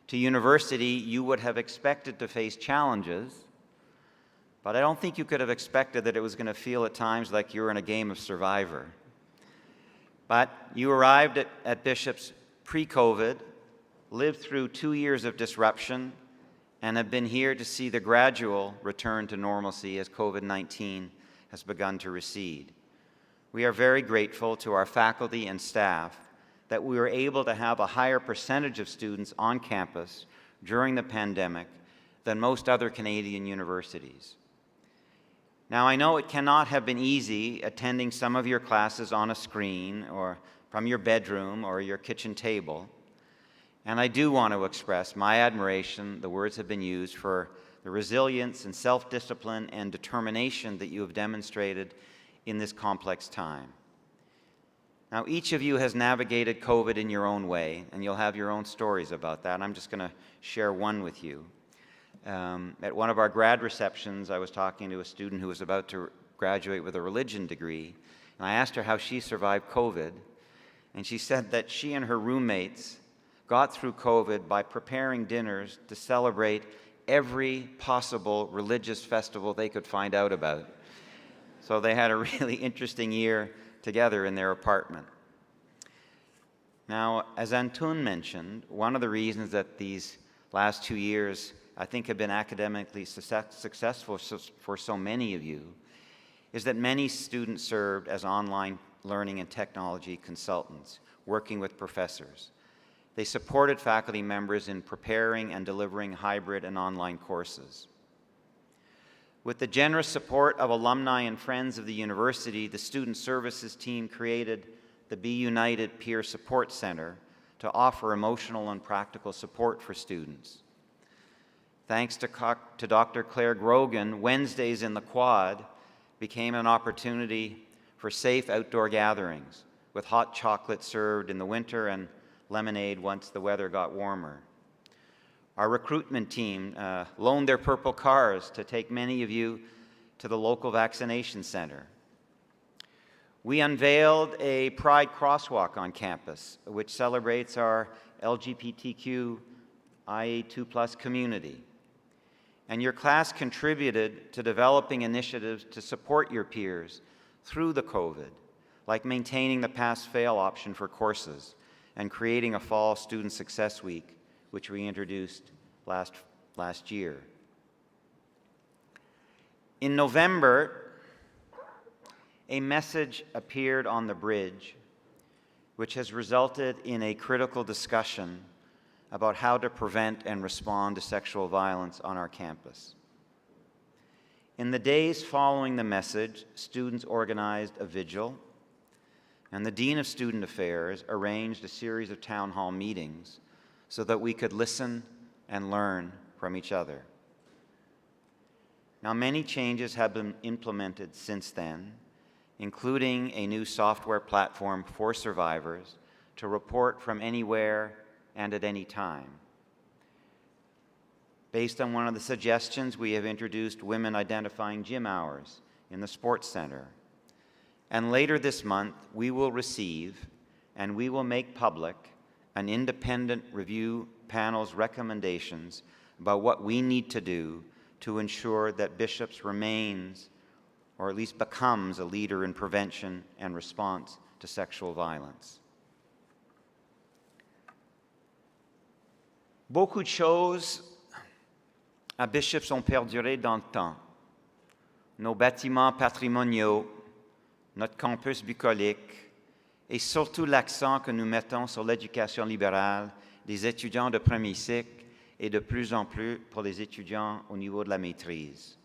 to university, you would have expected to face challenges, but I don't think you could have expected that it was going to feel at times like you were in a game of Survivor. But you arrived at Bishops pre-COVID, lived through 2 years of disruption, and have been here to see the gradual return to normalcy as COVID-19 has begun to recede. We are very grateful to our faculty and staff that we were able to have a higher percentage of students on campus during the pandemic than most other Canadian universities. Now, I know it cannot have been easy attending some of your classes on a screen or from your bedroom or your kitchen table. And I do want to express my admiration, the words have been used, for the resilience and self-discipline and determination that you have demonstrated in this complex time. Now, each of you has navigated COVID in your own way, and you'll have your own stories about that. I'm just going to share one with you. At one of our grad receptions, I was talking to a student who was about to graduate with a religion degree, and I asked her how she survived COVID. And she said that she and her roommates got through COVID by preparing dinners to celebrate every possible religious festival they could find out about. So they had a really interesting year together in their apartment. Now, as Antoon mentioned, one of the reasons that these last 2 years I think have been academically successful for so many of you is that many students served as online learning and technology consultants, working with professors. They supported faculty members in preparing and delivering hybrid and online courses. With the generous support of alumni and friends of the university, the Student Services team created the Be United Peer Support Center to offer emotional and practical support for students. Thanks to Dr. Claire Grogan, Wednesdays in the Quad became an opportunity for safe outdoor gatherings, with hot chocolate served in the winter and lemonade once the weather got warmer. Our recruitment team loaned their purple cars to take many of you to the local vaccination center. We unveiled a Pride crosswalk on campus, which celebrates our LGBTQIA2+ community. And your class contributed to developing initiatives to support your peers through the COVID, like maintaining the pass-fail option for courses and creating a Fall Student Success Week, which we introduced last year. In November, a message appeared on the bridge, which has resulted in a critical discussion about how to prevent and respond to sexual violence on our campus. In the days following the message, students organized a vigil, and the Dean of Student Affairs arranged a series of town hall meetings so that we could listen and learn from each other. Now, many changes have been implemented since then, including a new software platform for survivors to report from anywhere and at any time. Based on one of the suggestions, we have introduced women identifying gym hours in the sports center. And later this month, we will receive and we will make public an independent review panel's recommendations about what we need to do to ensure that Bishops remains, or at least becomes, a leader in prevention and response to sexual violence. Beaucoup de choses à Bishops ont perduré dans le temps. Nos bâtiments patrimoniaux, notre campus bucolique et surtout l'accent que nous mettons sur l'éducation libérale des étudiants de premier cycle et de plus en plus pour les étudiants au niveau de la maîtrise.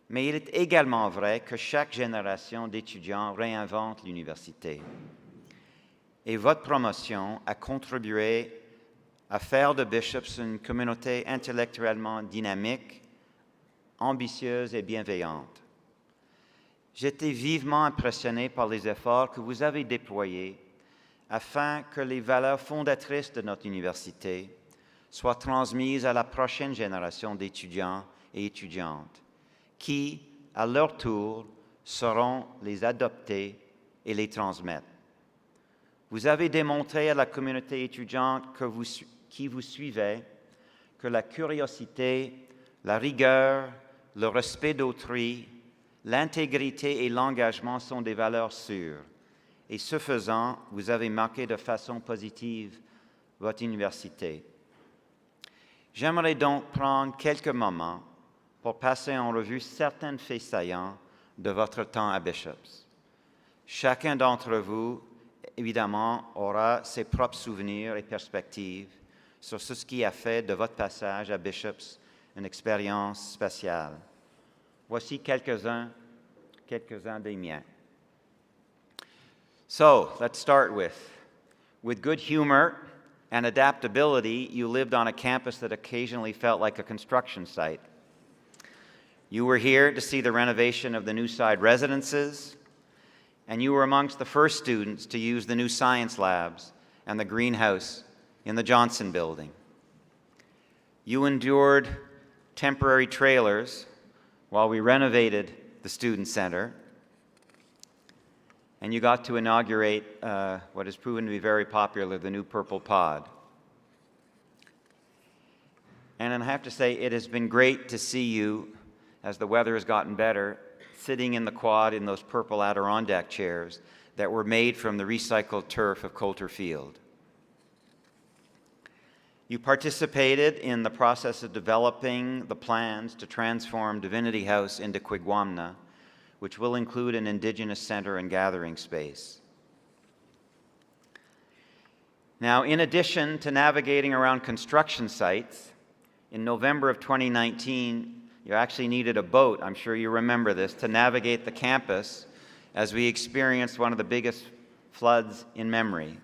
Mais il est également vrai que chaque génération d'étudiants réinvente l'université. Et votre promotion a contribué à faire de Bishops une communauté intellectuellement dynamique, ambitieuse et bienveillante. J'étais vivement impressionné par les efforts que vous avez déployés afin que les valeurs fondatrices de notre université soient transmises à la prochaine génération d'étudiants et étudiantes, qui, à leur tour, sauront les adopter et les transmettre. Vous avez démontré à la communauté étudiante qui vous suivait que la curiosité, la rigueur, le respect d'autrui, l'intégrité et l'engagement sont des valeurs sûres. Et ce faisant, vous avez marqué de façon positive votre université. J'aimerais donc prendre quelques moments pour passer en revue certains faits saillants de votre temps à Bishops. Chacun d'entre vous, évidemment, aura ses propres souvenirs et perspectives sur ce qui a fait de votre passage à Bishops une expérience spéciale. Voici quelques-uns des miens. So, let's start with good humor and adaptability, you lived on a campus that occasionally felt like a construction site. You were here to see the renovation of the new side residences, and you were amongst the first students to use the new science labs and the greenhouse in the Johnson building. You endured temporary trailers while we renovated the student center, and you got to inaugurate what has proven to be very popular, the new Purple Pod. And I have to say, it has been great to see you, as the weather has gotten better, sitting in the quad in those purple Adirondack chairs that were made from the recycled turf of Coulter Field. You participated in the process of developing the plans to transform Divinity House into Quigwamna, which will include an Indigenous center and gathering space. Now, in addition to navigating around construction sites, in November of 2019, you actually needed a boat, I'm sure you remember this, to navigate the campus as we experienced one of the biggest floods in memory.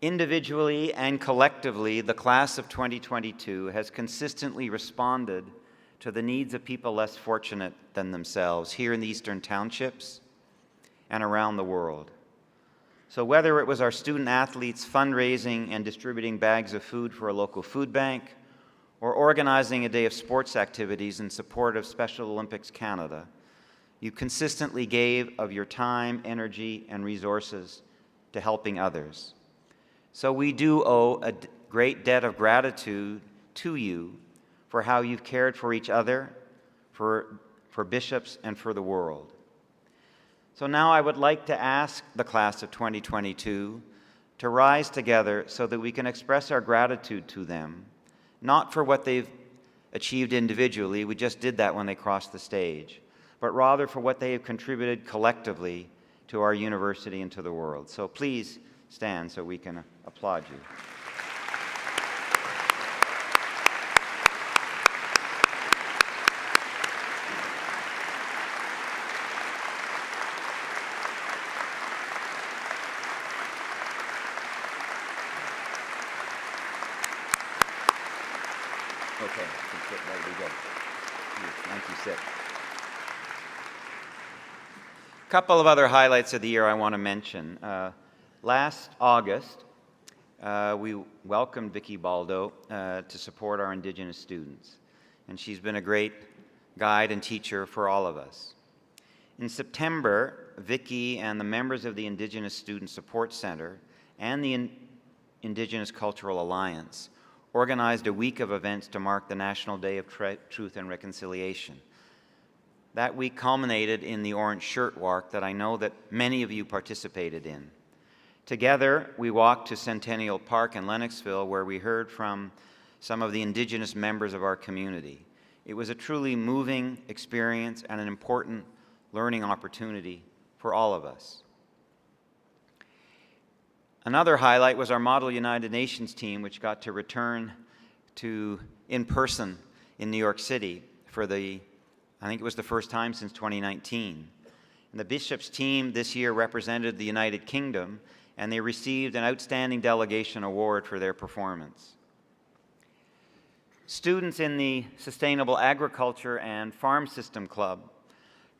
Individually and collectively, the class of 2022 has consistently responded to the needs of people less fortunate than themselves here in the Eastern Townships and around the world. So whether it was our student athletes fundraising and distributing bags of food for a local food bank, or organizing a day of sports activities in support of Special Olympics Canada, you consistently gave of your time, energy, and resources to helping others. So we do owe a great debt of gratitude to you for how you've cared for each other, for bishops, and for the world. So now I would like to ask the class of 2022 to rise together so that we can express our gratitude to them, not for what they've achieved individually, we just did that when they crossed the stage, but rather for what they have contributed collectively to our university and to the world. So please stand so we can applaud you. Okay, there we go. Thank you, sit. A couple of other highlights of the year I want to mention. Last August, we welcomed Vicky Baldo to support our Indigenous students, and she's been a great guide and teacher for all of us. In September, Vicky and the members of the Indigenous Student Support Center and the Indigenous Cultural Alliance organized a week of events to mark the National Day of Truth and Reconciliation. That week culminated in the Orange Shirt Walk that I know that many of you participated in. Together, we walked to Centennial Park in Lennoxville, where we heard from some of the Indigenous members of our community. It was a truly moving experience and an important learning opportunity for all of us. Another highlight was our Model United Nations team, which got to return to in person in New York City for I think it was the first time since 2019. And the Bishops team this year represented the United Kingdom, and they received an Outstanding Delegation Award for their performance. Students in the Sustainable Agriculture and Farm System Club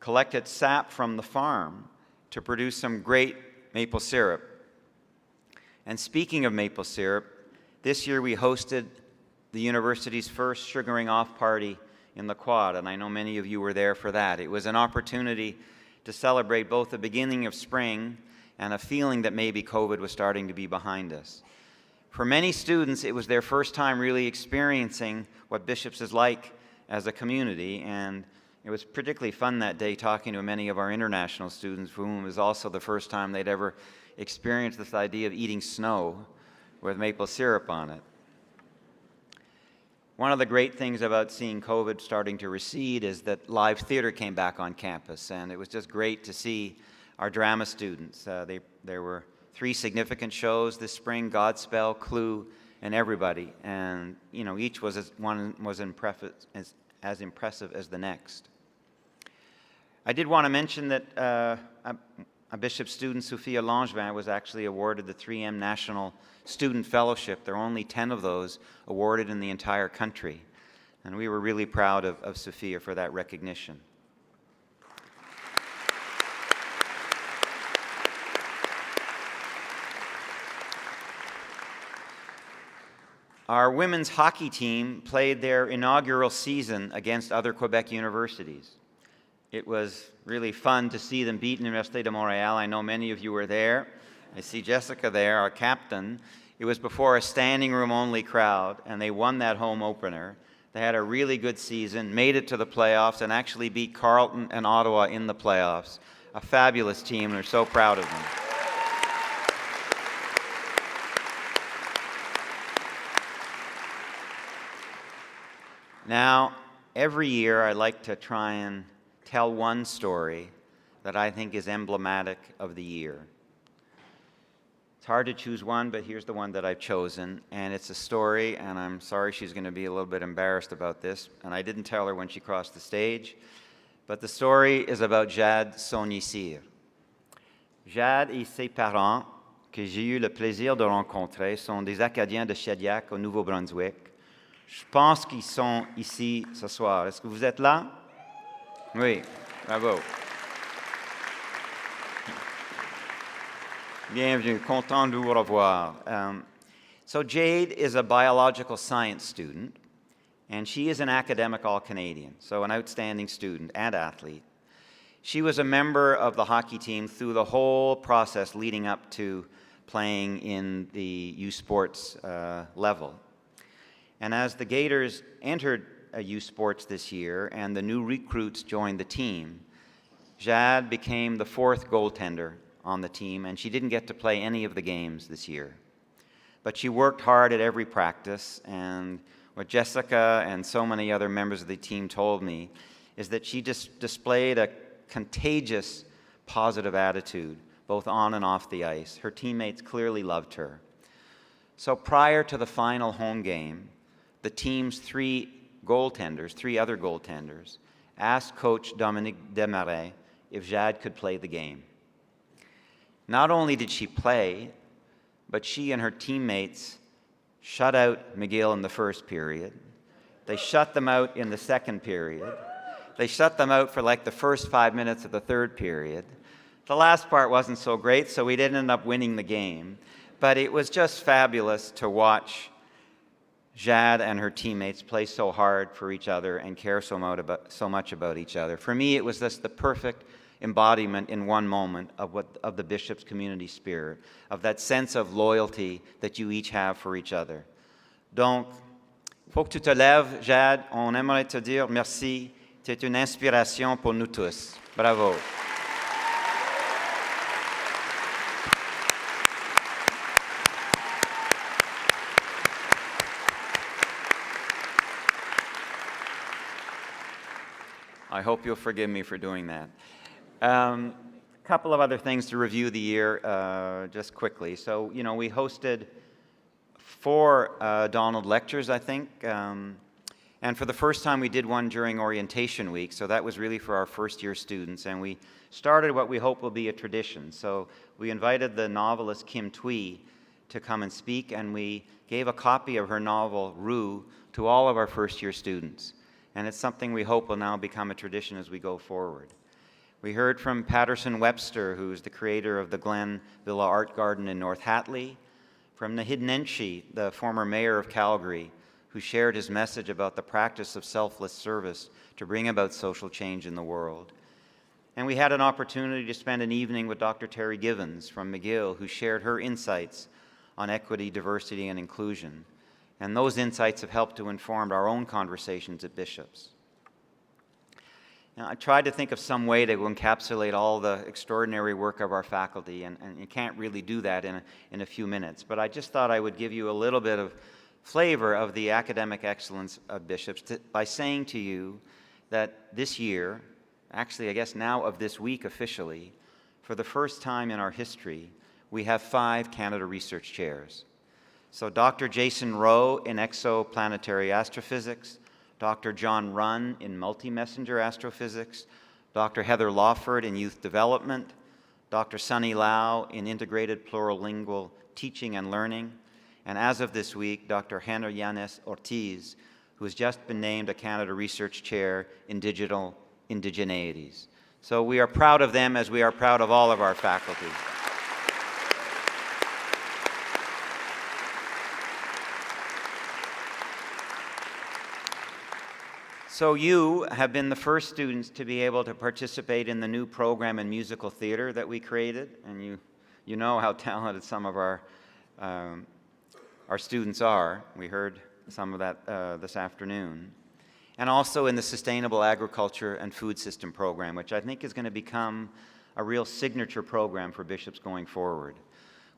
collected sap from the farm to produce some great maple syrup. And speaking of maple syrup, this year we hosted the university's first sugaring off party in the Quad, and I know many of you were there for that. It was an opportunity to celebrate both the beginning of spring and a feeling that maybe COVID was starting to be behind us. For many students, it was their first time really experiencing what Bishops is like as a community, and it was particularly fun that day talking to many of our international students for whom it was also the first time they'd ever experienced this idea of eating snow with maple syrup on it. One of the great things about seeing COVID starting to recede is that live theater came back on campus, and it was just great to see our drama students. There were 3 significant shows this spring: Godspell, Clue, and Everybody, and each was as impressive as the next. I did want to mention that a Bishop student, Sophia Langevin, was actually awarded the 3M National Student Fellowship. There are only 10 of those awarded in the entire country, and we were really proud of Sophia for that recognition. Our women's hockey team played their inaugural season against other Quebec universities. It was really fun to see them beat Université de Montréal. I know many of you were there. I see Jessica there, our captain. It was before a standing room only crowd, and they won that home opener. They had a really good season, made it to the playoffs, and actually beat Carleton and Ottawa in the playoffs. A fabulous team, and we're so proud of them. Now, every year I like to try and tell one story that I think is emblematic of the year. It's hard to choose one, but here's the one that I've chosen, and it's a story, and I'm sorry she's going to be a little bit embarrassed about this, and I didn't tell her when she crossed the stage, but the story is about Jade Sonyicir. Jade et ses parents, que j'ai eu le plaisir de rencontrer, sont des Acadiens de Shediac au Nouveau-Brunswick. Je pense qu'ils sont ici ce soir. Est-ce que vous êtes là? Oui, bravo. Bienvenue, content de vous revoir. So Jade is a biological science student, and she is an academic All-Canadian, so an outstanding student and athlete. She was a member of the hockey team through the whole process leading up to playing in the U Sports level. And as the Gators entered U Sports this year and the new recruits joined the team, Jade became the fourth goaltender on the team, and she didn't get to play any of the games this year. But she worked hard at every practice, and what Jessica and so many other members of the team told me is that she just displayed a contagious positive attitude, both on and off the ice. Her teammates clearly loved her. So prior to the final home game, the team's three other goaltenders, asked Coach Dominique Desmarais if Jade could play the game. Not only did she play, but she and her teammates shut out McGill in the first period. They shut them out in the second period. They shut them out for like the first 5 minutes of the third period. The last part wasn't so great, so we didn't end up winning the game. But it was just fabulous to watch Jade and her teammates play so hard for each other and care so much about each other. For me, it was just the perfect embodiment in one moment of the Bishop's community spirit, of that sense of loyalty that you each have for each other. Donc, faut que tu te lèves, Jade. On aimerait te dire merci. Tu es une inspiration pour nous tous. Bravo. I hope you'll forgive me for doing that. A couple of other things to review the year just quickly. So, we hosted 4 Donald lectures, I think. And for the first time, we did one during orientation week. So that was really for our first-year students. And we started what we hope will be a tradition. So we invited the novelist Kim Thuy to come and speak. And we gave a copy of her novel, Rue, to all of our first-year students. And it's something we hope will now become a tradition as we go forward. We heard from Patterson Webster, who's the creator of the Glen Villa Art Garden in North Hatley, from Naheed Nenshi, the former mayor of Calgary, who shared his message about the practice of selfless service to bring about social change in the world. And we had an opportunity to spend an evening with Dr. Terry Givens from McGill, who shared her insights on equity, diversity, and inclusion. And those insights have helped to inform our own conversations at Bishop's. Now, I tried to think of some way to encapsulate all the extraordinary work of our faculty, and you can't really do that in a few minutes. But I just thought I would give you a little bit of flavor of the academic excellence of Bishop's by saying to you that this year, actually I guess now of this week officially, for the first time in our history, we have 5 Canada Research Chairs. So Dr. Jason Rowe in exoplanetary astrophysics, Dr. John Runn in multi-messenger astrophysics, Dr. Heather Lawford in youth development, Dr. Sunny Lau in integrated plurilingual teaching and learning, and as of this week, Dr. Hannah Yanes Ortiz, who has just been named a Canada Research Chair in Digital Indigeneities. So we are proud of them as we are proud of all of our faculty. So you have been the first students to be able to participate in the new program in musical theater that we created, and you know how talented some of our students are. We heard some of that this afternoon, and also in the Sustainable Agriculture and Food System Program, which I think is going to become a real signature program for bishops going forward.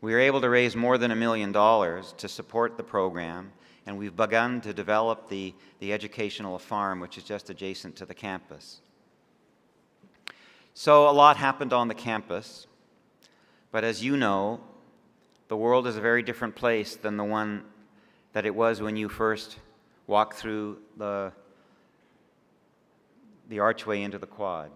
We were able to raise more than $1 million to support the program, and we've begun to develop the educational farm, which is just adjacent to the campus. So a lot happened on the campus, but as you know, the world is a very different place than the one that it was when you first walked through the archway into the quad.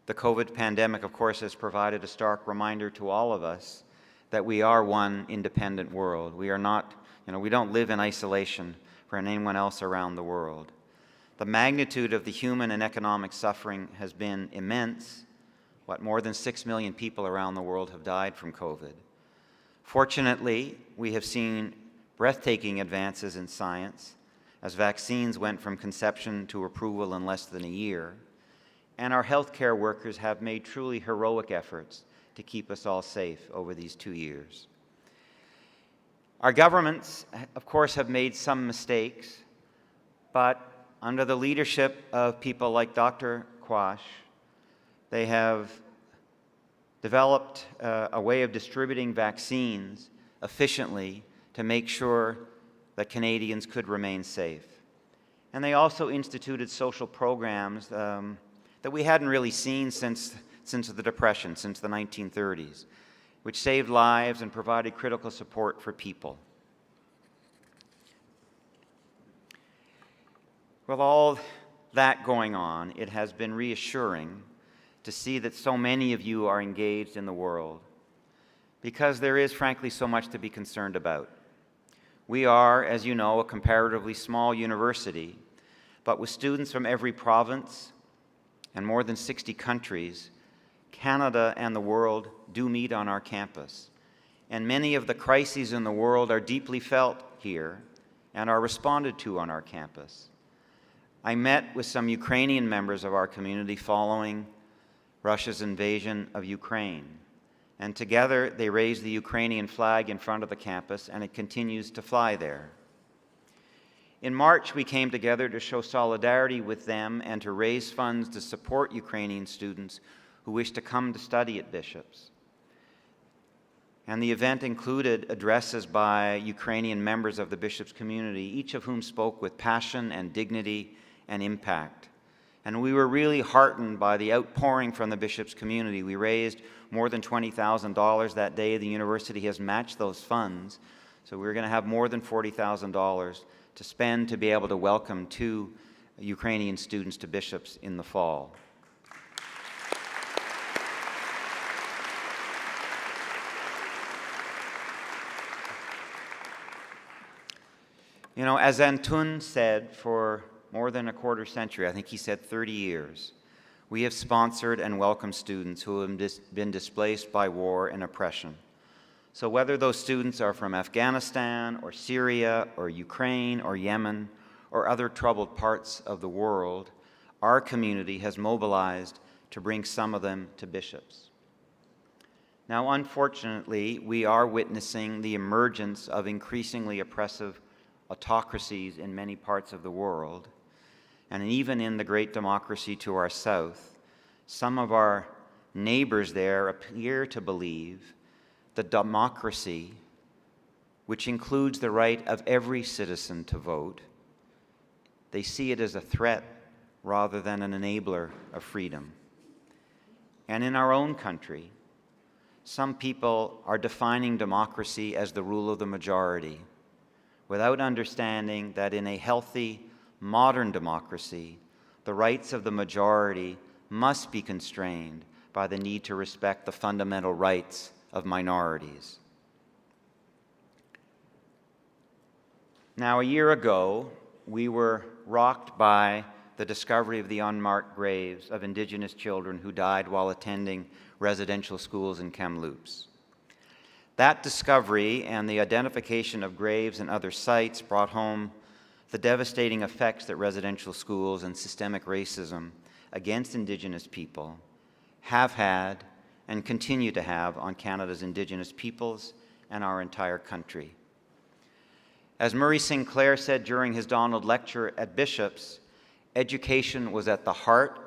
The COVID pandemic, of course, has provided a stark reminder to all of us that we are one independent world. We are not, we don't live in isolation from anyone else around the world. The magnitude of the human and economic suffering has been immense. More than 6 million people around the world have died from COVID. Fortunately, we have seen breathtaking advances in science as vaccines went from conception to approval in less than a year, and our healthcare workers have made truly heroic efforts to keep us all safe over these 2 years. Our governments, of course, have made some mistakes, but under the leadership of people like Dr. Quash, they have developed a way of distributing vaccines efficiently to make sure that Canadians could remain safe. And they also instituted social programs that we hadn't really seen since the Depression, since the 1930s, which saved lives and provided critical support for people. With all that going on, it has been reassuring to see that so many of you are engaged in the world, because there is, frankly, so much to be concerned about. We are, as you know, a comparatively small university, but with students from every province and more than 60 countries, Canada and the world do meet on our campus. And many of the crises in the world are deeply felt here and are responded to on our campus. I met with some Ukrainian members of our community following Russia's invasion of Ukraine. And together they raised the Ukrainian flag in front of the campus, and it continues to fly there. In March, we came together to show solidarity with them and to raise funds to support Ukrainian students who wish to come to study at Bishop's. And the event included addresses by Ukrainian members of the Bishop's community, each of whom spoke with passion and dignity and impact. And we were really heartened by the outpouring from the Bishop's community. We raised more than $20,000 that day. The university has matched those funds. So we're going to have more than $40,000 to spend to be able to welcome 2 Ukrainian students to Bishop's in the fall. As Antun said, for more than a quarter century, I think he said 30 years, we have sponsored and welcomed students who have been displaced by war and oppression. So whether those students are from Afghanistan or Syria or Ukraine or Yemen or other troubled parts of the world, our community has mobilized to bring some of them to Bishop's. Now, unfortunately, we are witnessing the emergence of increasingly oppressive autocracies in many parts of the world. And even in the great democracy to our south, some of our neighbors there appear to believe that democracy, which includes the right of every citizen to vote, they see it as a threat rather than an enabler of freedom. And in our own country, some people are defining democracy as the rule of the majority, without understanding that in a healthy, modern democracy, the rights of the majority must be constrained by the need to respect the fundamental rights of minorities. Now, a year ago, we were rocked by the discovery of the unmarked graves of Indigenous children who died while attending residential schools in Kamloops. That discovery and the identification of graves and other sites brought home the devastating effects that residential schools and systemic racism against Indigenous people have had and continue to have on Canada's Indigenous peoples and our entire country. As Murray Sinclair said during his Donald lecture at Bishop's, education was at the heart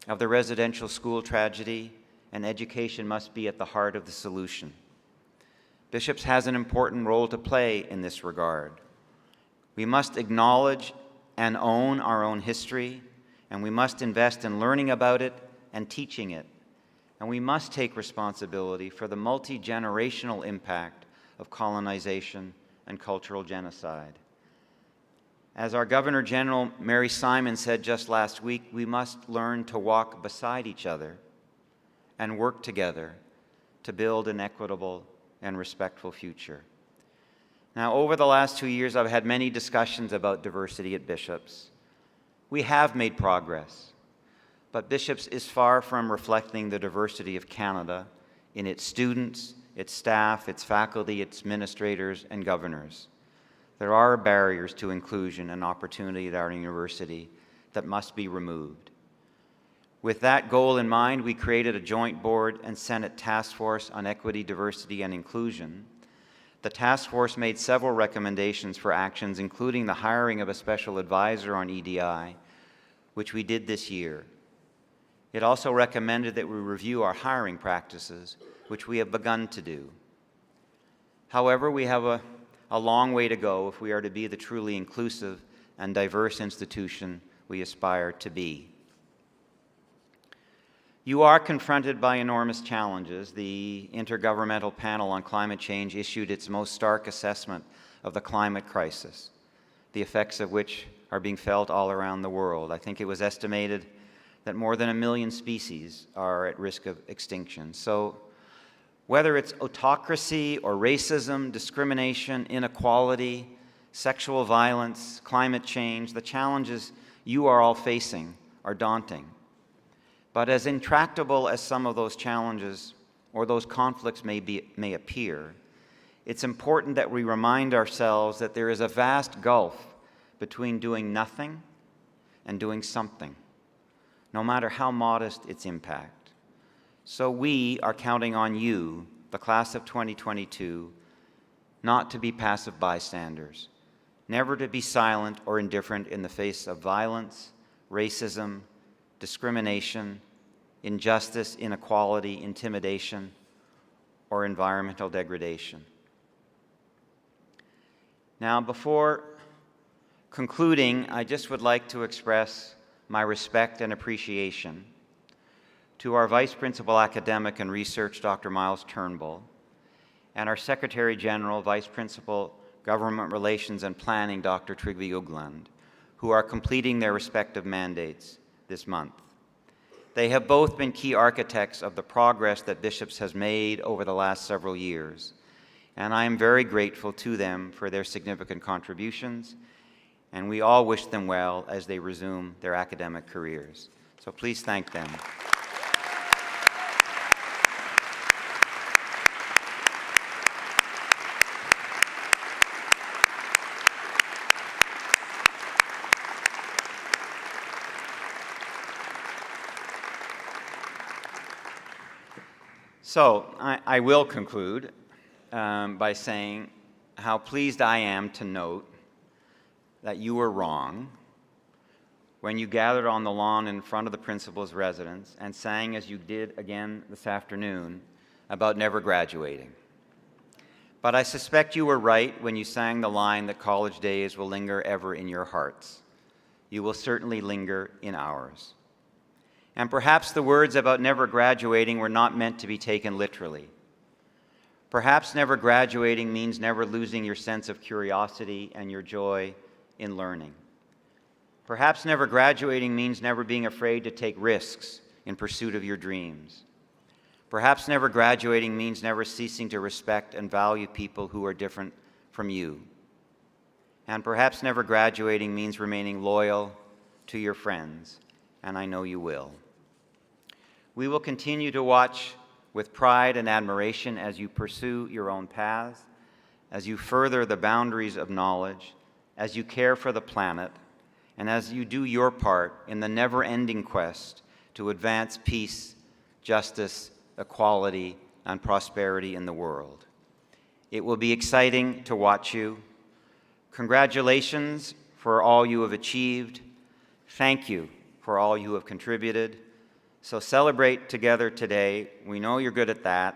of the residential school tragedy, and education must be at the heart of the solution. Bishop's has an important role to play in this regard. We must acknowledge and own our own history, and we must invest in learning about it and teaching it. And we must take responsibility for the multi-generational impact of colonization and cultural genocide. As our Governor General Mary Simon said just last week, we must learn to walk beside each other and work together to build an equitable and respectful future. Now, over the last 2 years, I've had many discussions about diversity at Bishop's. We have made progress, but Bishop's is far from reflecting the diversity of Canada in its students, its staff, its faculty, its administrators, and governors. There are barriers to inclusion and opportunity at our university that must be removed. With that goal in mind, we created a joint board and Senate task force on equity, diversity, and inclusion. The task force made several recommendations for actions, including the hiring of a special advisor on EDI, which we did this year. It also recommended that we review our hiring practices, which we have begun to do. However, we have a long way to go if we are to be the truly inclusive and diverse institution we aspire to be. You are confronted by enormous challenges. The Intergovernmental Panel on Climate Change issued its most stark assessment of the climate crisis, the effects of which are being felt all around the world. I think it was estimated that more than 1 million species are at risk of extinction. So whether it's autocracy or racism, discrimination, inequality, sexual violence, climate change, the challenges you are all facing are daunting. But as intractable as some of those challenges or those conflicts may appear, it's important that we remind ourselves that there is a vast gulf between doing nothing and doing something, no matter how modest its impact. So we are counting on you, the class of 2022, not to be passive bystanders, never to be silent or indifferent in the face of violence, racism, discrimination, injustice, inequality, intimidation, or environmental degradation. Now, before concluding, I just would like to express my respect and appreciation to our Vice Principal Academic and Research, Dr. Miles Turnbull, and our Secretary General, Vice Principal Government Relations and Planning, Dr. Trygve Ugland, who are completing their respective mandates this month. They have both been key architects of the progress that Bishop's has made over the last several years, and I am very grateful to them for their significant contributions, and we all wish them well as they resume their academic careers. So please thank them. So I will conclude by saying how pleased I am to note that you were wrong when you gathered on the lawn in front of the principal's residence and sang, as you did again this afternoon, about never graduating. But I suspect you were right when you sang the line that college days will linger ever in your hearts. You will certainly linger in ours. And perhaps the words about never graduating were not meant to be taken literally. Perhaps never graduating means never losing your sense of curiosity and your joy in learning. Perhaps never graduating means never being afraid to take risks in pursuit of your dreams. Perhaps never graduating means never ceasing to respect and value people who are different from you. And perhaps never graduating means remaining loyal to your friends, and I know you will. We will continue to watch with pride and admiration as you pursue your own paths, as you further the boundaries of knowledge, as you care for the planet, and as you do your part in the never-ending quest to advance peace, justice, equality, and prosperity in the world. It will be exciting to watch you, Congratulations for all you have achieved. Thank you for all you have contributed. So celebrate together today. We know you're good at that.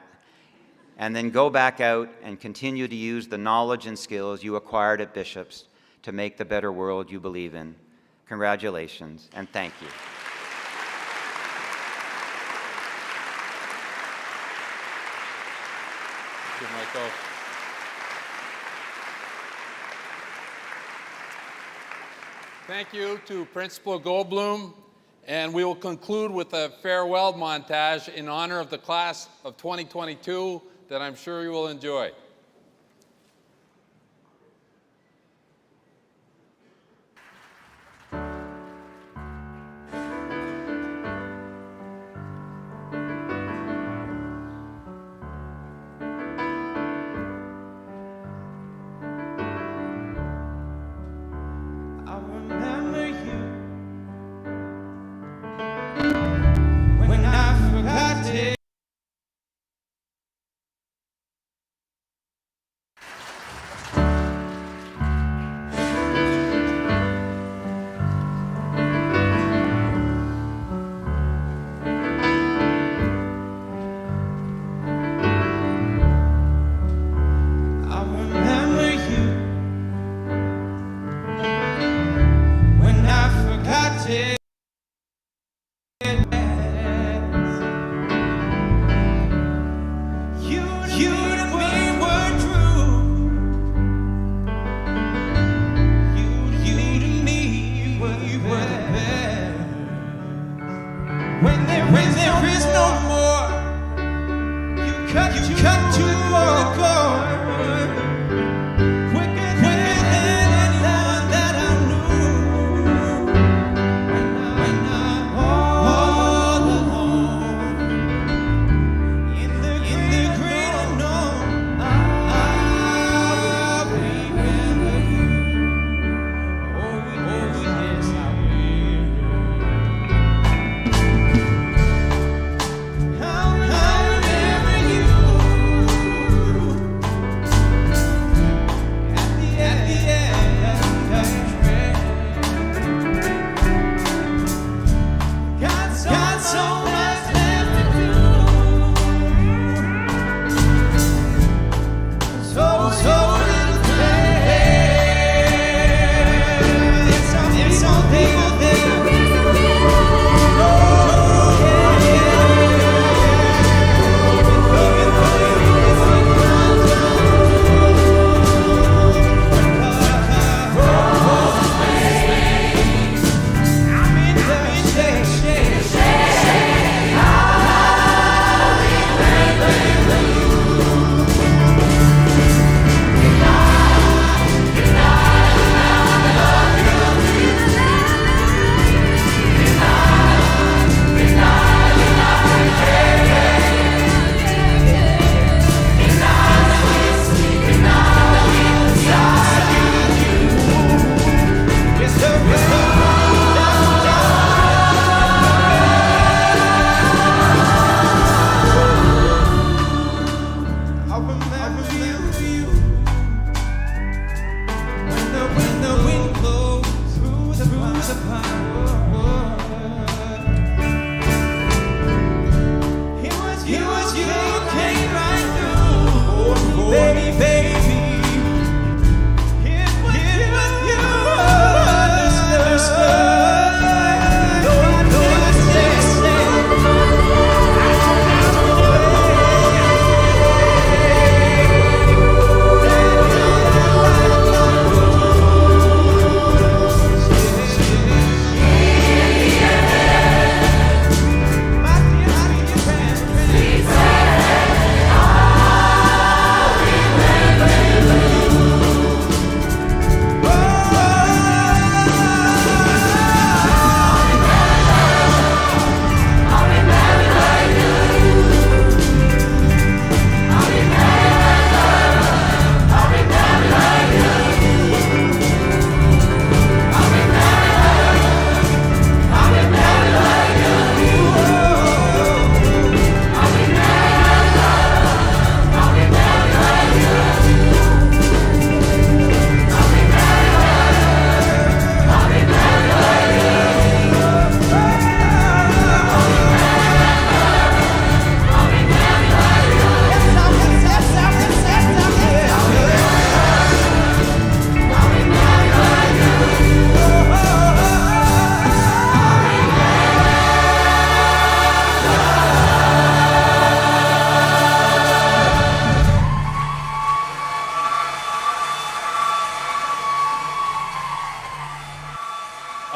And then go back out and continue to use the knowledge and skills you acquired at Bishop's to make the better world you believe in. Congratulations, and thank you. Thank you, Michael. Thank you to Principal Goldblum, and we will conclude with a farewell montage in honor of the class of 2022 that I'm sure you will enjoy. I remember you when I forgot it. I remember you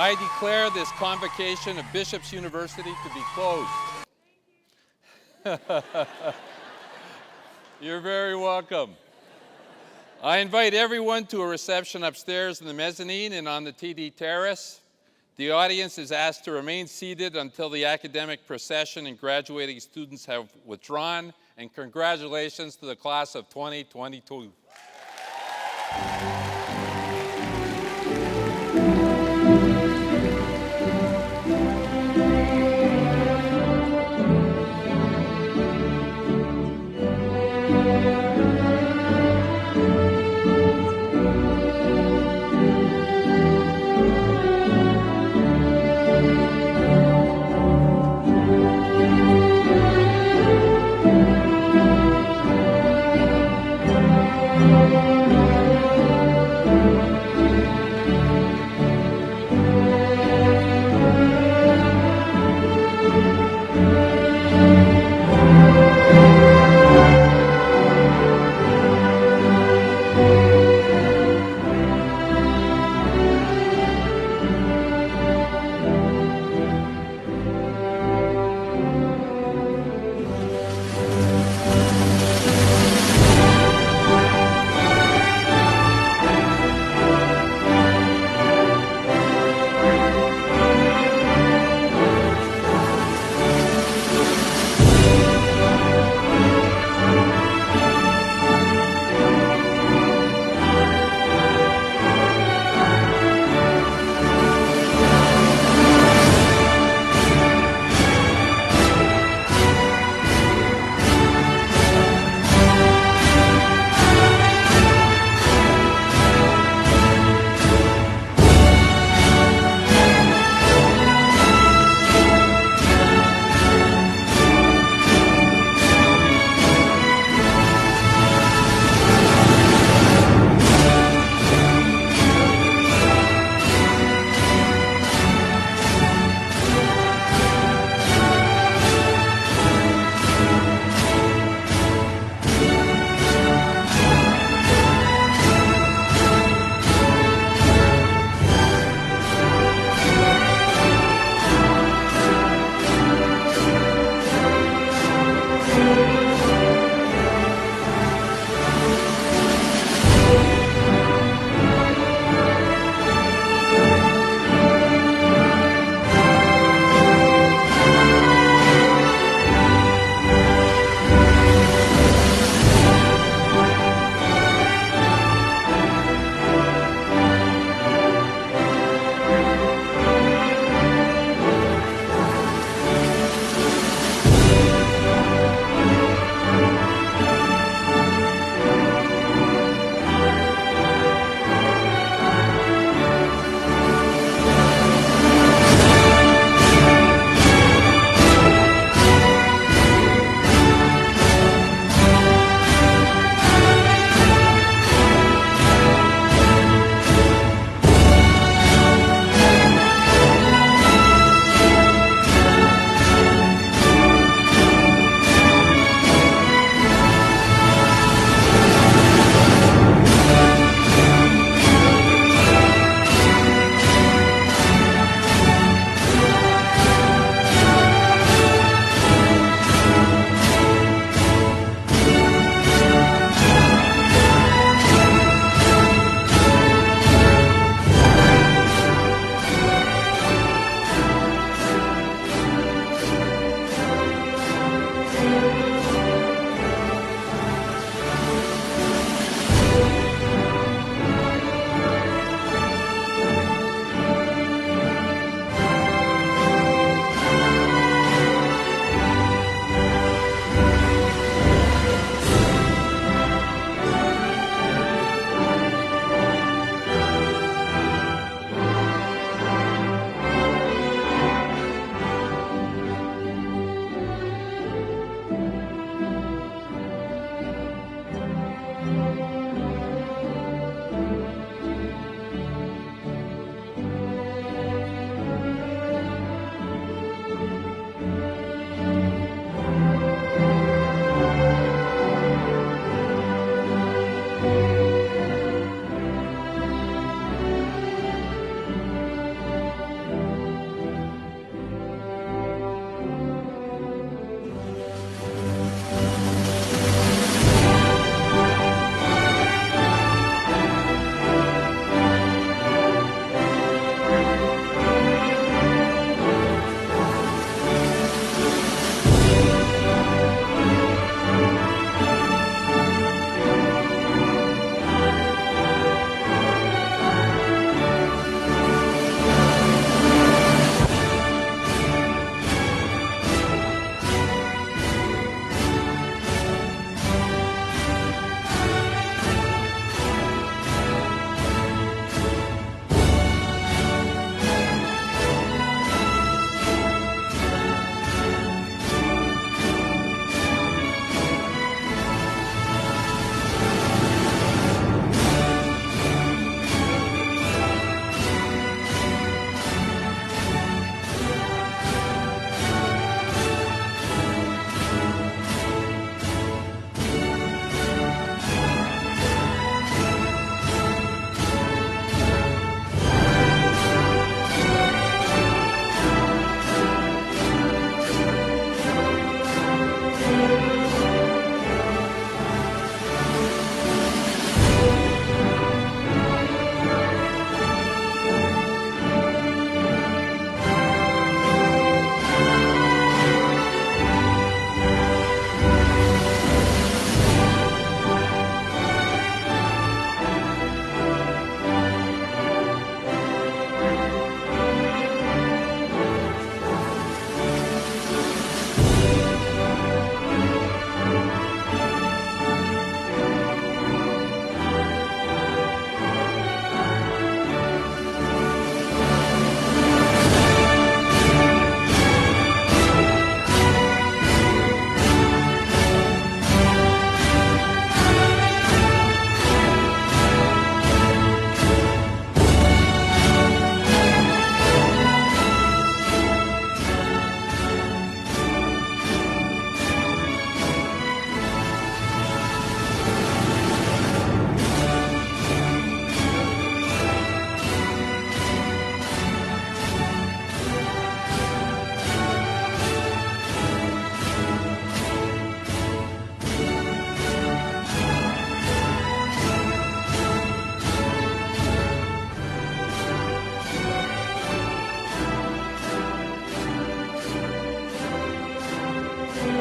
I declare this convocation of Bishop's University to be closed. You're very welcome. I invite everyone to a reception upstairs in the mezzanine and on the TD terrace. The audience is asked to remain seated until the academic procession and graduating students have withdrawn, and congratulations to the class of 2022.